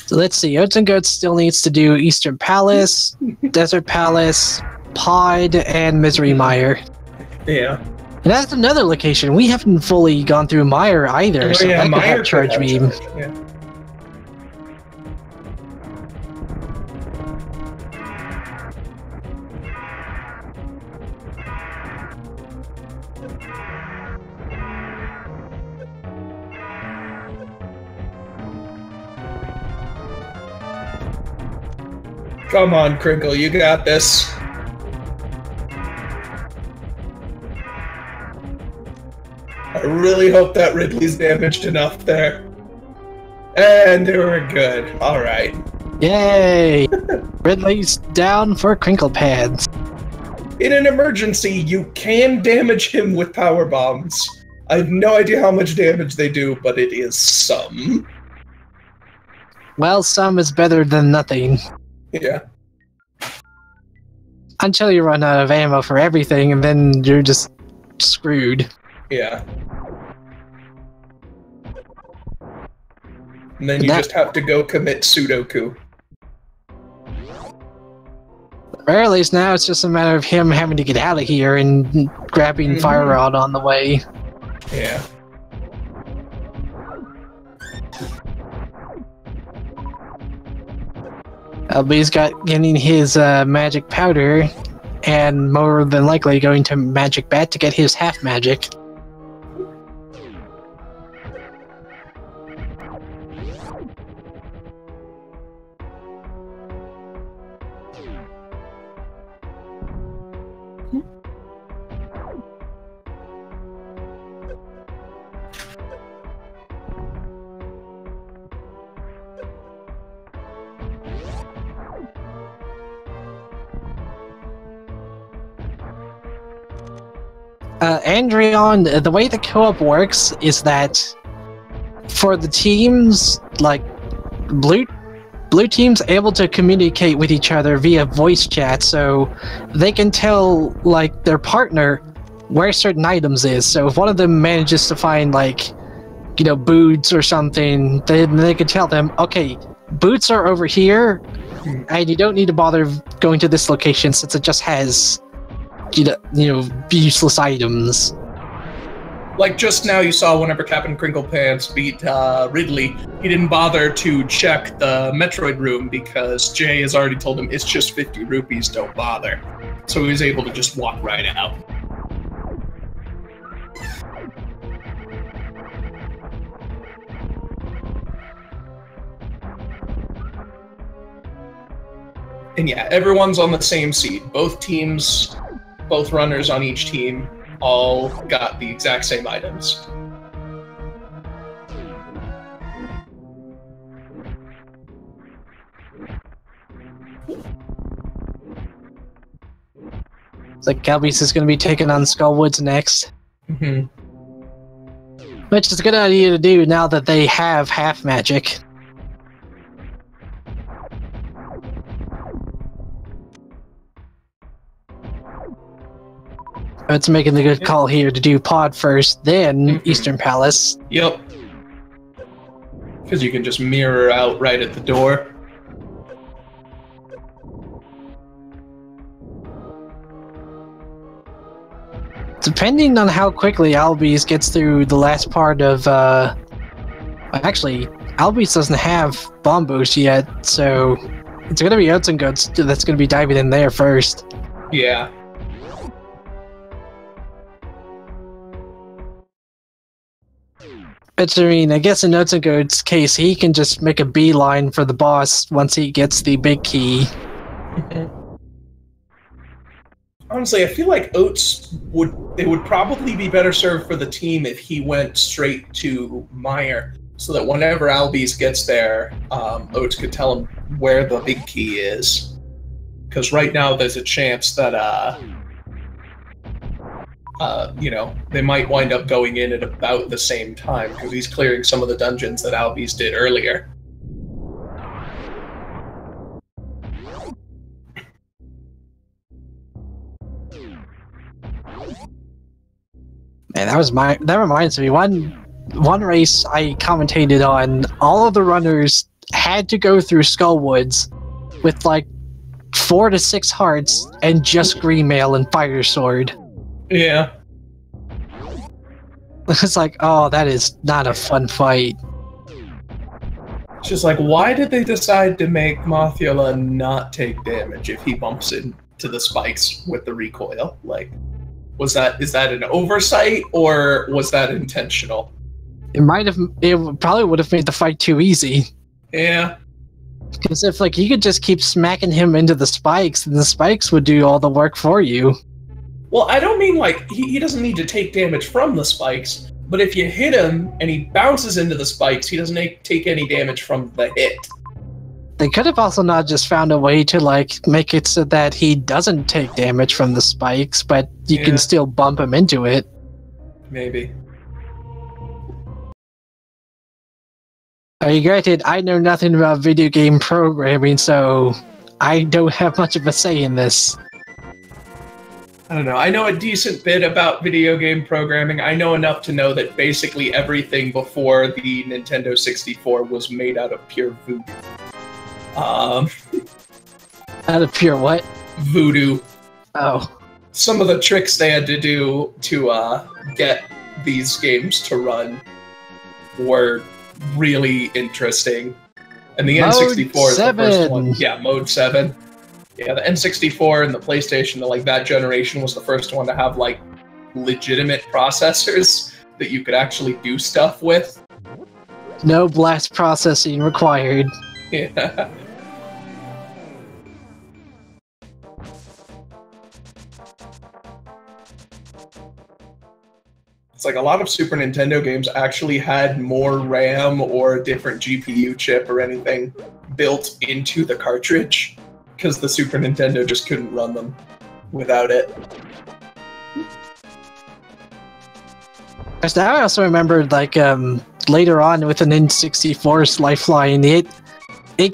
So let's see, Oatsngoats still needs to do Eastern Palace, Desert Palace, Pod, and Misery Mire. Yeah. And that's another location. We haven't fully gone through Mire either, Oh, so yeah, that could Mire have Charge Beam. Yeah. Come on, Crinkle, you got this. I really hope that Ridley's damaged enough there. And we're good. Alright. Yay! Ridley's down for CapnCrinklepants. In an emergency, you can damage him with power bombs. I have no idea how much damage they do, but it is some. Well, some is better than nothing. Yeah. Until you run out of ammo for everything, and then you're just screwed. Yeah. And then you just have to go commit Sudoku. Or at least now it's just a matter of him having to get out of here and grabbing Fire Rod on the way. Yeah. Albee's getting his magic powder, and more than likely going to Magic Bat to get his half magic. Andreon, the way the co-op works is that for the teams, like blue team's able to communicate with each other via voice chat, so they can tell like their partner where certain items is. So if one of them manages to find like, you know, boots or something, then they can tell them, okay, boots are over here, and you don't need to bother going to this location since it just has, you know, useless items. Like just now you saw whenever CapnCrinklepants beat Ridley, he didn't bother to check the Metroid room because Jay has already told him it's just 50 rupees, don't bother. So he was able to just walk right out. And yeah, everyone's on the same seed. Both teams, both runners on each team, all got the exact same items. It's like Albee's is going to be taking on Skullwoods next. Which is a good idea to do now that they have half magic. It's making the good call here to do Pod first, then Eastern Palace. Yep. Because you can just mirror out right at the door. Depending on how quickly Albee's gets through the last part of, actually, Albee's doesn't have Bomb Boost yet, so it's gonna be Oatsngoats that's gonna be diving in there first. Yeah. Which, I mean, I guess in Oatsngoats' case, he can just make a beeline for the boss once he gets the big key. Honestly, I feel like Oats would probably be better served for the team if he went straight to Mire, so that whenever Albee's gets there, Oats could tell him where the big key is. Because right now there's a chance that you know, they might wind up going in at about the same time, because he's clearing some of the dungeons that albeees did earlier. Man, that reminds me, one race I commentated on, all of the runners had to go through Skullwoods with like 4 to 6 hearts and just green mail and fire sword. Yeah. It's like, oh, that is not a fun fight. It's just like, why did they decide to make Mothula not take damage if he bumps into the spikes with the recoil? Like, is that an oversight, or was that intentional? It probably would have made the fight too easy. Yeah. Because if like you could just keep smacking him into the spikes, then the spikes would do all the work for you. Well, I don't mean like he doesn't need to take damage from the spikes, but if you hit him and he bounces into the spikes, he doesn't take any damage from the hit. They could have also not just found a way to like make it so that he doesn't take damage from the spikes, but you can still bump him into it. Maybe. Granted, I know nothing about video game programming, so I don't have much of a say in this. I don't know. I know a decent bit about video game programming. I know enough to know that basically everything before the Nintendo 64 was made out of pure voodoo. Out of pure what? Voodoo. Oh. Some of the tricks they had to do to get these games to run were really interesting. And the N64 is the first one. Yeah, Mode 7. Yeah, the N64 and the PlayStation, like that generation, was the first one to have like legitimate processors that you could actually do stuff with. No blast processing required. Yeah. It's like a lot of Super Nintendo games actually had more RAM or a different GPU chip or anything built into the cartridge, because the Super Nintendo just couldn't run them without it. I also remembered, like, later on with an N64's Lifeline, it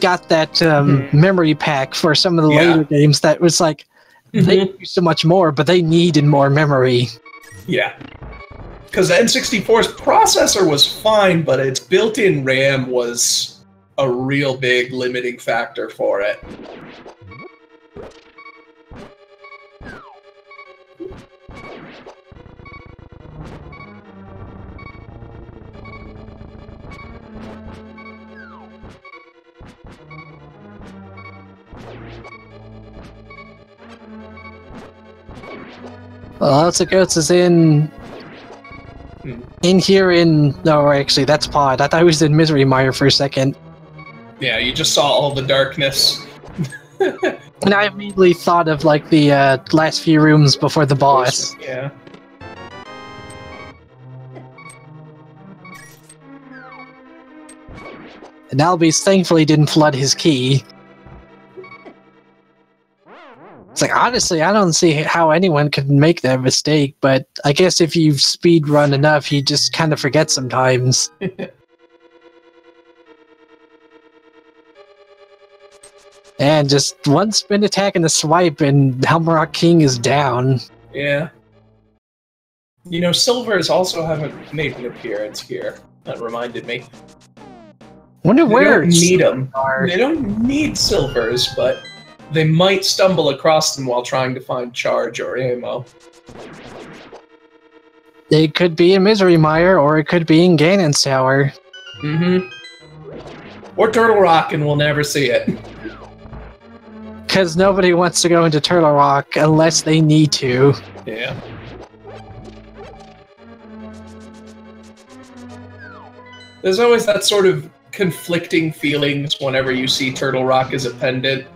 got that memory pack for some of the later games that was like, they do so much more, but they needed more memory. Yeah. Because the N64's processor was fine, but its built-in RAM was a real big limiting factor for it. Well, Oatsngoats is in here in... No, actually, that's Pod. I thought he was in Misery Mire for a second. Yeah, you just saw all the darkness. And I immediately thought of, like, the last few rooms before the boss. Yeah. And albeees thankfully didn't flood his key. It's like, honestly, I don't see how anyone could make that mistake, but I guess if you speedrun enough, you just kind of forget sometimes. And just one spin attack and a swipe, and Helmrock King is down. Yeah. You know, silvers also haven't made an appearance here. That reminded me. Wonder where they don't need them. They don't need silvers, but they might stumble across them while trying to find charge or ammo. It could be in Misery Mire, or it could be in Ganon's Tower. Or Turtle Rock, and we'll never see it. Because nobody wants to go into Turtle Rock unless they need to. Yeah. There's always that sort of conflicting feelings whenever you see Turtle Rock as a pendant.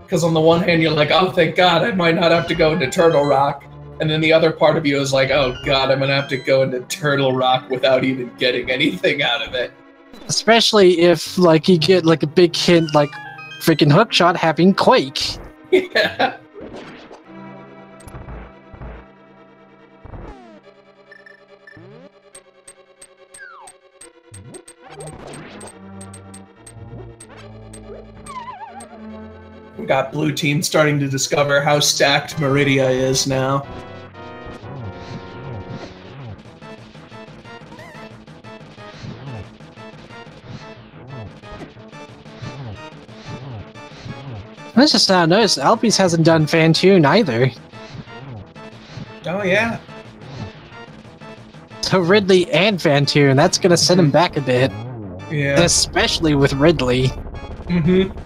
Because on the one hand, you're like, oh, thank God, I might not have to go into Turtle Rock. And then the other part of you is like, oh God, I'm going to have to go into Turtle Rock without even getting anything out of it. Especially if, like, you get, like, a big hint, like, freaking Hookshot having Quake. Yeah. We got blue team starting to discover how stacked Meridia is now. I just now noticed albeees hasn't done Phantoon either. Oh yeah. So Ridley and Phantoon, that's gonna set him back a bit. Yeah. Especially with Ridley. Mm-hmm.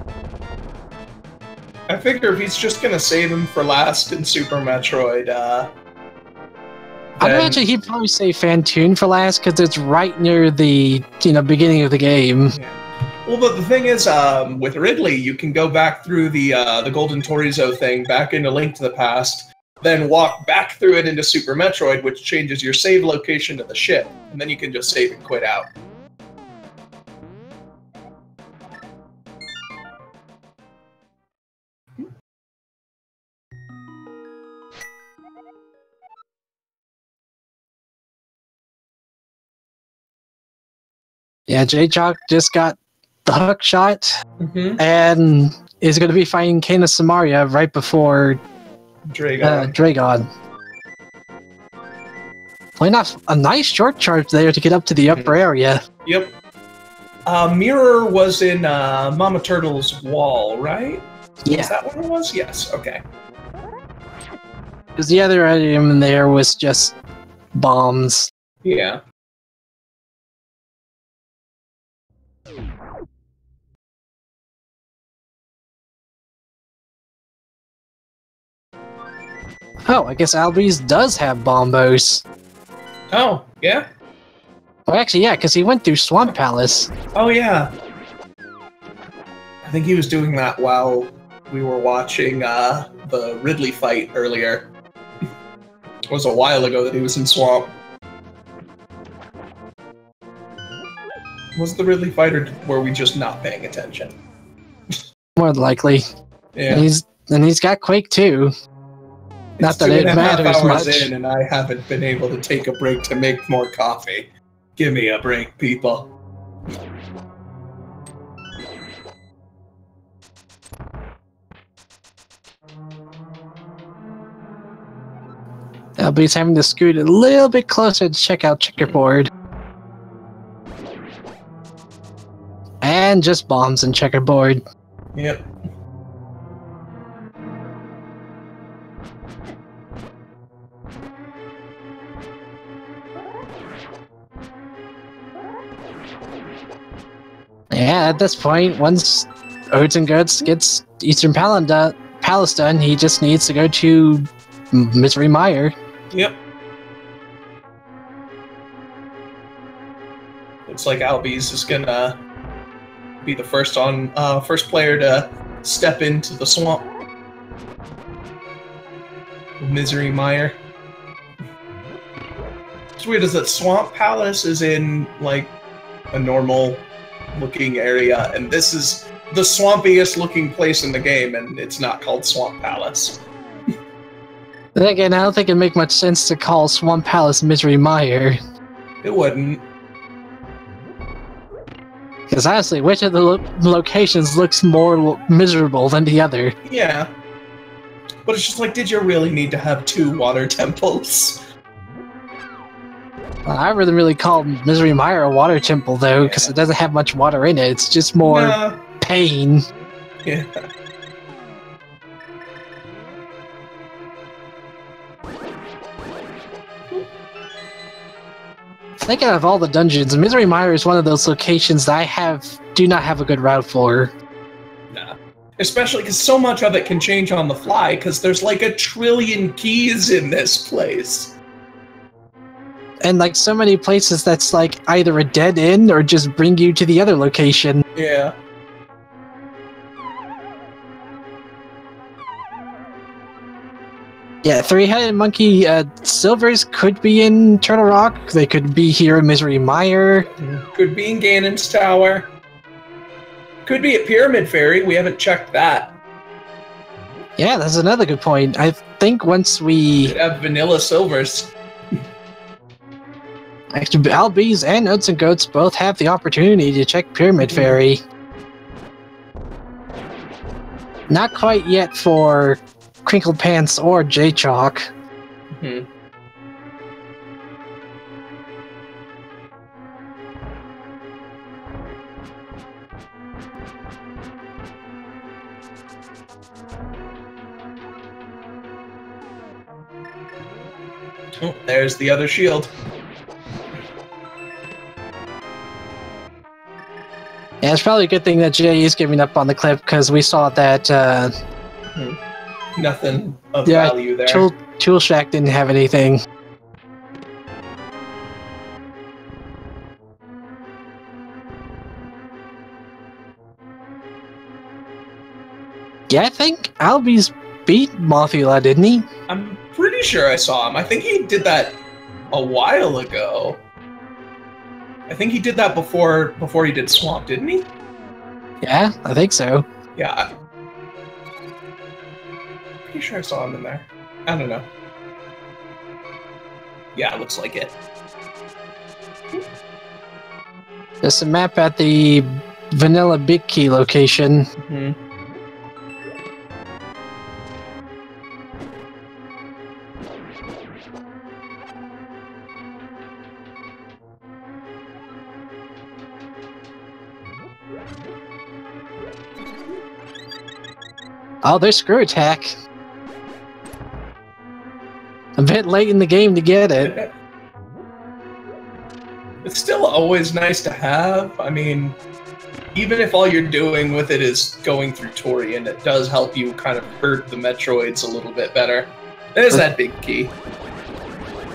I figure if he's just gonna save him for last in Super Metroid, I'd imagine he'd probably say Phantoon for last because it's right near the beginning of the game. Yeah. Well, but the thing is, with Ridley, you can go back through the Golden Torizo thing back into Link to the Past, then walk back through it into Super Metroid, which changes your save location to the ship, and then you can just save and quit out. Yeah, JayChalke just got the hook shot, and is going to be fighting Kana Samaria right before Dragon. Playing off a nice short charge there to get up to the upper area. Yep. Mirror was in Mama Turtle's wall, right? Yeah. Is that what it was? Yes, okay. Because the other item in there was just bombs. Yeah. Oh, I guess albeees does have bombos. Oh, yeah? Well, actually, yeah, because he went through Swamp Palace. Oh, yeah. I think he was doing that while we were watching the Ridley fight earlier. It was a while ago that he was in Swamp. Was the Ridley fight, or were we just not paying attention? More than likely. Yeah. And he's got Quake too. Not that it matters much. In and I haven't been able to take a break to make more coffee. Give me a break, people. albee's having to scoot a little bit closer to check out checkerboard. And just bombs and checkerboard. Yep. Yeah, at this point, once Oatsngoats gets Eastern Palace done, he just needs to go to Misery Mire. Yep. Looks like albeees is gonna be the first player to step into the swamp. Misery Mire. What's weird is that Swamp Palace is in like a normal looking area, and this is the swampiest looking place in the game, and it's not called Swamp Palace. Then again, I don't think it'd make much sense to call Swamp Palace Misery Mire. It wouldn't. Because honestly, which of the locations looks more miserable than the other? Yeah. But it's just like, did you really need to have two water temples? I wouldn't really call Misery Mire a water temple, though, because it doesn't have much water in it. It's just more pain. Yeah. Thinking of all the dungeons, Misery Mire is one of those locations that I do not have a good route for. Nah. Especially because so much of it can change on the fly, because there's like 1 trillion keys in this place. And like so many places that's like either a dead end or just bring you to the other location. Yeah. Yeah, Three-Headed Monkey Silvers could be in Turtle Rock. They could be here in Misery Mire. Could be in Ganon's Tower. Could be at Pyramid Fairy. We haven't checked that. Yeah, that's another good point. I think once we could have Vanilla Silvers. Actually, albeees and Oatsngoats both have the opportunity to check Pyramid Fairy. Not quite yet for CapnCrinklepants or JayChalke. Hmm. Oh, there's the other shield. Yeah, it's probably a good thing that Jay is giving up on the clip, because we saw that Nothing of value there. Tool Shack didn't have anything. Yeah, I think albeees beat Mothula, didn't he? I'm pretty sure I saw him. I think he did that a while ago. I think he did that before he did Swamp, didn't he? Yeah, I think so. Yeah. Pretty sure I saw him in there. I don't know. Yeah, it looks like it. There's a map at the Vanilla Big Key location. Mm-hmm. Oh, there's Screw Attack. A bit late in the game to get it. It's still always nice to have. I mean, even if all you're doing with it is going through Torian, it does help you kind of hurt the Metroids a little bit better. There's that big key.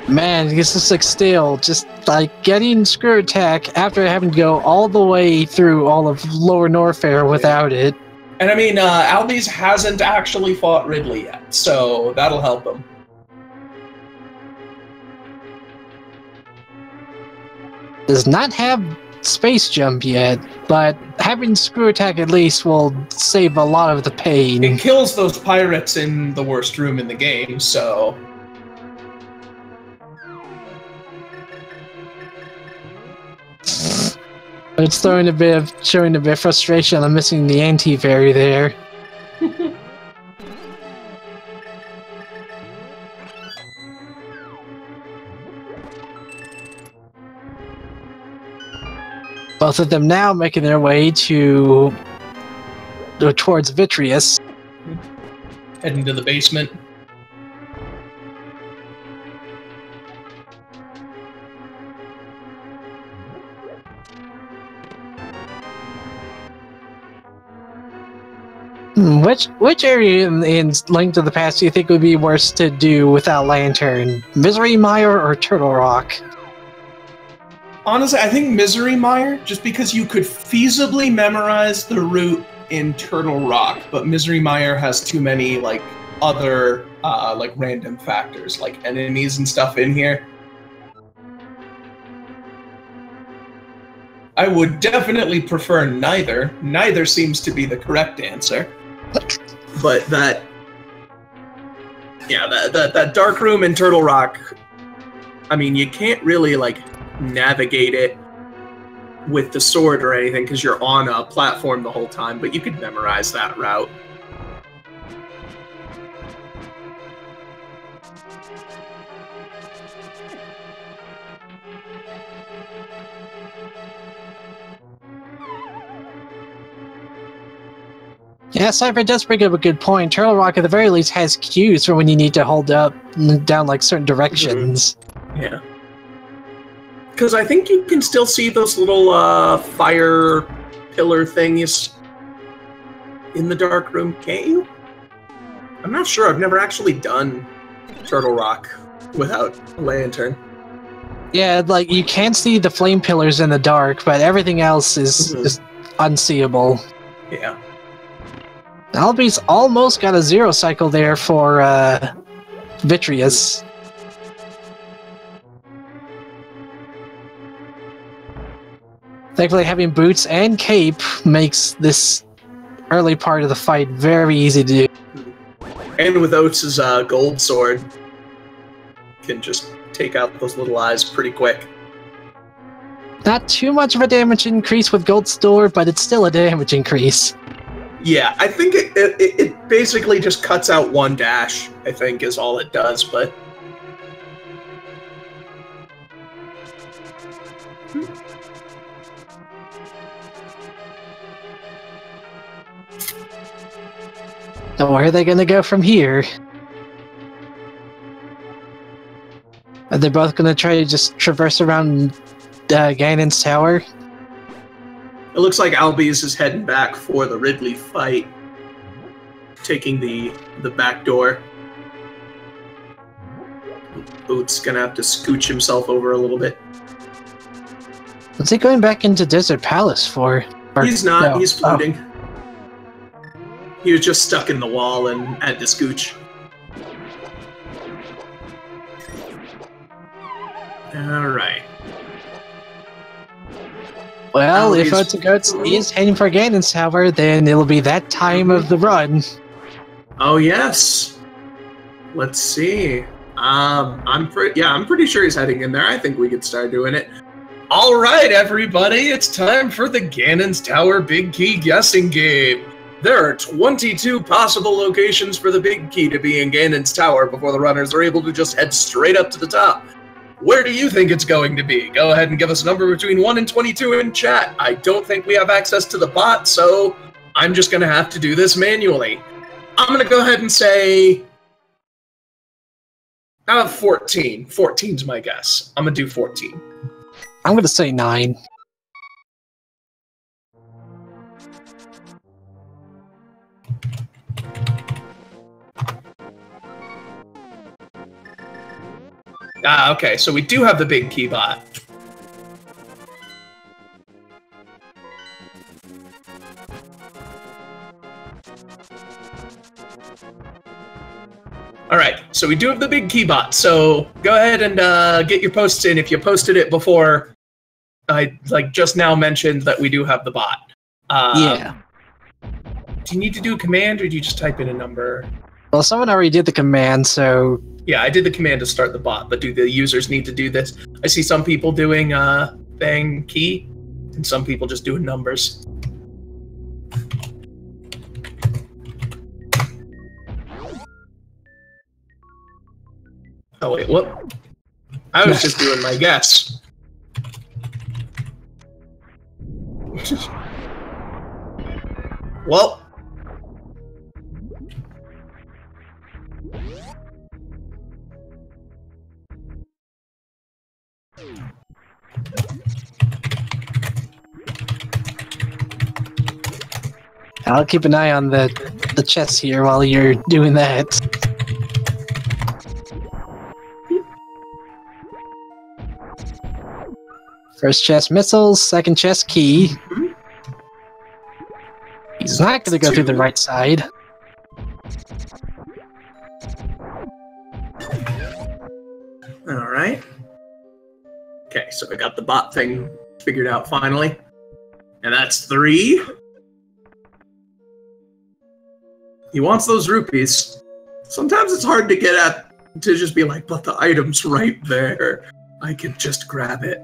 Man, this is like still just like getting Screw Attack after having to go all the way through all of Lower Norfair without it. And I mean, albeees hasn't actually fought Ridley yet, so that'll help him. Does not have Space Jump yet, but having Screw Attack at least will save a lot of the pain. It kills those pirates in the worst room in the game, so... It's showing a bit of frustration on missing the anti-fairy there. Both of them now making their way towards Vitreous. Heading to the basement. Which area in Link to the Past do you think would be worse to do without Lantern? Misery Mire or Turtle Rock? Honestly, I think Misery Mire, just because you could feasibly memorize the route in Turtle Rock, but Misery Mire has too many like other like random factors, like enemies and stuff in here. I would definitely prefer neither. Neither seems to be the correct answer. But that dark room in Turtle Rock, I mean, you can't really like navigate it with the sword or anything because you're on a platform the whole time, but you could memorize that route. Yeah, Cypher does bring up a good point. Turtle Rock at the very least has cues for when you need to hold up down like certain directions. Mm-hmm. Yeah. Because I think you can still see those little fire pillar things in the dark room, can't you? I'm not sure. I've never actually done Turtle Rock without a lantern. Yeah, like you can see the flame pillars in the dark, but everything else is just unseeable. Yeah. albeees almost got a 0 cycle there for Vitreous. Thankfully, having boots and cape makes this early part of the fight very easy to do. And with Oates' gold sword, can just take out those little eyes pretty quick. Not too much of a damage increase with Gold Store, but it's still a damage increase. Yeah, I think it basically just cuts out one dash, I think, is all it does, but... So where are they gonna go from here? Are they both gonna try to just traverse around Ganon's tower? It looks like albeees is heading back for the Ridley fight, taking the back door. Oat's gonna have to scooch himself over a little bit. What's he going back into Desert Palace for? Or, He's not, no. he's floating. He was just stuck in the wall and had to scooch. Alright. Well, if Oatsngoats is heading for Ganon's tower, then it'll be that time of the run. Oh yes. Let's see. I'm pretty sure he's heading in there. I think we could start doing it. All right, everybody, it's time for the Ganon's Tower Big Key guessing game. There are 22 possible locations for the Big Key to be in Ganon's Tower before the runners are able to just head straight up to the top. Where do you think it's going to be? Go ahead and give us a number between 1 and 22 in chat. I don't think we have access to the bot, so I'm just going to have to do this manually. I'm going to go ahead and say 14. 14's my guess. I'm going to do 14. I'm going to say 9. Okay, so we do have the Big Key bot. Alright, so we do have the Big Key bot, so go ahead and get your posts in if you posted it before I just now mentioned that we do have the bot. Yeah. Do you need to do a command, or do you just type in a number? Well, someone already did the command, so... Yeah, I did the command to start the bot, but do the users need to do this? I see some people doing bang key, and some people just doing numbers. Oh wait, what? I was just doing my guess. Well. I'll keep an eye on the chest here while you're doing that. First chest missiles, second chest key. He's not going to go through the right side. Alright. Okay, so I got the bot thing figured out finally. And that's 3. He wants those rupees. Sometimes it's hard to get at, to just be like, but the item's right there. I can just grab it,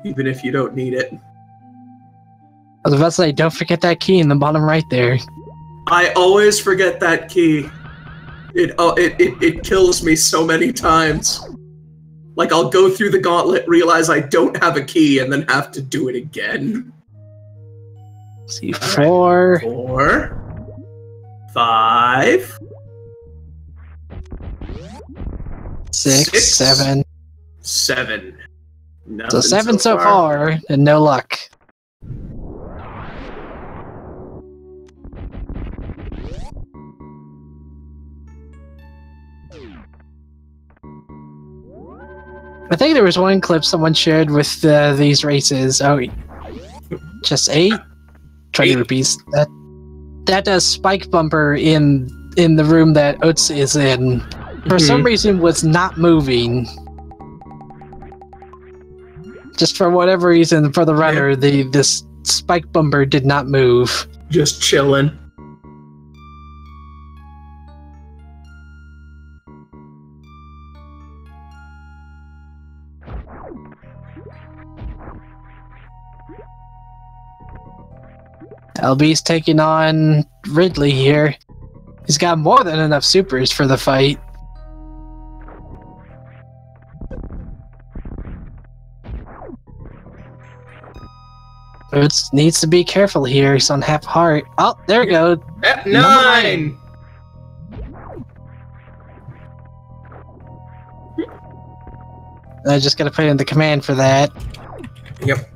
even if you don't need it. I was about to say, don't forget that key in the bottom right there. I always forget that key. It kills me so many times. Like, I'll go through the gauntlet, realize I don't have a key, and then have to do it again. See, 4. Right. 4. 5. 6, 7. 7. So 7 so far, and no luck. I think there was one clip someone shared with these races. Oh, just 8? 20 rupees. That does spike bumper in the room that Oats is in. For some reason was not moving. Just for whatever reason, for the runner, this spike bumper did not move. Just chilling. Albee's taking on Ridley here. He's got more than enough supers for the fight. Boots needs to be careful here. He's on half heart. Oh, there we go. At 9! I just gotta put in the command for that. Yep.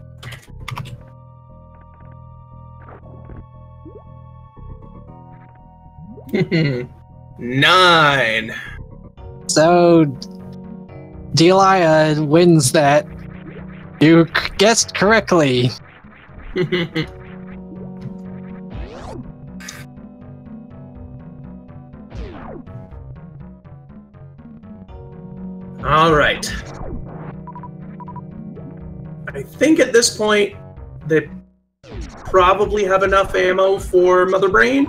Nine. So, Delia wins that. You guessed correctly. All right. I think at this point they probably have enough ammo for Mother Brain.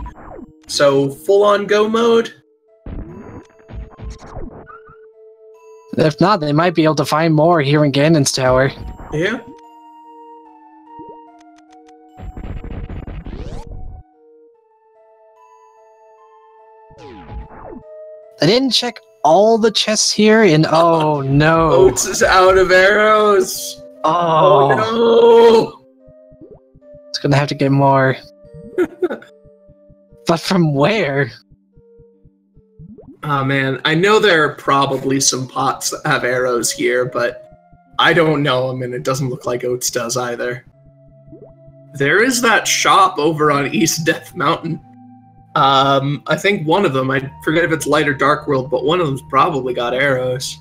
So full-on go mode. If not, they might be able to find more here in Ganon's tower. Yeah. I didn't check all the chests here, and oh no. Oats is out of arrows. Oh no. It's gonna have to get more. But from where? Oh man, I know there are probably some pots that have arrows here, but I don't know them, and it doesn't look like Oats does either. There is that shop over on East Death Mountain. I think one of them, I forget if it's Light or Dark World, but one of them's probably got arrows.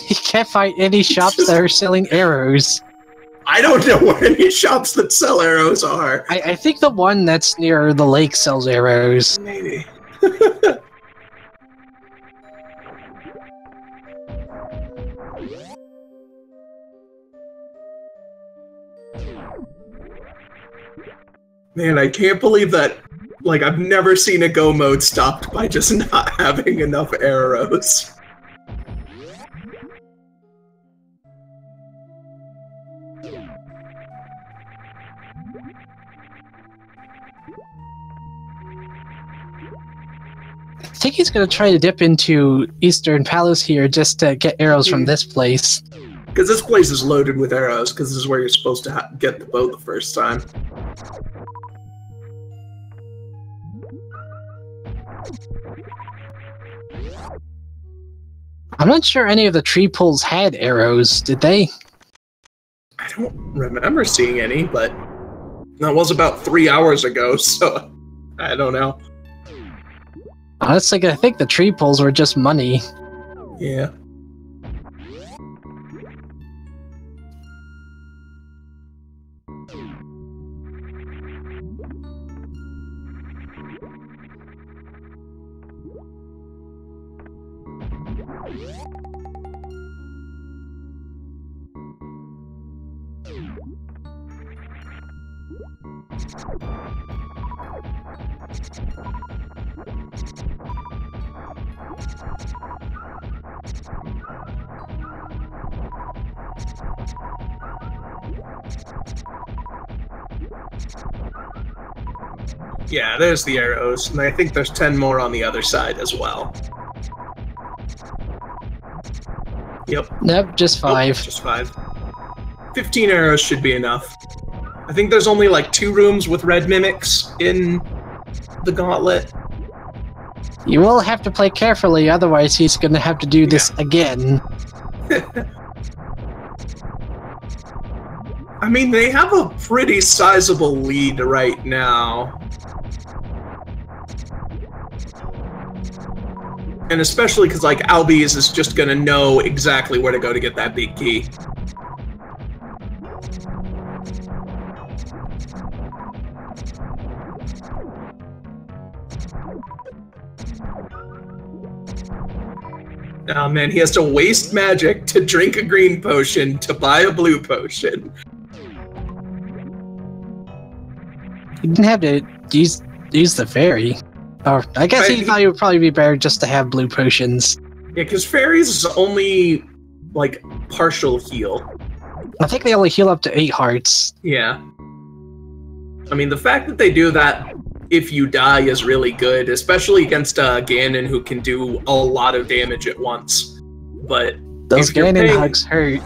You can't find any shops that are selling arrows. I don't know where any shops that sell arrows are. I think the one that's near the lake sells arrows. Maybe. Man, I can't believe that. Like, I've never seen a go mode stopped by just not having enough arrows. I think he's going to try to dip into Eastern Palace here just to get arrows from this place. Because this place is loaded with arrows, because this is where you're supposed to get the bow the first time. I'm not sure any of the tree pulls had arrows, did they? I don't remember seeing any, but that was about 3 hours ago, so I don't know. Honestly, I think the tree pulls were just money. Yeah. Yeah, there's the arrows, and I think there's 10 more on the other side as well. Yep. Nope, just 5. Nope, just 5. 15 arrows should be enough. I think there's only like 2 rooms with red mimics in the gauntlet. You will have to play carefully, otherwise he's going to have to do this again. I mean, they have a pretty sizable lead right now. And especially because, like, albeees is just gonna know exactly where to go to get that big key. Oh man, he has to waste magic to drink a green potion to buy a blue potion. He didn't have to use the fairy. Or I guess he thought it would probably be better just to have blue potions. Yeah, because fairies only, like, partial heal. I think they only heal up to 8 hearts. Yeah. I mean, the fact that they do that if you die is really good, especially against Ganon, who can do a lot of damage at once. But those Ganon hugs hurt.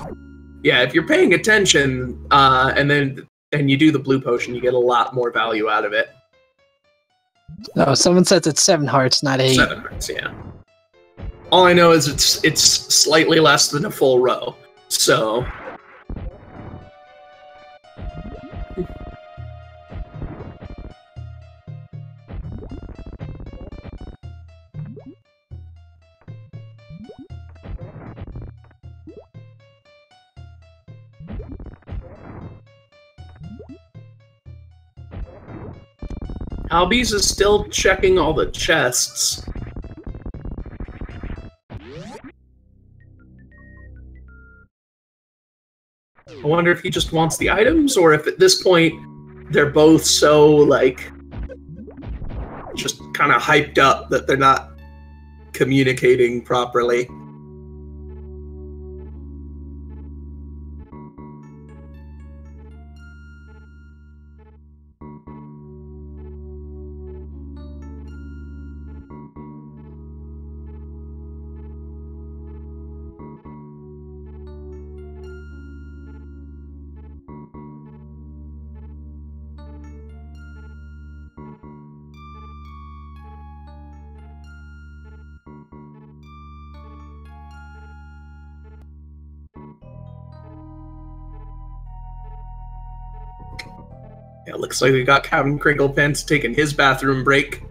Yeah, if you're paying attention, and you do the blue potion, you get a lot more value out of it. Oh, someone says it's 7 hearts, not 8. 7 hearts, yeah. All I know is it's slightly less than a full row, so... albeees is still checking all the chests. I wonder if he just wants the items, or if at this point they're both so, like, just kind of hyped up that they're not communicating properly. Yeah, looks like we got CapnCrinklepants taking his bathroom break.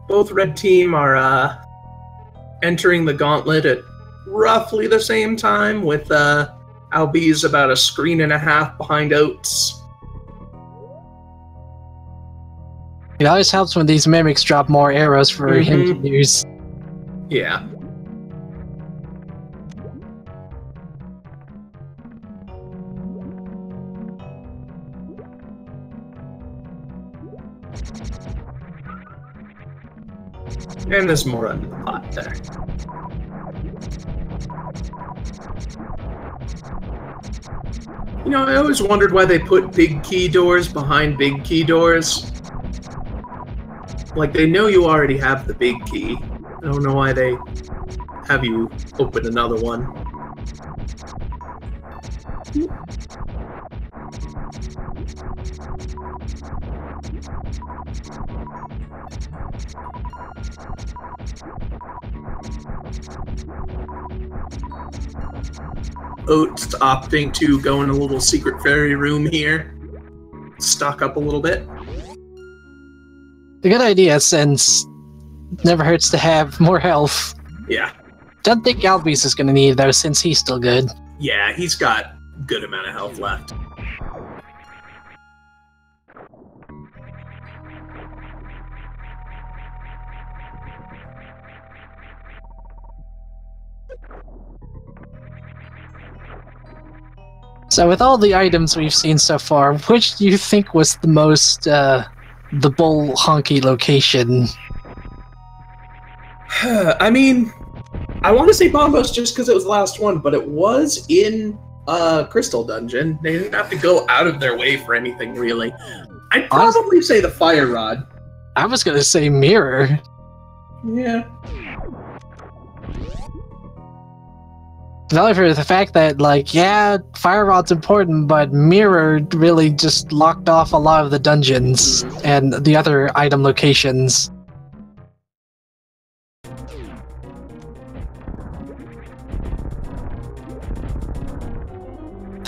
Both red team are entering the gauntlet at roughly the same time, with albeees about a screen and a half behind Oats. It always helps when these mimics drop more arrows for him to use. Yeah. And there's more under the pot there. You know, I always wondered why they put big key doors behind big key doors. Like, they know you already have the big key. I don't know why they have you open another one. Oats opting to go in a little secret fairy room here. Stock up a little bit. A good idea, since it never hurts to have more health. Yeah. Don't think albeees is going to need it, though, since he's still good. Yeah, he's got a good amount of health left. So with all the items we've seen so far, which do you think was the most, the bull honky location? I mean, I want to say Bombos just because it was the last one, but it was in Crystal Dungeon. They didn't have to go out of their way for anything, really. I'd probably say the Fire Rod. I was going to say Mirror. Yeah. Only for the fact that, like, yeah, Fire Rod's important, but Mirror really just locked off a lot of the dungeons and the other item locations.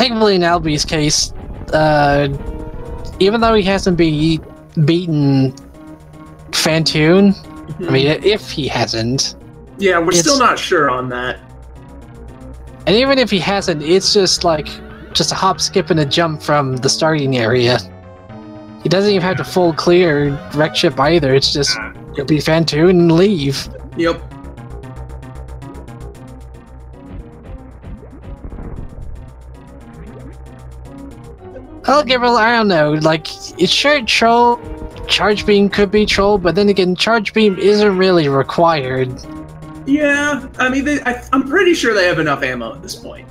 thankfully, in Albee's case, even though he hasn't beaten Phantoon, I mean, if he hasn't... Yeah, we're still not sure on that. And even if he hasn't, it's just like, just a hop, skip, and a jump from the starting area. He doesn't even have to full clear wreck ship either, it's just, you'll be Phantoon and leave. Yep. I'll give it, I don't know, like, it's sure Troll, Charge Beam could be Troll, but then again, Charge Beam isn't really required. Yeah, I mean, I'm pretty sure they have enough ammo at this point.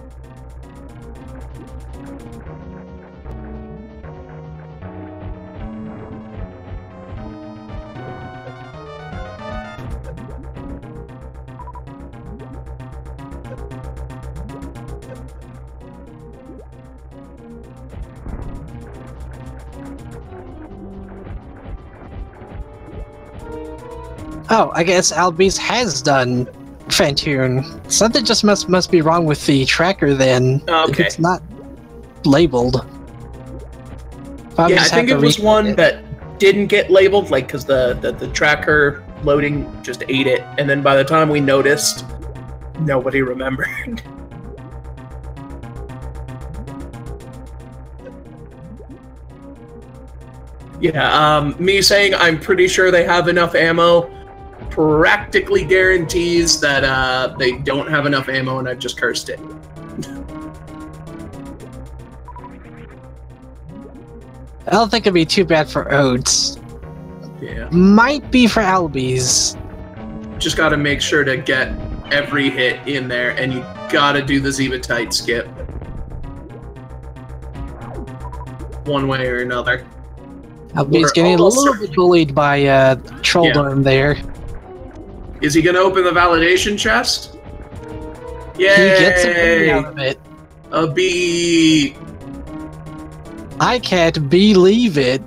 Oh, I guess albeees has done Phantoon. Something just must be wrong with the tracker then. Okay. If it's not labeled. Yeah, I think it was one that didn't get labeled, like, because the tracker loading just ate it, and then by the time we noticed, nobody remembered. Yeah, me saying I'm pretty sure they have enough ammo practically guarantees that they don't have enough ammo, and I've just cursed it. I don't think it'd be too bad for Oats. Yeah. Might be for albeees. Just gotta make sure to get every hit in there, and you gotta do the Zebatite skip. One way or another. Albee's getting a little bit bullied by Trolldorm there. Is he gonna open the validation chest? Yay! He gets a bee out of it. A bee! I can't believe it.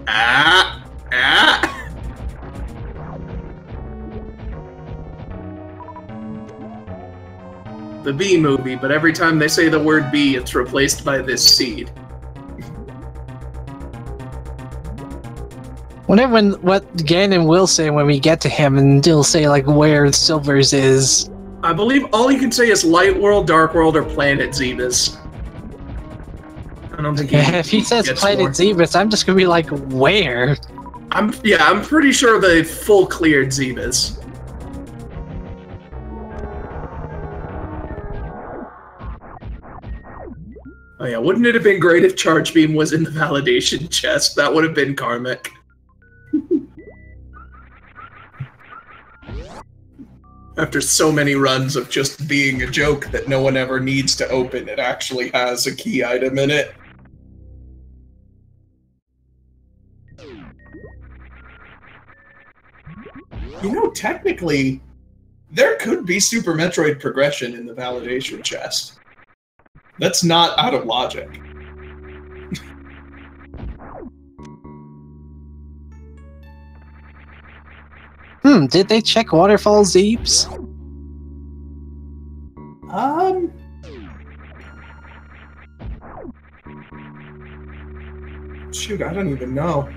Ah! Ah! The bee movie, but every time they say the word bee, it's replaced by this seed. Wonder what Ganon will say when we get to him, and he'll say like where Silvers is. I believe all he can say is Light World, Dark World, or Planet Zebas. I don't think if he says Planet Zebas, I'm just gonna be like, where? I'm pretty sure they full cleared Zebas. Oh yeah, wouldn't it have been great if Charge Beam was in the validation chest? That would have been karmic. After so many runs of just being a joke that no one ever needs to open, it actually has a key item in it. You know, technically, there could be Super Metroid progression in the validation chest. That's not out of logic. Did they check Waterfall Zeebs? Shoot, I don't even know.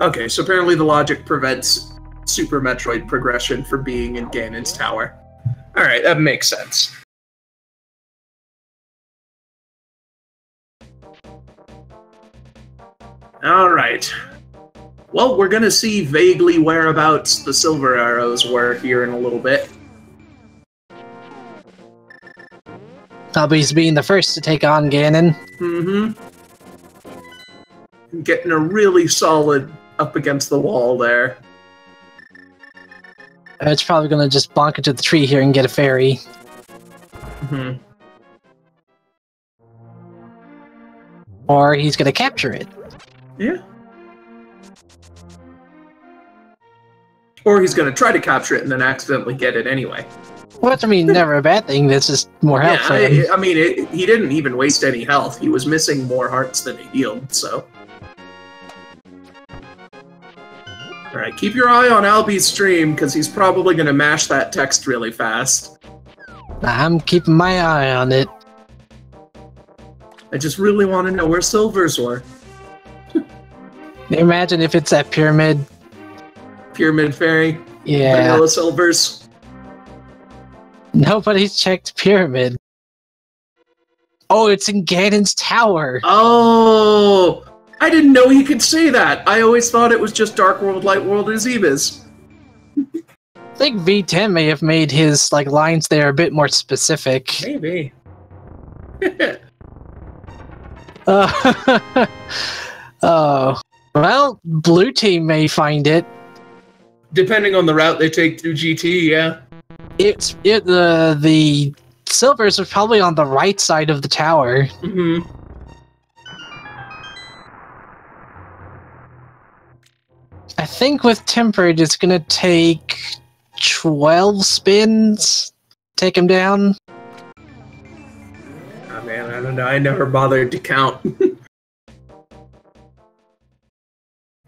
Okay, so apparently the logic prevents Super Metroid progression from being in Ganon's tower. Alright, that makes sense. Alright. Well, we're gonna see vaguely whereabouts the silver arrows were here in a little bit. Albee's being the first to take on Ganon. Mm-hmm. Getting a really solid up against the wall there. It's probably gonna just bonk into the tree here and get a fairy. Mm-hmm. Or he's gonna capture it. Yeah. Or he's going to try to capture it and then accidentally get it anyway. Well, I mean, never a bad thing. That's just more health for him. I mean, he didn't even waste any health. He was missing more hearts than he healed, so... Alright, keep your eye on albee's stream, because he's probably going to mash that text really fast. I'm keeping my eye on it. I just really want to know where silvers were. Imagine if it's that pyramid. Pyramid fairy? Yeah. Vanilla silvers? Nobody's checked pyramid. Oh, it's in Ganon's tower. Oh! I didn't know he could say that. I always thought it was just Dark World, Light World, or Zebas. I think V10 may have made his lines there a bit more specific. Maybe. Oh. Well, blue team may find it. Depending on the route they take through GT, yeah. The silvers are probably on the right side of the tower. Mm-hmm. I think with Tempered, it's gonna take 12 spins to take him down. Oh man, I don't know. I never bothered to count.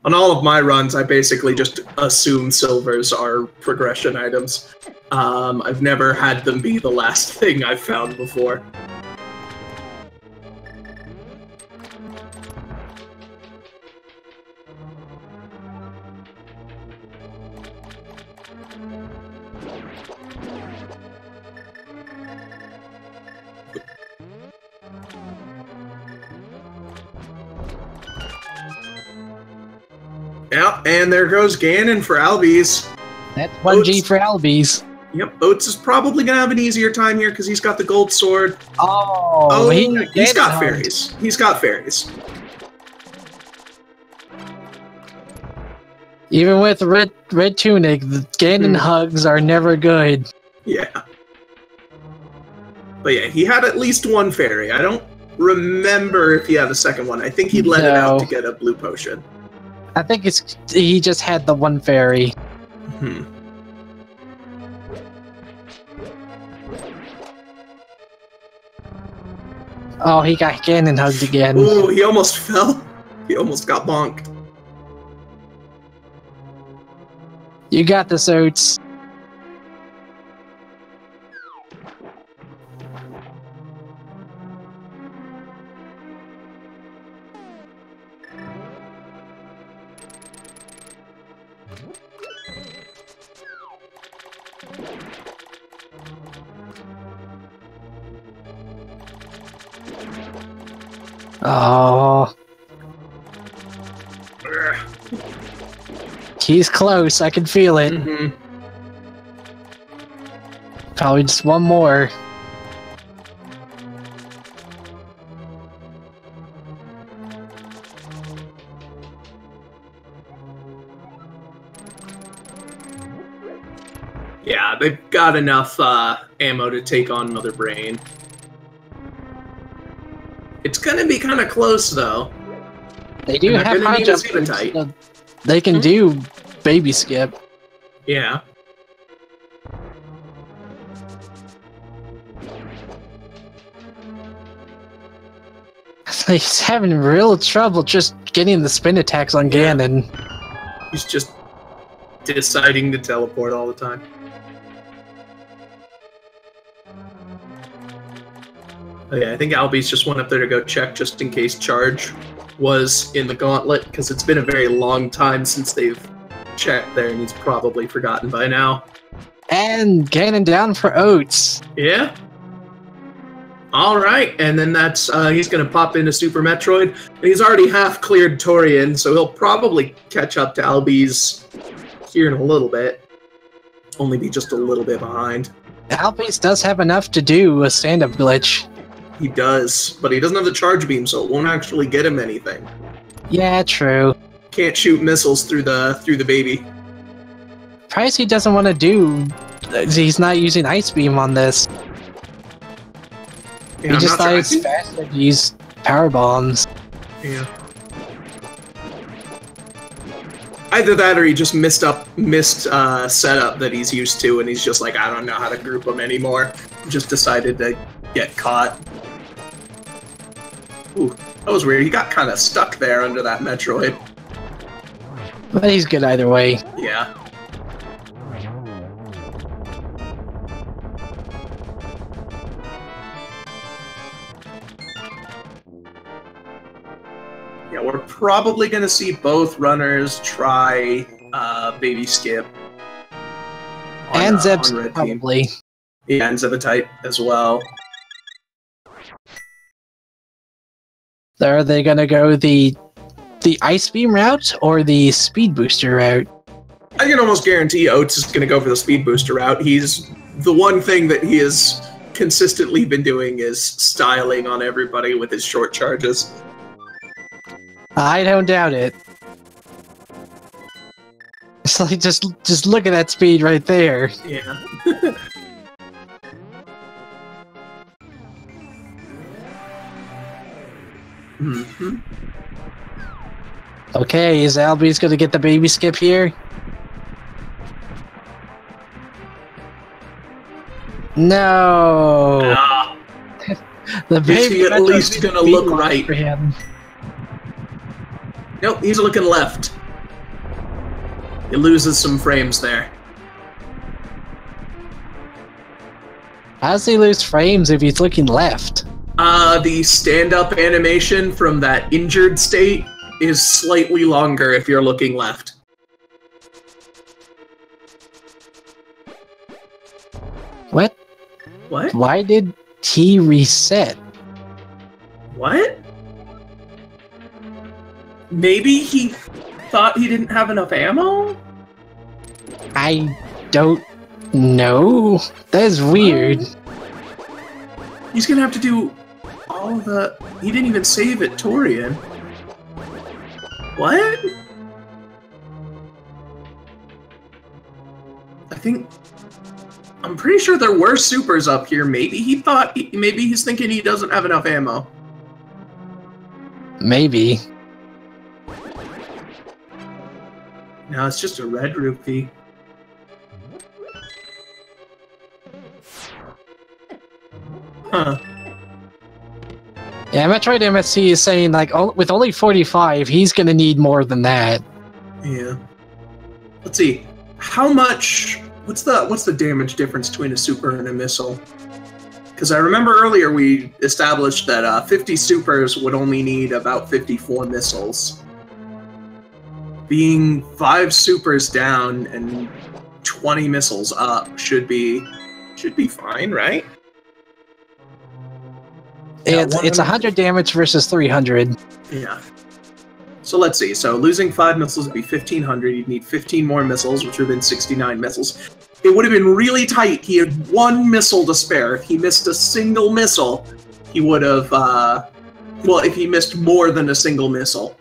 On all of my runs, I basically just assume silvers are progression items. I've never had them be the last thing I've found before. Yeah, and there goes Ganon for albees. That's 1G for albees. Yep, Oats is probably going to have an easier time here because he's got the gold sword. Oh, he's got fairies. He's got fairies. Even with red tunic, the Ganon hugs are never good. Yeah. But yeah, he had at least one fairy. I don't remember if he had a second one. I think he let it out to get a blue potion. I think he just had the one fairy. Oh, he got Ganon hugged again. Ooh, he almost fell. He almost got bonked. You got this, Oats. Oh. He's close, I can feel it. Probably just one more. Yeah, they've got enough ammo to take on Mother Brain. It's gonna be kind of close, though. They do have high jump. So they can do baby skip. Yeah. He's having real trouble just getting the spin attacks on Ganon. He's just deciding to teleport all the time. Oh yeah, I think albees just went up there to go check just in case Charge was in the gauntlet, because it's been a very long time since they've checked there, and he's probably forgotten by now. And Ganon down for Oats. Yeah. Alright, and then that's, he's gonna pop into Super Metroid, and he's already half cleared Torian, so he'll probably catch up to albees here in a little bit. Only be just a little bit behind. albees does have enough to do a stand-up glitch. He does, but he doesn't have the charge beam, so it won't actually get him anything. Yeah, true. Can't shoot missiles through the baby. Price he doesn't want to do. He's not using Ice Beam on this. Yeah, he just thought it's faster to use Power Bombs. Yeah. Either that or he just missed setup that he's used to, and he's just like, I don't know how to group them anymore. Just decided to get caught. Ooh, that was weird. He got kind of stuck there under that Metroid. But he's good either way. Yeah. Yeah, we're probably going to see both runners try Baby Skip. And Zeb's probably. Yeah, and Zebetite as well. Are they going to go the Ice Beam route or the Speed Booster route? I can almost guarantee Oats is going to go for the Speed Booster route. He's the one thing that he has consistently been doing is styling on everybody with his short charges. I don't doubt it. It's like just look at that speed right there. Yeah. Mm-hmm. Okay, is albeees gonna get the Baby Skip here? No. The baby is he at least gonna look right? For him. Nope, he's looking left. He loses some frames there. How does he lose frames if he's looking left? The stand-up animation from that injured state is slightly longer if you're looking left. What? What? Why did he reset? What? Maybe he thought he didn't have enough ammo? I don't know. That is weird. He's gonna have to do all the... He didn't even save it, Torian. What? I'm pretty sure there were supers up here. Maybe he thought... Maybe he's thinking he doesn't have enough ammo. Maybe. No, it's just a red rupee. Huh. Yeah, Metroid MSC is saying, like, with only 45, he's gonna need more than that. Yeah. Let's see. How much... What's the damage difference between a super and a missile? Because I remember earlier we established that 50 supers would only need about 54 missiles. Being 5 supers down and 20 missiles up should be fine, right? It's 100 damage versus 300. Yeah. So let's see. So losing 5 missiles would be 1,500. You'd need 15 more missiles, which would have been 69 missiles. It would have been really tight. He had 1 missile to spare. If he missed a single missile, he would have... well, if he missed more than a single missile.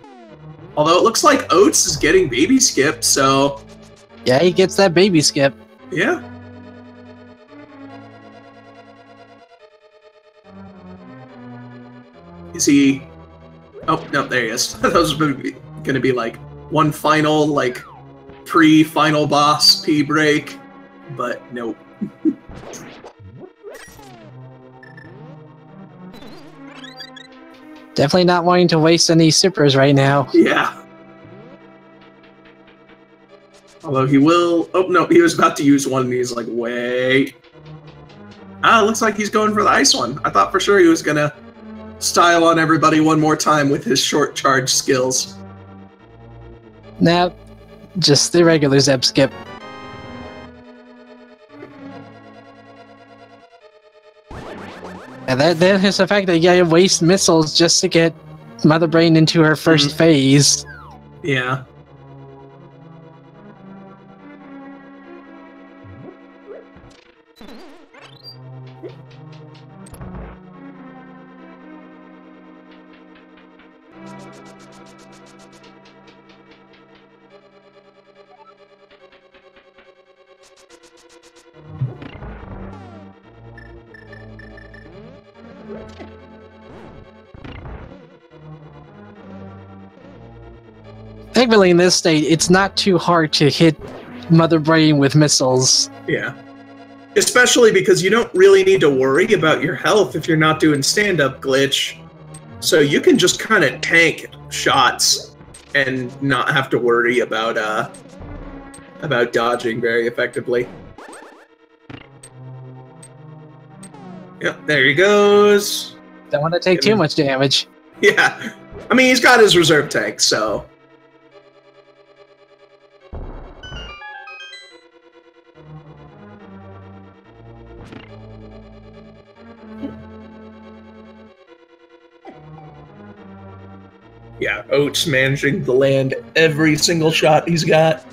Although it looks like Oats is getting Baby Skip, so... Yeah, he gets that Baby Skip. Yeah. Is he... Oh, no, there he is. That was going to be like one final, like, pre-final boss P-break, but nope. Definitely not wanting to waste any supers right now. Yeah. Although he will... Oh, no, he was about to use one, and he's like, wait. Ah, looks like he's going for the ice one. I thought for sure he was going to style on everybody one more time with his short charge skills. Nah, just the regular Zeb skip. And that is the fact that you gotta waste missiles just to get Mother Brain into her first phase. Yeah. thankfully in this state, it's not too hard to hit Mother Brain with missiles. Yeah. Especially because you don't really need to worry about your health if you're not doing stand-up glitch. So you can just kind of tank shots and not have to worry about dodging very effectively. Yep, there he goes. Don't want to take too much damage. Yeah. I mean, he's got his reserve tank, so... Yeah, Oats managing to land every single shot he's got.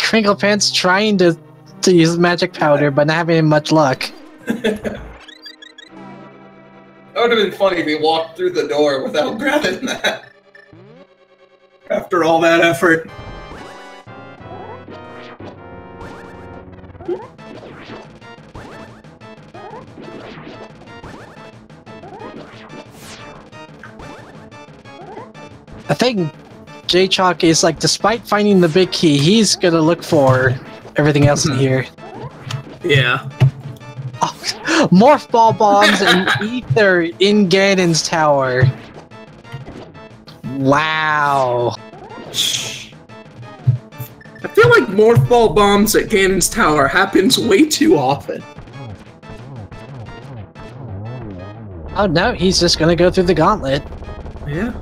Crinklepants trying to use magic powder, but not having much luck. That would have been funny if he walked through the door without grabbing that. After all that effort. I think JayChalke is like, despite finding the big key, he's gonna look for everything else in here. Yeah. Oh, morph ball bombs and ether in Ganon's tower. Wow. I feel like morph ball bombs at Ganon's tower happens way too often. Oh no, he's just gonna go through the gauntlet. Yeah.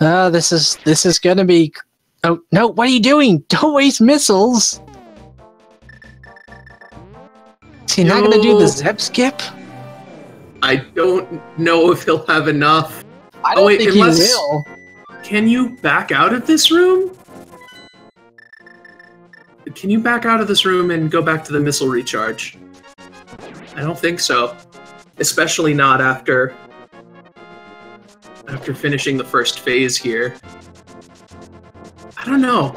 Oh, this is gonna be... Oh, no, what are you doing? Don't waste missiles! Is he not gonna do the Zep skip? I don't know if he'll have enough. I don't think he will. Can you back out of this room? Can you back out of this room and go back to the missile recharge? I don't think so. Especially not after finishing the first phase here. I don't know.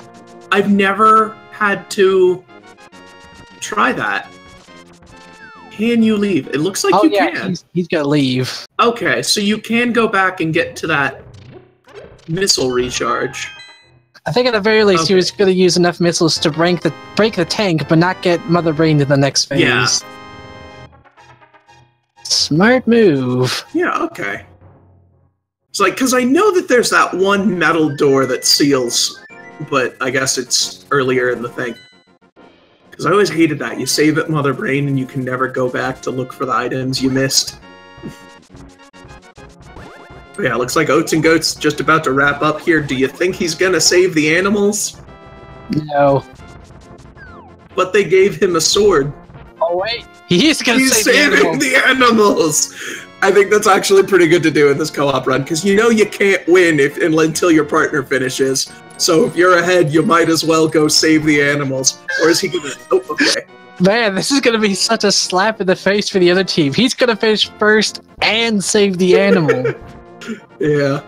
I've never had to try that. Can you leave? It looks like you can. He's gonna leave. Okay, so you can go back and get to that missile recharge. I think at the very least he was gonna use enough missiles to break the tank, but not get Mother Brain to the next phase. Yeah. Smart move. Yeah, okay. It's like, because I know that there's that one metal door that seals, but I guess it's earlier in the thing. Because I always hated that. You save at Mother Brain and you can never go back to look for the items you missed. But yeah, looks like Oatsngoats just about to wrap up here. Do you think he's gonna save the animals? No. But they gave him a sword. Oh wait, he's gonna He's save saving the animals! I think that's actually pretty good to do in this co-op run, because you know you can't win until your partner finishes. So if you're ahead, you might as well go save the animals. Or is he gonna... Oh, okay. Man, this is gonna be such a slap in the face for the other team. He's gonna finish first and save the animal. Yeah.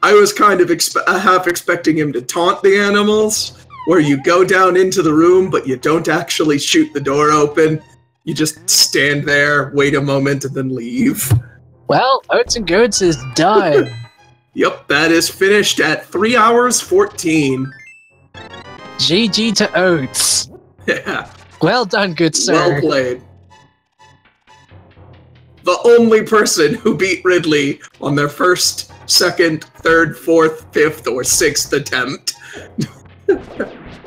I was kind of half expecting him to taunt the animals, where you go down into the room, but you don't actually shoot the door open. You just stand there, wait a moment, and then leave. Well, Oatsngoats is done. Yep, that is finished at 3 hours 14. GG to Oats. Yeah. Well done, good sir. Well played. The only person who beat Ridley on their first, second, third, fourth, fifth, or sixth attempt.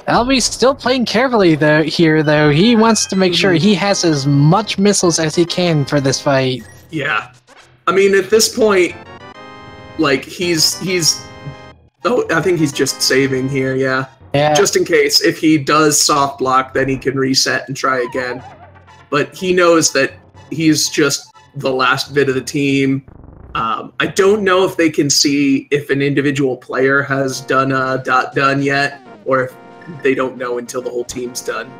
Albee's still playing carefully though. He wants to make sure he has as much missiles as he can for this fight. Yeah. I mean, at this point, like, he's oh, I think he's just saving here, yeah. Yeah. Just in case, if he does soft block, then he can reset and try again. But he knows that he's just the last bit of the team. I don't know if they can see if an individual player has done a done yet, or if they don't know until the whole team's done.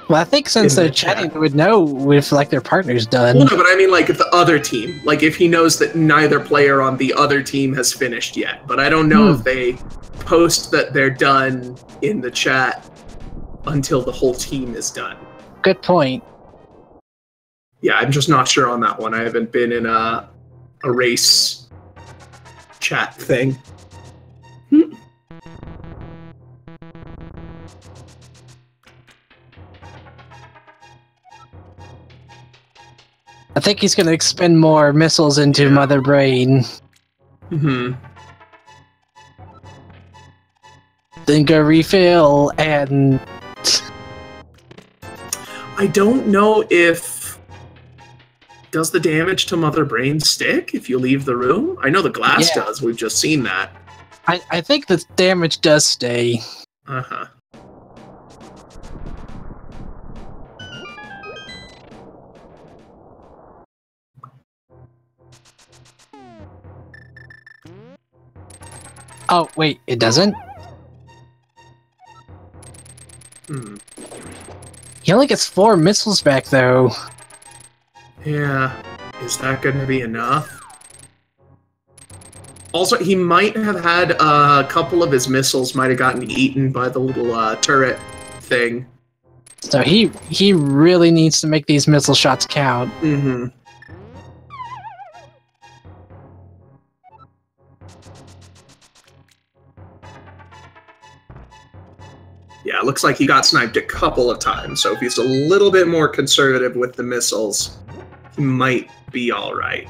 Well, I think since they're chatting, they would know if like their partner's done. Well, no, but I mean like if the other team, like if he knows that neither player on the other team has finished yet. But I don't know if they post that they're done in the chat until the whole team is done. Good point. Yeah, I'm just not sure on that one. I haven't been in a race chat thing. I think he's going to expend more missiles into Mother Brain. Then go refill and... I don't know if... Does the damage to Mother Brain stick if you leave the room? I know the glass does. We've just seen that. I think the damage does stay. Uh-huh. Oh, wait, it doesn't? He only gets 4 missiles back, though. Yeah. Is that going to be enough? Also, he might have had a couple of his missiles might have gotten eaten by the little turret thing. So he really needs to make these missile shots count. Yeah, it looks like he got sniped a couple of times, so if he's a little bit more conservative with the missiles, he might be alright.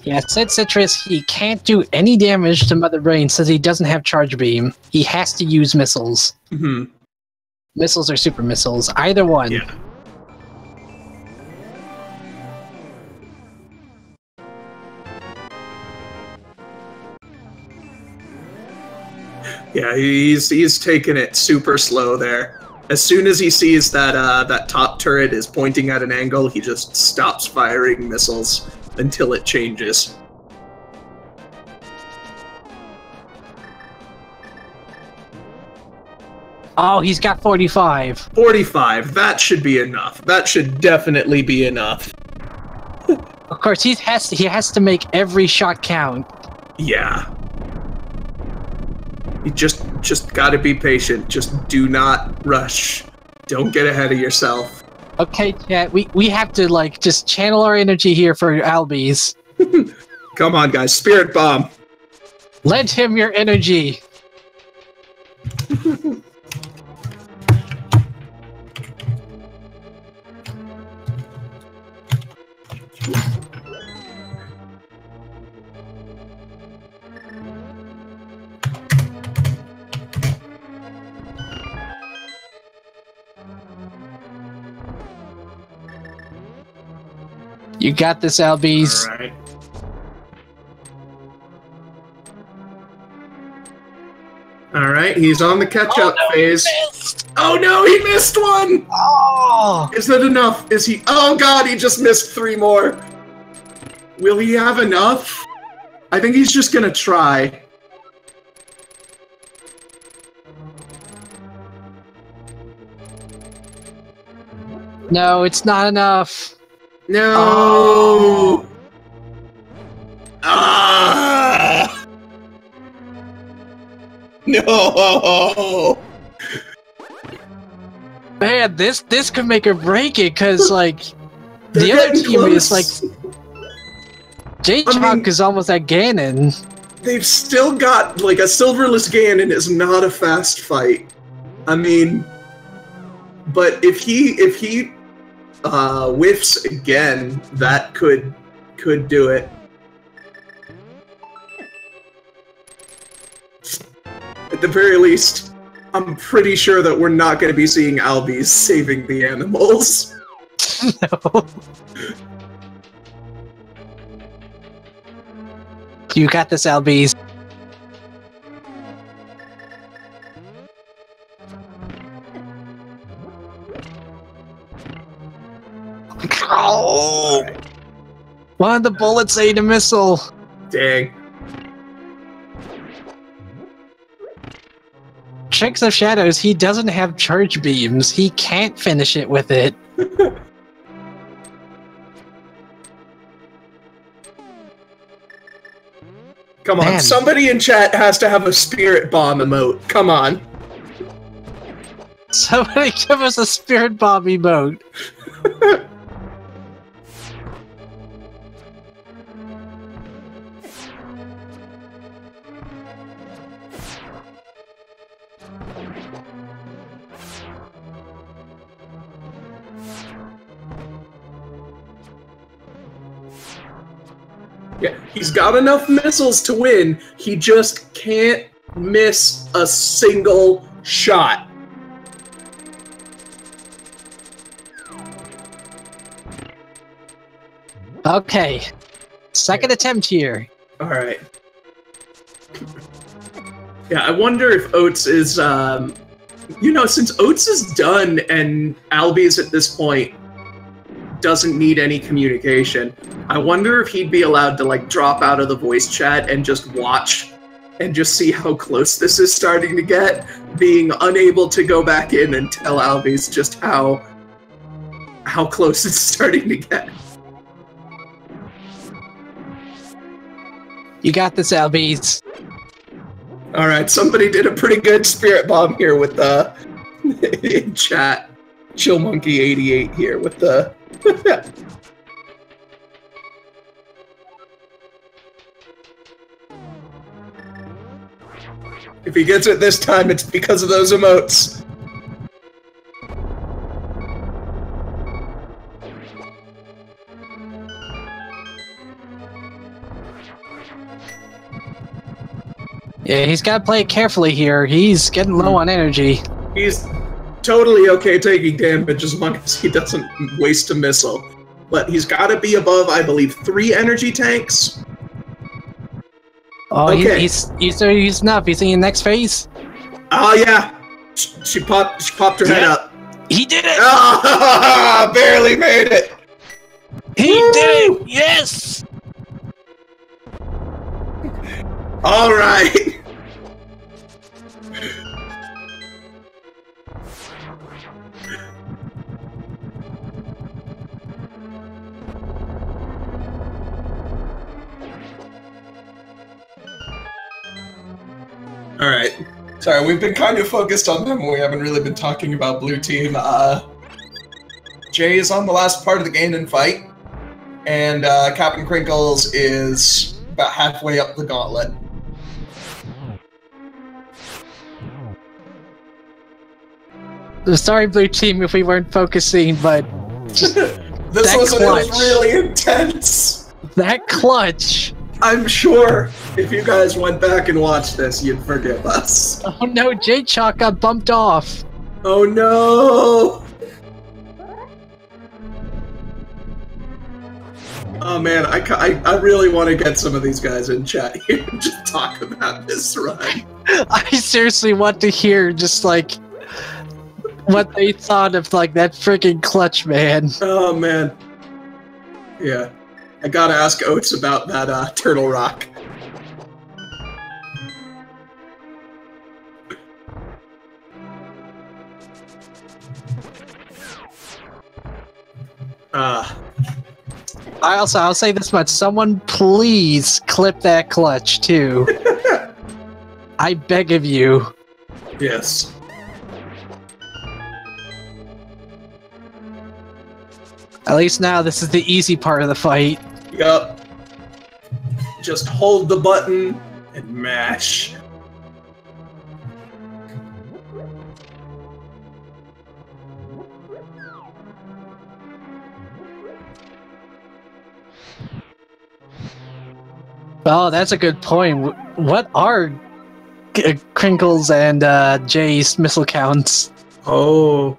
Yeah, said Citrus, he can't do any damage to Mother Brain since he doesn't have Charge Beam. He has to use missiles. Missiles or super missiles, either one. Yeah. Yeah, he's taking it super slow there. As soon as he sees that that top turret is pointing at an angle, he just stops firing missiles until it changes. Oh, he's got 45. 45. That should be enough. That should definitely be enough. Of course, he has to make every shot count. Yeah. You just gotta be patient. Just do not rush. Don't get ahead of yourself. Okay, chat. We have to like just channel our energy here for albees. Come on, guys. Spirit bomb. Lend him your energy. You got this, albees. All right. All right, he's on the catch-up phase. Oh no, he missed one! Oh! Is that enough? Is he? Oh god, he just missed 3 more. Will he have enough? I think he's just gonna try. No, it's not enough. No! Oh. Ah! No! Man, this could make or break it, cause like the other team is like JayChalke is almost at Ganon. They've still got like a silverless Ganon is not a fast fight. I mean, but if he whiffs again, that could do it. At the very least, I'm pretty sure that we're not going to be seeing albees saving the animals. No. You got this, albees. Oh. One of the bullets ate a missile. Dang. Tricks of Shadows, he doesn't have charge beams. He can't finish it with it. Come on, somebody in chat has to have a spirit bomb emote. Come on. Somebody give us a spirit bomb emote. Yeah, he's got enough missiles to win. He just can't miss a single shot. Okay. Second attempt here. Alright. Yeah, I wonder if Oats is, you know, since Oats is done and albeees at this point doesn't need any communication, I wonder if he'd be allowed to, like, drop out of the voice chat and just watch and just see how close this is starting to get, being unable to go back in and tell albeees just how close it's starting to get. You got this, albeees. Alright, somebody did a pretty good spirit bomb here with the in chat. ChillMonkey88 here with the If he gets it this time, it's because of those emotes. Yeah, he's got to play it carefully here. He's getting low on energy. He's totally okay taking damage as long as he doesn't waste a missile. But he's got to be above, I believe, 3 energy tanks. Oh, okay. he's enough. He's in the next phase. Oh yeah, she popped her head up. He did it. Oh, barely made it. He did it. Yes. All right. All right. Sorry, we've been kind of focused on them. We haven't really been talking about blue team. Jay is on the last part of the game and fight, and CapnCrinkles is about halfway up the gauntlet. Sorry, blue team, if we weren't focusing, but this was really intense. That clutch. I'm sure if you guys went back and watched this, you'd forgive us. Oh no, JayChalke got bumped off. Oh no! Oh man, I really want to get some of these guys in chat here and just talk about this run. I seriously want to hear just like what they thought of like that freaking clutch, man. Oh man. Yeah. I gotta ask Oats about that turtle rock. I'll say this much. Someone please clip that clutch too. I beg of you. Yes. At least now this is the easy part of the fight. Yup. Just hold the button and mash. Oh, that's a good point. What are Crinkles and Jay's missile counts? Oh,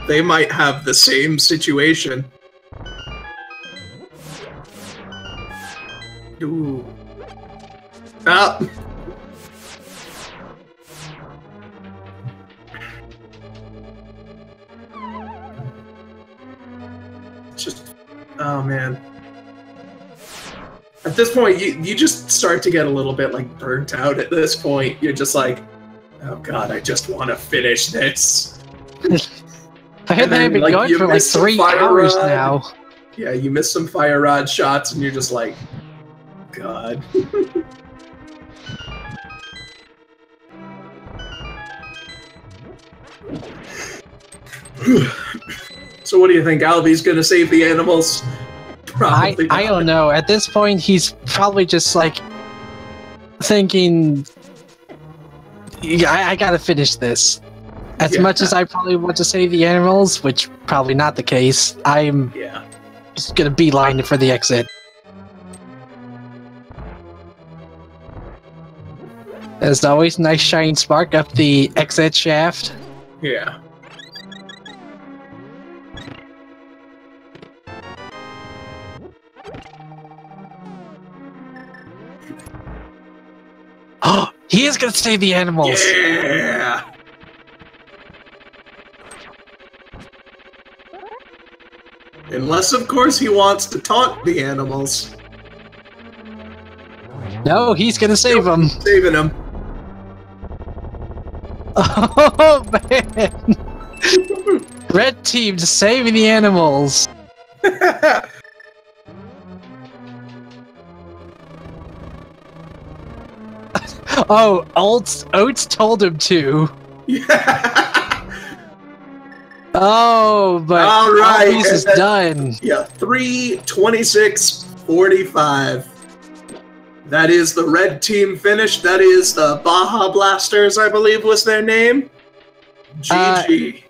they might have the same situation. Ooh. Ah. Just, oh man. At this point, you just start to get a little bit like burnt out. At this point, you're just like, oh god, I just want to finish this. I've been going for like 3 hours now. Yeah, you miss some fire rod shots, and you're just like, god. So what do you think? Albee's gonna save the animals? Probably I don't know. At this point, he's probably just like thinking, I gotta finish this. As much as I probably want to save the animals, which probably not the case, I'm just gonna beeline for the exit. As always, nice shiny spark up the exit shaft. Yeah. Oh, he is gonna save the animals. Yeah. Unless, of course, he wants to taunt the animals. No, he's gonna save them. Saving them. Oh man! Red team saving the animals. Oh, Oats told him to. Yeah. Oh, but all right, this is done. Yeah, 3:26:45. That is the red team finish. That is the Baja Blasters, I believe was their name. GG.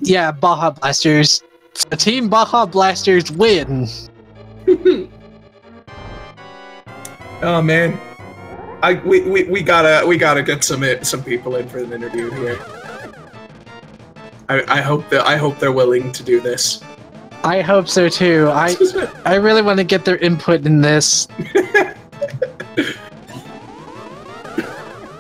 Yeah, Baja Blasters. The Team Baja Blasters win. Oh man, we gotta get some people in for an interview here. I hope they're willing to do this. I hope so too. I really want to get their input in this.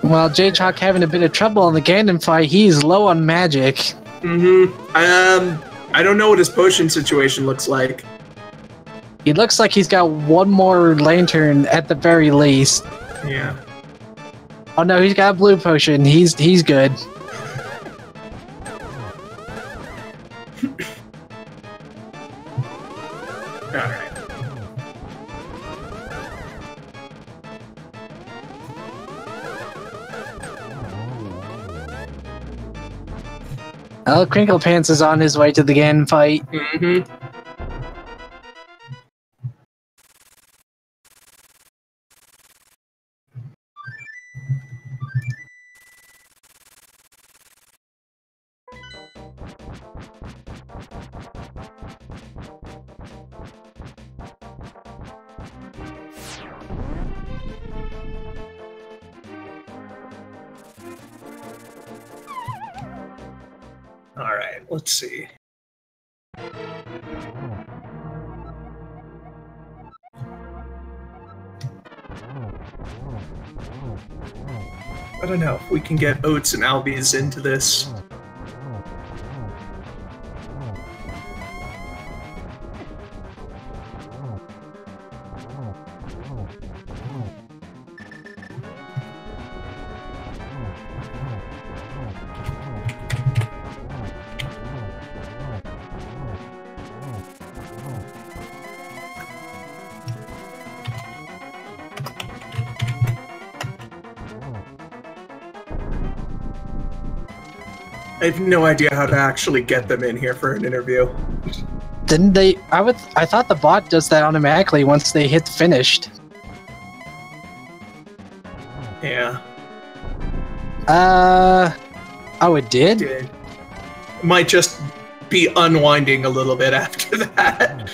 While JayChalke having a bit of trouble in the Ganon fight, he's low on magic. Mm-hmm. I don't know what his potion situation looks like. He looks like he's got one more lantern at the very least. Yeah. Oh no, he's got a blue potion. He's good. Alright. Well, CapnCrinklepants is on his way to the Ganon fight. Mm-hmm. All right, let's see. I don't know if we can get Oats and albeees into this. I have no idea how to actually get them in here for an interview. Didn't they? I thought the bot does that automatically once they hit finished. Yeah. Oh, it did? It might just be unwinding a little bit after that.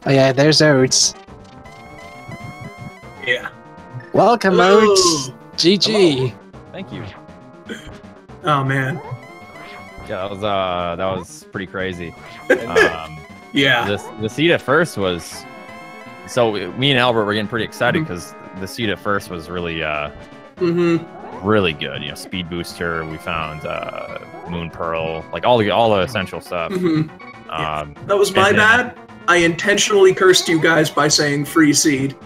Oh yeah, there's Oats. Yeah. Welcome, Hello. Oats. GG. Hello. Thank you. Oh man. Yeah, that was pretty crazy. Yeah. The seed at first was, so me and Albert were getting pretty excited because the seed at first was really really good. You know, speed booster. We found moon pearl, like all the essential stuff. That was my bad. I intentionally cursed you guys by saying free seed.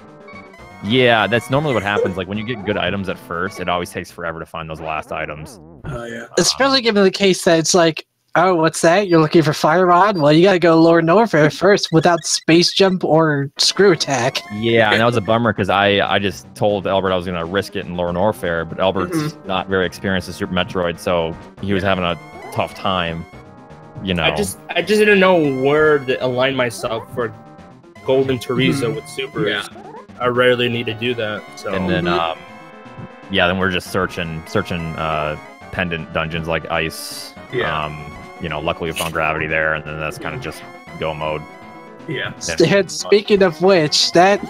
Yeah, that's normally what happens. Like when you get good items at first, it always takes forever to find those last items. Oh yeah. Especially given the case that it's like, oh, what's that? You're looking for Fire Rod? Well, you gotta go Lord Norfair first without Space Jump or Screw Attack. Yeah, and that was a bummer because I just told Albert I was gonna risk it in Lord Norfair, but Albert's not very experienced in Super Metroid, so he was having a tough time. You know. I just didn't know where to align myself for Golden Teresa with Super. Yeah. I rarely need to do that. So. And then, then we're just searching pendant dungeons like ice. Yeah. You know, luckily we found gravity there, and then that's kind of just go mode. Yeah. And speaking of which, that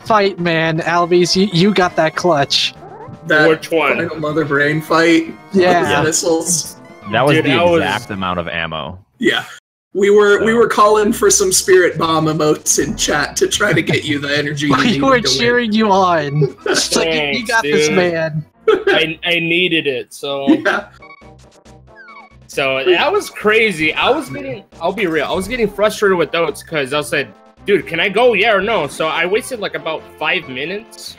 fight, man, albeees, you got that clutch. Which one? Final Mother Brain fight. Yeah. Missiles. That was Dude, the exact amount of ammo. Yeah. We were calling for some spirit bomb emotes in chat to try to get you the energy. We were cheering you on. It's like, you got this, man. I needed it, so. Yeah. So that was crazy. I'll be real, I was getting frustrated with those because I said, dude, can I go? Yeah or no? So I wasted like about 5 minutes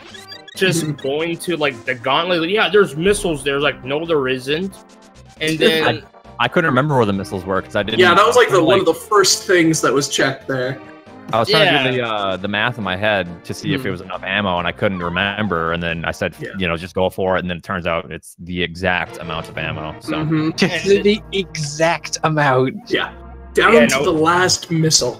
just going to like the gauntlet. Yeah, there's missiles there. Like, no, there isn't. And then I couldn't remember where the missiles were because I didn't. Yeah, that was like one of the first things that was checked there. I was trying to do the math in my head to see if it was enough ammo, and I couldn't remember. And then I said, you know, just go for it. And then it turns out it's the exact amount of ammo. So the exact amount. Yeah, down to the last missile.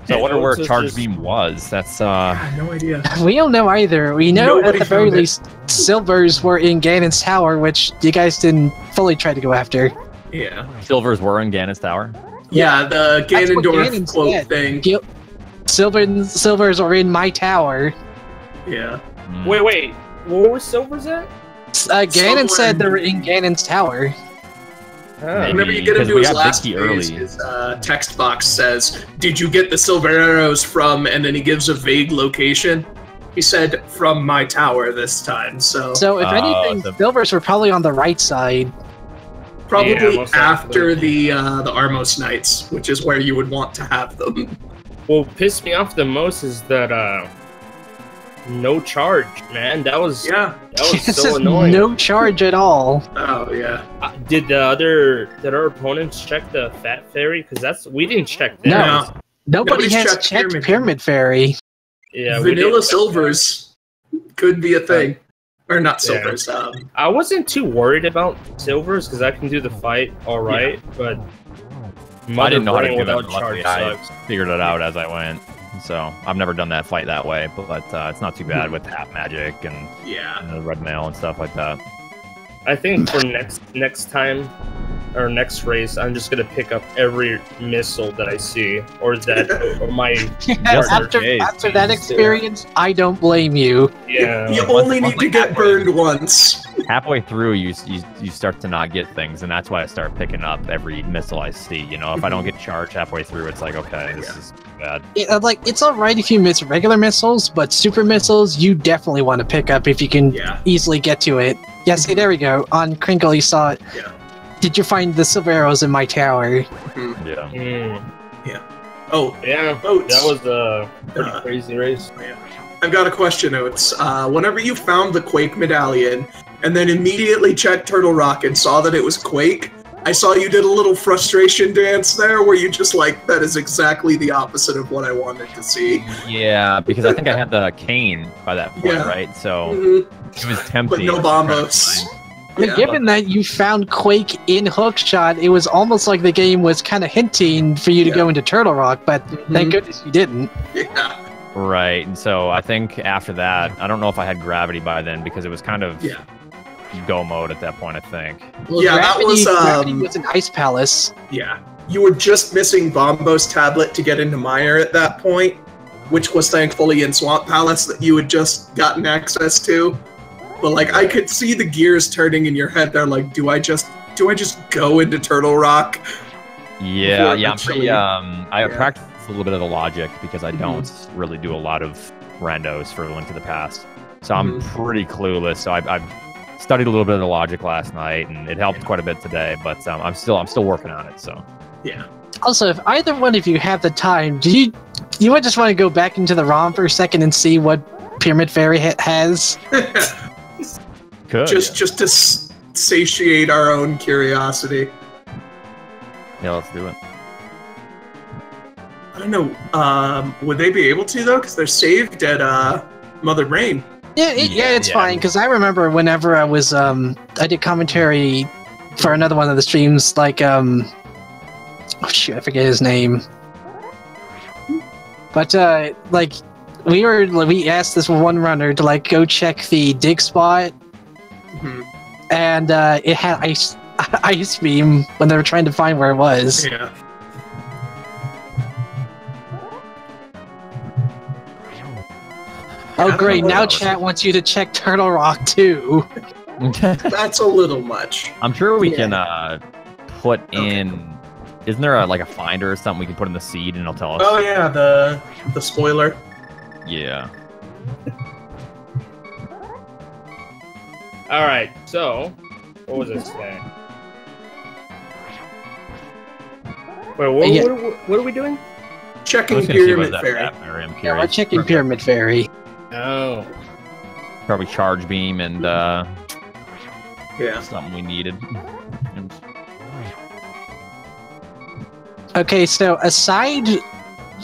So I wonder where Charge Beam was. That's no idea. We don't know either. We know at the very least Silvers were in Ganon's tower, which you guys didn't fully try to go after. Yeah. Silvers were in Ganon's tower? Yeah, the Ganondorf quote thing. Silvers are in my tower. Yeah. Wait. Where were Silvers at? Ganon said they were in Ganon's tower. Whenever you get into his last phase, his text box says, "Did you get the silver arrows from?" And then he gives a vague location. He said, "From my tower this time." So if anything, Silvers were probably on the right side. Probably after the Armos Knights, which is where you would want to have them. What pissed me off the most is that no charge, man. That was so annoying. No charge at all. Oh yeah. Did our opponents check the Fat Fairy? Because we didn't check that. No, nobody has checked Pyramid Fairy. Yeah, Vanilla Silvers could be a thing. Or not Silvers. I wasn't too worried about Silvers because I can do the fight all right, but I didn't know how to do without that. charge sucks. I figured it out as I went. So I've never done that fight that way, but it's not too bad with Half Magic and the Red Mail and stuff like that. I think for next time or next race, I'm just gonna pick up every missile that I see or my. After that experience, I don't blame you. Yeah, you only need to get burned once. Halfway through, you start to not get things, and that's why I start picking up every missile I see. You know, if I don't get charged halfway through, it's like, okay, this is bad. It's all right if you miss regular missiles, but super missiles you definitely want to pick up if you can easily get to it. Yeah, see, there we go. On Crinkle, you saw it. Yeah. Did you find the silver arrows in my tower? Yeah. Yeah. Oh, yeah. Oats. That was a pretty crazy race. Yeah. I've got a question, Oats. Whenever you found the Quake medallion and then immediately checked Turtle Rock and saw that it was Quake, I saw you did a little frustration dance there where you just that is exactly the opposite of what I wanted to see. Yeah, because I think I had the cane by that point, right? So it was tempting. But no bombos. Yeah. Given that you found Quake in Hookshot, it was almost like the game was kind of hinting for you to go into Turtle Rock, but thank goodness you didn't. Yeah. Right, and so I think after that, I don't know if I had gravity by then because it was kind of go mode at that point, I think. Well, gravity was an Ice Palace. Yeah. You were just missing Bombo's tablet to get into Mire at that point, which was thankfully in Swamp Palace that you had just gotten access to. But I could see the gears turning in your head there, do I just go into Turtle Rock? Yeah, I'm pretty, I practice a little bit of the logic because I don't really do a lot of randos for Link to the Past. So I'm pretty clueless. So I've studied a little bit of the logic last night, and it helped quite a bit today. But I'm still working on it. So yeah. Also, if either one of you have the time, do you would just want to go back into the ROM for a second and see what Pyramid Fairy has? Just to satiate our own curiosity. Yeah, let's do it. I don't know. Would they be able to though? Because they're saved at Mother Brain. Yeah, it's fine. Because I remember whenever I was I did commentary for another one of the streams, like oh shoot, I forget his name. But like we asked this one runner to like go check the dig spot, and it had ice beam when they were trying to find where it was. Yeah. Oh great! Now chat wants you to check Turtle Rock too. That's a little much. I'm sure we can put in. Isn't there like a finder or something we can put in the seed and it'll tell us? Oh yeah, the spoiler. Yeah. All right. So, what was this saying? Wait, what are we doing? Checking Pyramid Fairy. Yeah, we're checking Pyramid Fairy. Oh. Probably charge beam and yeah, something we needed. Okay, so aside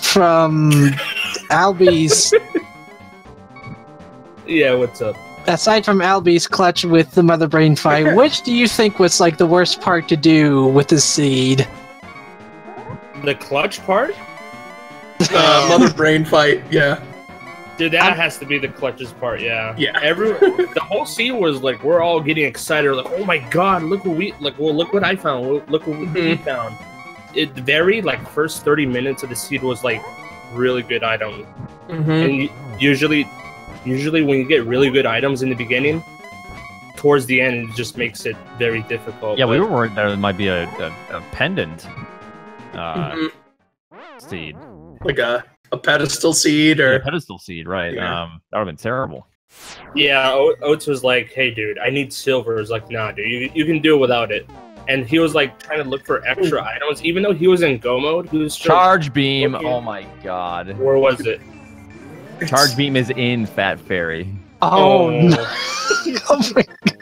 from albeees, yeah, what's up? Aside from albeees clutch with the Mother Brain fight, which do you think was like the worst part to do with the seed? The clutch part? Mother Brain fight. Yeah. Dude, that has to be the clutchest part, yeah. Yeah. The whole scene was like we're all getting excited, like, oh my god, look what I found, look what we found. It very like first 30 minutes of the seed was like really good item, and usually when you get really good items in the beginning, towards the end it just makes it very difficult. Yeah, we were worried there might be a pendant seed, like a pedestal seed or pedestal seed, right? Yeah. That would have been terrible. Yeah, Oats was like, "Hey, dude, I need silver." I was like, "Nah, dude, you can do it without it." And he was like trying to look for extra items, even though he was in go mode. He was charge beam. Oh my god, where was it? Charge beam is in Fat Fairy. Oh no! Oh my god.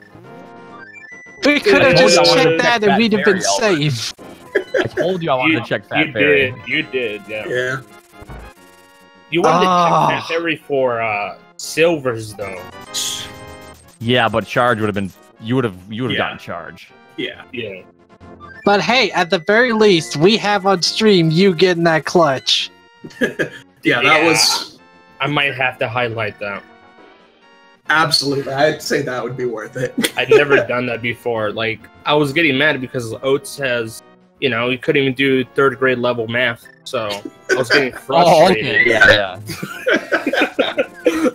We could have just checked that and we'd have been safe. I told you I wanted to check Fat Fairy. You did, yeah. Yeah. You wanted to check Fat Fairy for silvers though. Yeah, but charge would have been. You would have gotten charge. Yeah. Yeah. But hey, at the very least, we have on stream you getting that clutch. Yeah, that was. I might have to highlight that. Absolutely, I'd say that would be worth it. I'd never done that before. Like, I was getting mad because Oats has, he couldn't even do 3rd grade level math, so I was getting frustrated. Yeah.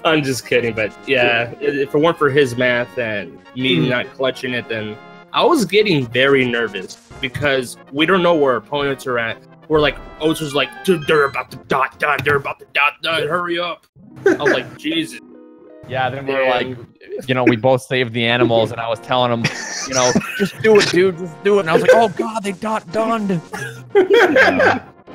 I'm just kidding, but yeah, if it weren't for his math and me not clutching it, then I was getting very nervous because we don't know where opponents are at. We're like, Oats was like, dude, they're about to dot, hurry up. I was like, Jesus. Yeah, then we're like, we both saved the animals, and I was telling him, just do it, dude, just do it. And I was like, oh god, they donned.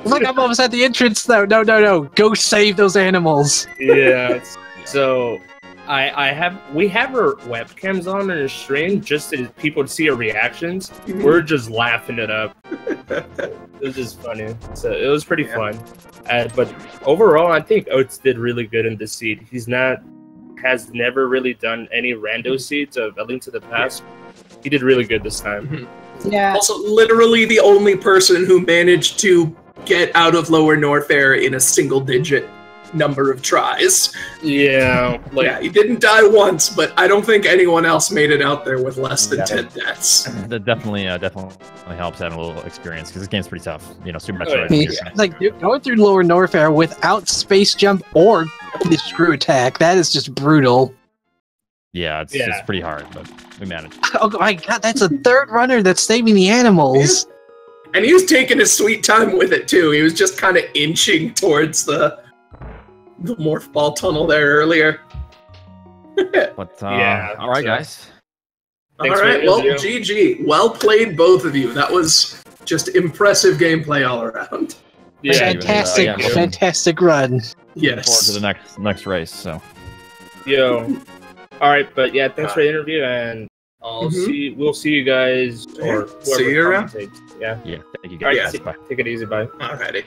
Look, I'm almost at the entrance though. No, go save those animals. Yeah. So, we have our webcams on in our stream just so people to see our reactions. We're just laughing it up. It was just funny. So it was pretty fun. But overall, I think Oats did really good in this seed. Has never really done any rando seeds of A Link to the Past. He did really good this time. Yeah. Also, literally the only person who managed to get out of Lower Norfair in a single-digit number of tries. Yeah. Yeah, he didn't die once, but I don't think anyone else made it out there with less than 10 deaths. That definitely helps having a little experience, because this game's pretty tough. Super Metroid. Like, going through Lower Norfair without space jump or the screw attack, that is just brutal. Yeah, it's pretty hard, but we managed. Oh my god, that's a 3rd runner that's saving the animals. And he was taking his sweet time with it, too. He was just kind of inching towards the morph ball tunnel there earlier. But, all right, guys. Thanks all for right, the well, interview. GG. Well played, both of you. That was just impressive gameplay all around. Yeah, fantastic, yeah, fantastic run. Looking forward Yes. to the next race. So. Yo. All right, but yeah, thanks for the interview, and I'll see. We'll see you guys or whoever See you around. commentates. Yeah. Yeah. Thank you All right. guys. Yeah. Bye. Take it easy. Bye. Alrighty.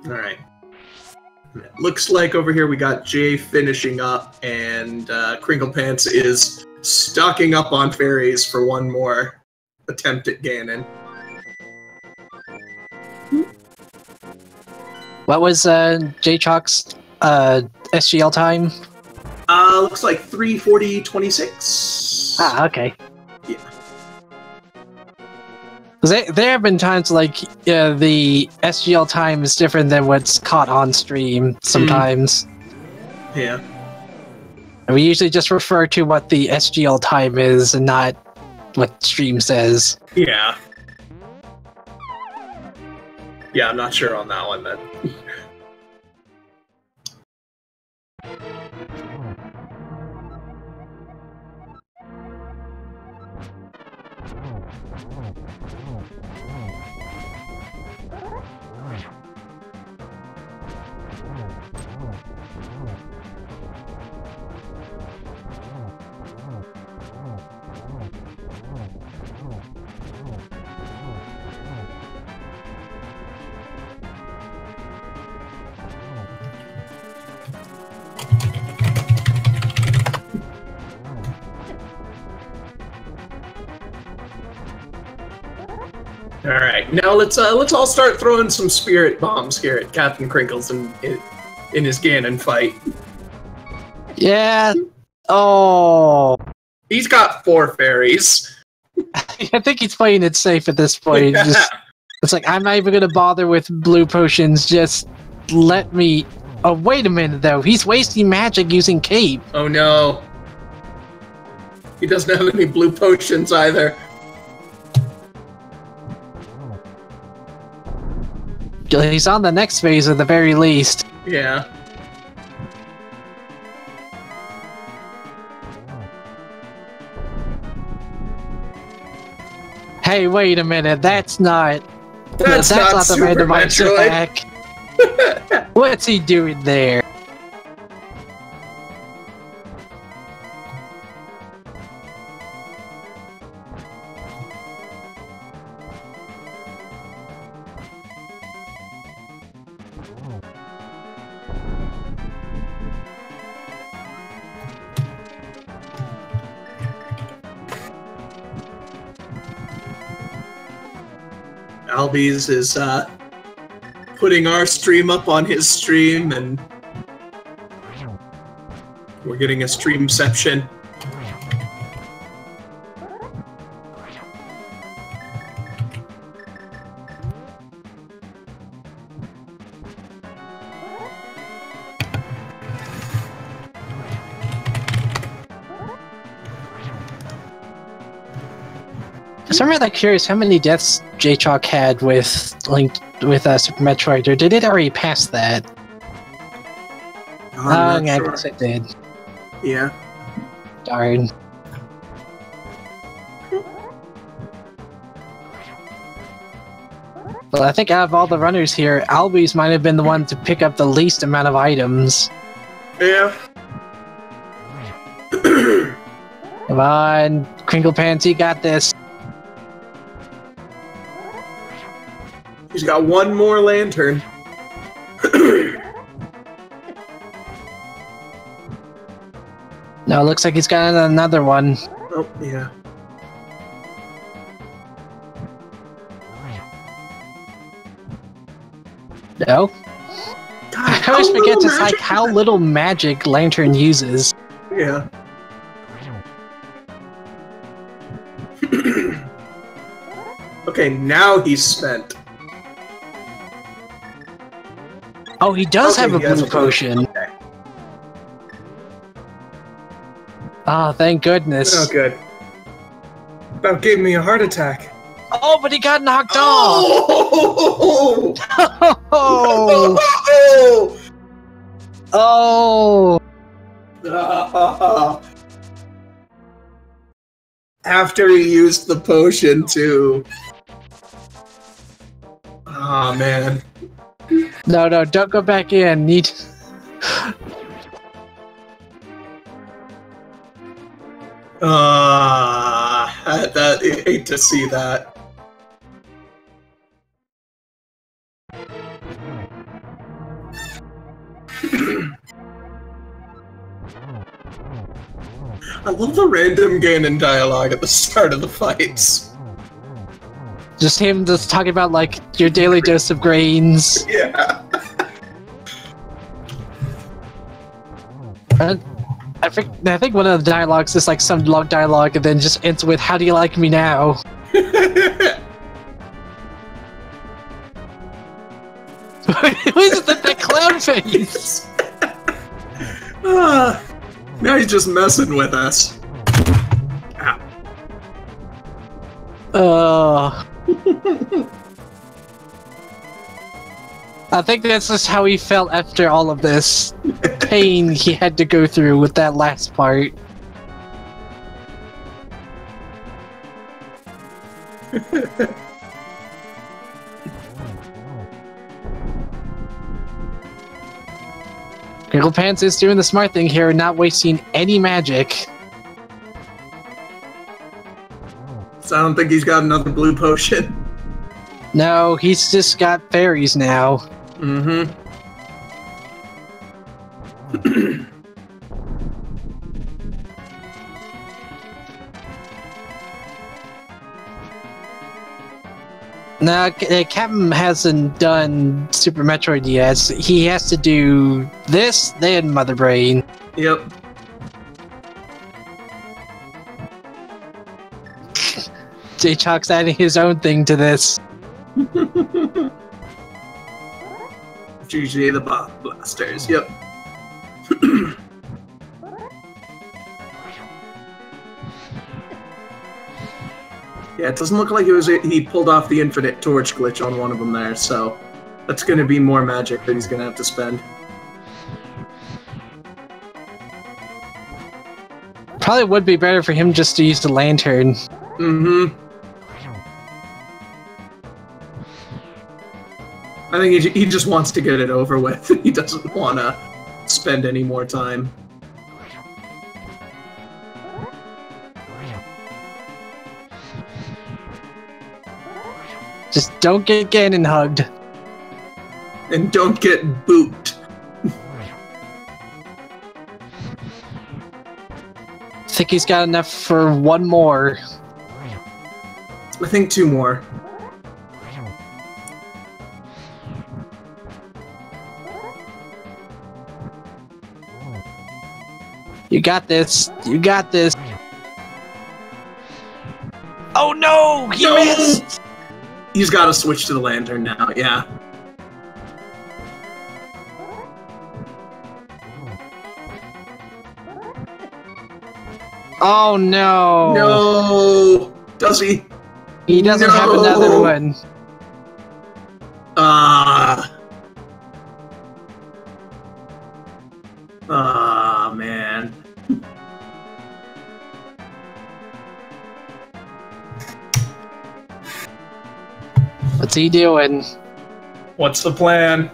Alright. Looks like over here we got Jay finishing up, and CapnCrinklepants is stocking up on fairies for one more attempt at Ganon. What was JayChalke's SGL time? Looks like 3:40:26. Ah, okay. Yeah. There have been times like the SGL time is different than what's caught on stream sometimes. Yeah. And we usually just refer to what the SGL time is and not what stream says. Yeah. Yeah, I'm not sure on that one then. All right, now let's all start throwing some spirit bombs here at Captain Crinkles in his Ganon fight. Yeah. Oh. He's got 4 fairies. I think he's playing it safe at this point. It's like, I'm not even going to bother with blue potions. Just let me... Oh, wait a minute, though. He's wasting magic using Cape. Oh, no. He doesn't have any blue potions either. He's on the next phase at the very least. Yeah. Hey, wait a minute. That's not That's not the Super randomizer Metroid. hack. What's he doing there? Albeees is putting our stream up on his stream, and we're getting a streamception. So I'm rather curious how many deaths JayChalke had with Super Metroid, or did it already pass that? I'm yeah, not I guess it did. Yeah. Darn. Well, I think out of all the runners here, albeees might have been the one to pick up the least amount of items. Yeah. Come on, CapnCrinklepants, you got this. He's got one more lantern. No, it looks like he's got another one. Oh, yeah. No? God, I always how forget little just like magic- how little magic Lantern uses. Yeah. Okay, now he's spent. Oh, he does Okay, have a he has blue a blue- potion. Okay. Oh, thank goodness. Oh, good. About gave me a heart attack. Oh, but he got knocked off! Oh! Oh! Oh! Oh! After he used the potion too. Oh man. No, don't go back in. Need. I hate to see that. I love the random Ganon dialogue at the start of the fights. Just him just talking about, like, your daily dose of grains. Yeah. I think one of the dialogues is like some long dialogue and then just ends with, "How do you like me now?" Who is that clown face? Now he's just messing with us. Ow. I think that's just how he felt after all of this pain he had to go through with that last part. Crinklepants is doing the smart thing here, not wasting any magic. So I don't think he's got another blue potion. No, he's just got fairies now. Mm-hmm. Now, Captain hasn't done Super Metroid yet. So he has to do this, then Mother Brain. Yep. JayChalke's adding his own thing to this. GG the Bomb Blasters, yep. Yeah, it doesn't look like he pulled off the infinite torch glitch on one of them there, so that's going to be more magic that he's going to have to spend. Probably would be better for him just to use the lantern. Mm-hmm. I think he just wants to get it over with. He doesn't want to spend any more time. Just don't get Ganon hugged. And don't get booped. I think he's got enough for one more. I think two more. You got this. You got this. Oh no! He missed! He's got to switch to the lantern now, yeah. Oh no! No! Does he? He doesn't have another one. Man. What's he doing? What's the plan?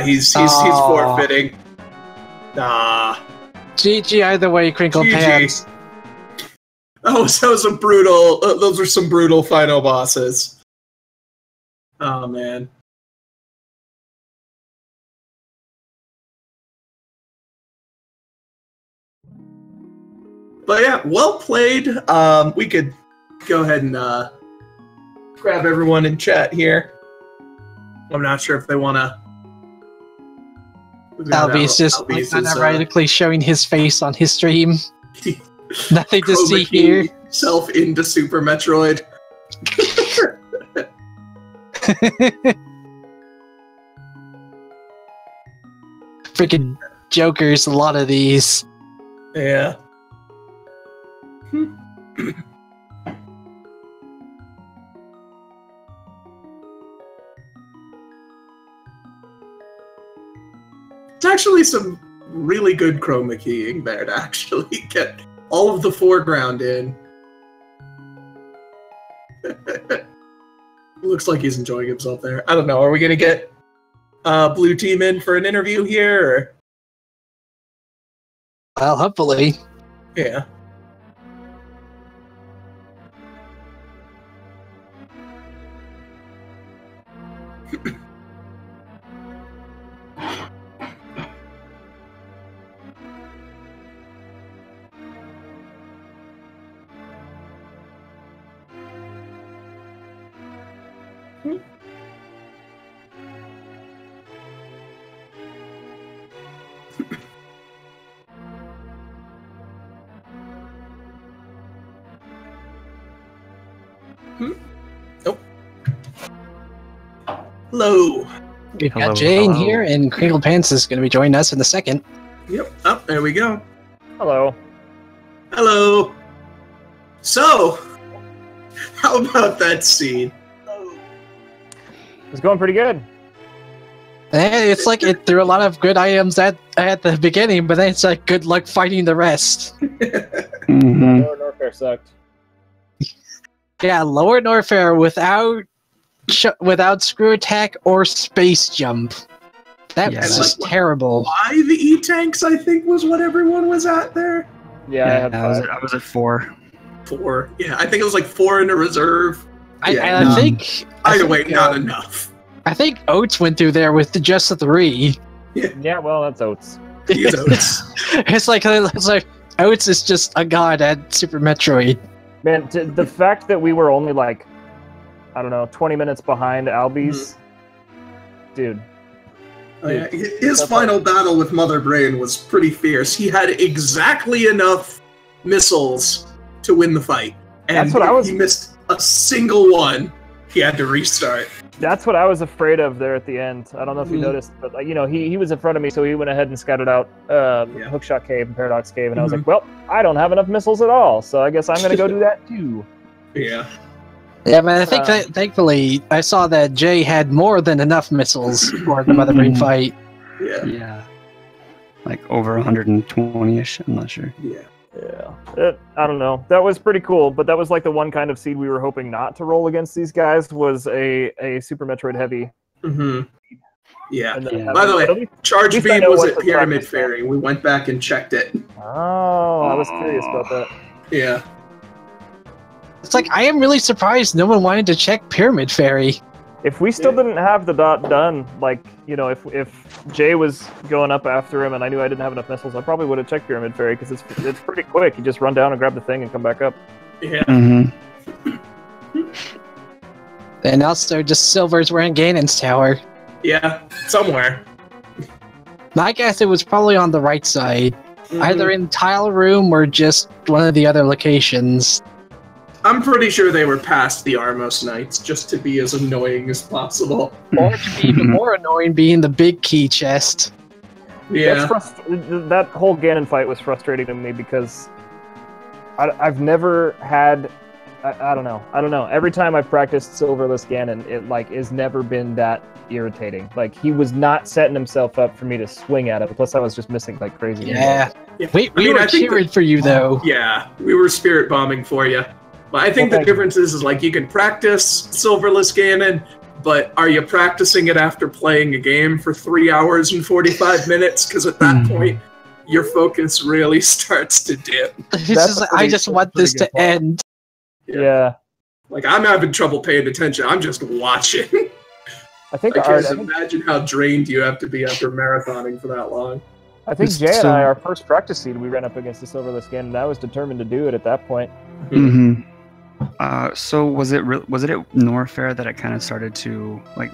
He's forfeiting. GG either way, Crinklepants. Oh, so those are brutal. Those are some brutal final bosses. Oh man. But yeah, well played. We could go ahead and grab everyone in chat here. I'm not sure if they want to. Albee's just unironically showing his face on his stream. Nothing to see here. Self into Super Metroid. Freaking jokers, a lot of these. Yeah. It's actually some really good chroma keying there to actually get all of the foreground in. Looks like he's enjoying himself there. I don't know. Are we gonna get blue team in for an interview here? Or? Well, hopefully. Yeah. Nope. Hello. We've got Jane here, and CapnCrinklepants is going to be joining us in a second. Yep. Oh, there we go. Hello. Hello. So, how about that scene? It's going pretty good. It's like it threw a lot of good items at the beginning, but then it's like good luck fighting the rest. Lower Norfair sucked. Yeah, Lower Norfair without screw attack or space jump. That was just terrible. Why the E-tanks, I think, was what everyone was at there. Yeah, I was at 4. 4. Yeah, I think it was like 4 in a reserve. I think. Either way, not enough. I think Oats went through there with just a 3. Yeah, well, that's Oats. He's Oats. It's like Oats is just a god at Super Metroid. Man, the fact that we were only like, I don't know, 20 minutes behind albeees, dude. Oh, yeah. His final battle with Mother Brain was pretty fierce. He had exactly enough missiles to win the fight. And that's what he missed a single one. He had to restart. That's what I was afraid of there at the end. I don't know if you noticed, but like, you know, he was in front of me, so he went ahead and scouted out Hookshot Cave and Paradox Cave, and I was like, well, I don't have enough missiles at all, so I guess I'm going to go do that too. Yeah. Yeah, but I think that, thankfully, I saw that Jay had more than enough missiles for the Mother Brain fight. Yeah. Yeah. Like over 120-ish, I'm not sure. Yeah. Yeah. I don't know. That was pretty cool, but that was like the one kind of seed we were hoping not to roll against these guys was a Super Metroid Heavy. Yeah. By the way, Charge Beam was at Pyramid Ferry. We went back and checked it. Oh, I was curious about that. Yeah. It's like, I am really surprised no one wanted to check Pyramid Ferry. If we still didn't have the dot done, like, you know, if Jay was going up after him and I knew I didn't have enough missiles, I probably would have checked Pyramid Ferry, because it's pretty quick. You just run down and grab the thing and come back up. Yeah. And also, just Silver's wearing Ganon's tower. Yeah, somewhere. My guess it was probably on the right side. Either in Tile Room or just one of the other locations. I'm pretty sure they were past the Armos Knights, just to be as annoying as possible. Or to be even more annoying, being the big key chest. Yeah. That whole Ganon fight was frustrating to me because I've never had... I don't know. Every time I've practiced Silverless Ganon, it like has never been that irritating. Like, he was not setting himself up for me to swing at it. Plus, I was just missing like crazy. Yeah. We were cheering for you, though. Yeah, we were spirit bombing for you. But I think the difference is like you can practice Silverless Ganon, but are you practicing it after playing a game for 3 hours and 45 minutes? Because at that point, your focus really starts to dip. I just want this to end. Yeah. Like, I'm having trouble paying attention. I'm just watching. I think I can't imagine how drained you have to be after marathoning for that long. I think Jay and I, our first practice seed, we ran up against the Silverless Ganon, and I was determined to do it at that point. So was it at Norfair that it kind of started to, like,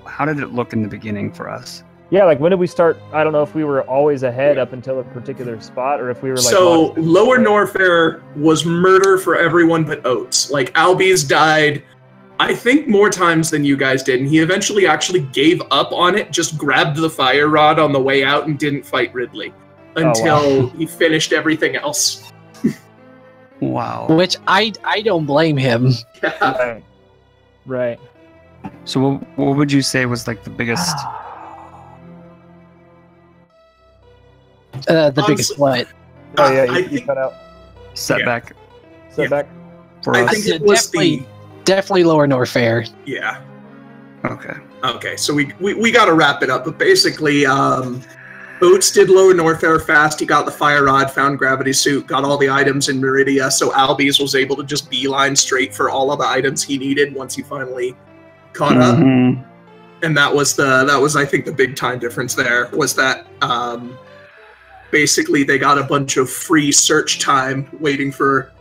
how did it look in the beginning for us? Yeah, like, when did we start? I don't know if we were always ahead up until a particular spot, or if we were like... So, Lower Norfair was murder for everyone but Oats. Like, albeees died, I think, more times than you guys did, and he eventually actually gave up on it, just grabbed the fire rod on the way out and didn't fight Ridley until he finished everything else. Wow. Which I don't blame him. Yeah. Right. So what would you say was like the biggest The biggest what? Oh yeah, I you think, cut out. setback Setback. for I us? think it was Definitely lower Norfair. yeah. Okay. Okay, so we got to wrap it up, but basically, Oats did lower Norfair fast. He got the fire rod, found gravity suit, got all the items in Meridia, so albeees was able to just beeline straight for all of the items he needed once he finally caught up. Mhm. And that was I think the big time difference there was that basically they got a bunch of free search time waiting for,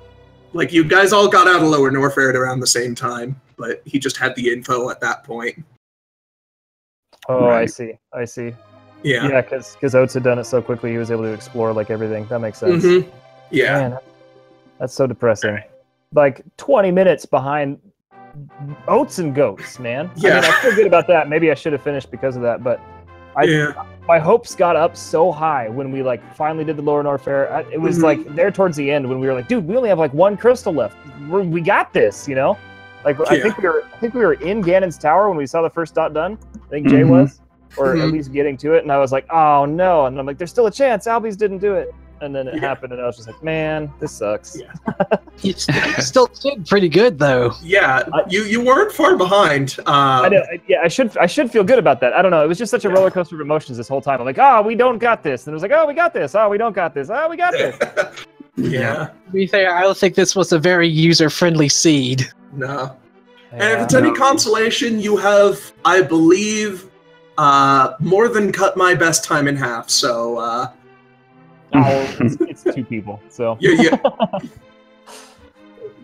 like, you guys all got out of lower Norfair at around the same time, but he just had the info at that point. Oh, Right. I see. Yeah. Yeah, because Oates had done it so quickly, he was able to explore like everything. That makes sense. Mhm. Yeah. Man, that's so depressing. Like 20 minutes behind Oatsngoats, man. Yeah. I mean, I feel good about that. Maybe I should have finished because of that, but my hopes got up so high when we like finally did the lower Norfair. It was like there towards the end when we were like, dude, we only have like one crystal left. We got this, you know? Like I think we were in Ganon's tower when we saw the first dot done. I think Jay was, or at least getting to it, and I was like, oh no, and I'm like, there's still a chance. Albeees didn't do it, and then it happened, and I was just like, man, this sucks. Yeah. You still did pretty good though. Yeah, you weren't far behind. I know. Yeah, I should feel good about that. I don't know. It was just such a roller coaster of emotions this whole time. I'm like, oh, we don't got this, and it was like, oh, we got this. Oh, we don't got this. Oh, we got this. Yeah. To be fair, I don't think this was a very user-friendly seed. No. And if it's any consolation, you have, I believe, more than cut my best time in half. So, it's two people. So yeah.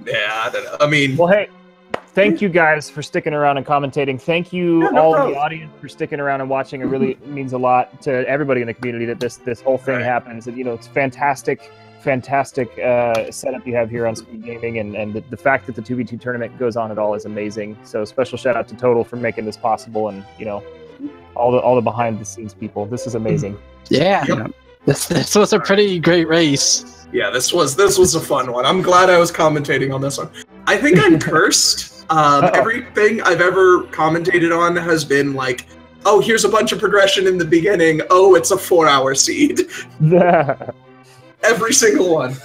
Yeah, I don't know. I mean, well, hey, thank you guys for sticking around and commentating. Thank you all the audience for sticking around and watching. It really means a lot to everybody in the community that this whole thing happens. And, you know, it's fantastic setup you have here on Speed Gaming, and the fact that the 2v2 tournament goes on at all is amazing. So special shout out to Total for making this possible, and you know, all the behind the scenes people. This is amazing. Yeah. Yep. This was a pretty great race. Yeah, this was a fun one. I'm glad I was commentating on this one. I think I'm cursed. Everything I've ever commentated on has been like, oh, here's a bunch of progression in the beginning. Oh, it's a 4-hour seed. Every single one.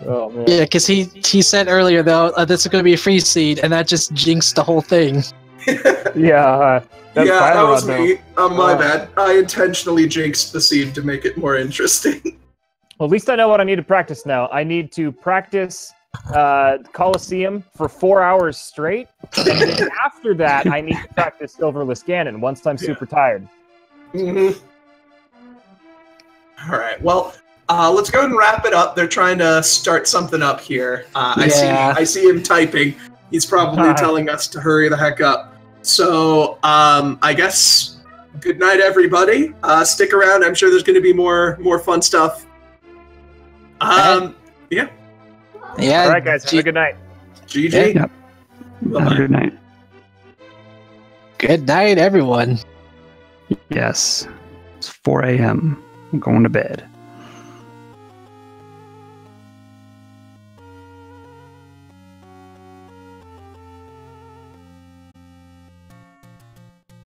Oh man. Yeah, because he said earlier though this is going to be a free seed, and that just jinxed the whole thing. That was me. My bad. I intentionally jinxed the seed to make it more interesting. Well, at least I know what I need to practice now. I need to practice Coliseum for 4 hours straight, and then after that, I need to practice Silverless Ganon once I'm super tired. All right. Well. Let's go ahead and wrap it up. They're trying to start something up here. I see him typing. He's probably telling us to hurry the heck up. So I guess good night, everybody. Stick around. I'm sure there's going to be more fun stuff. Yeah. Yeah. All right, guys. Have a good night. GG. Yep. Have a good night. Good night, everyone. Yes. It's 4 a.m. I'm going to bed.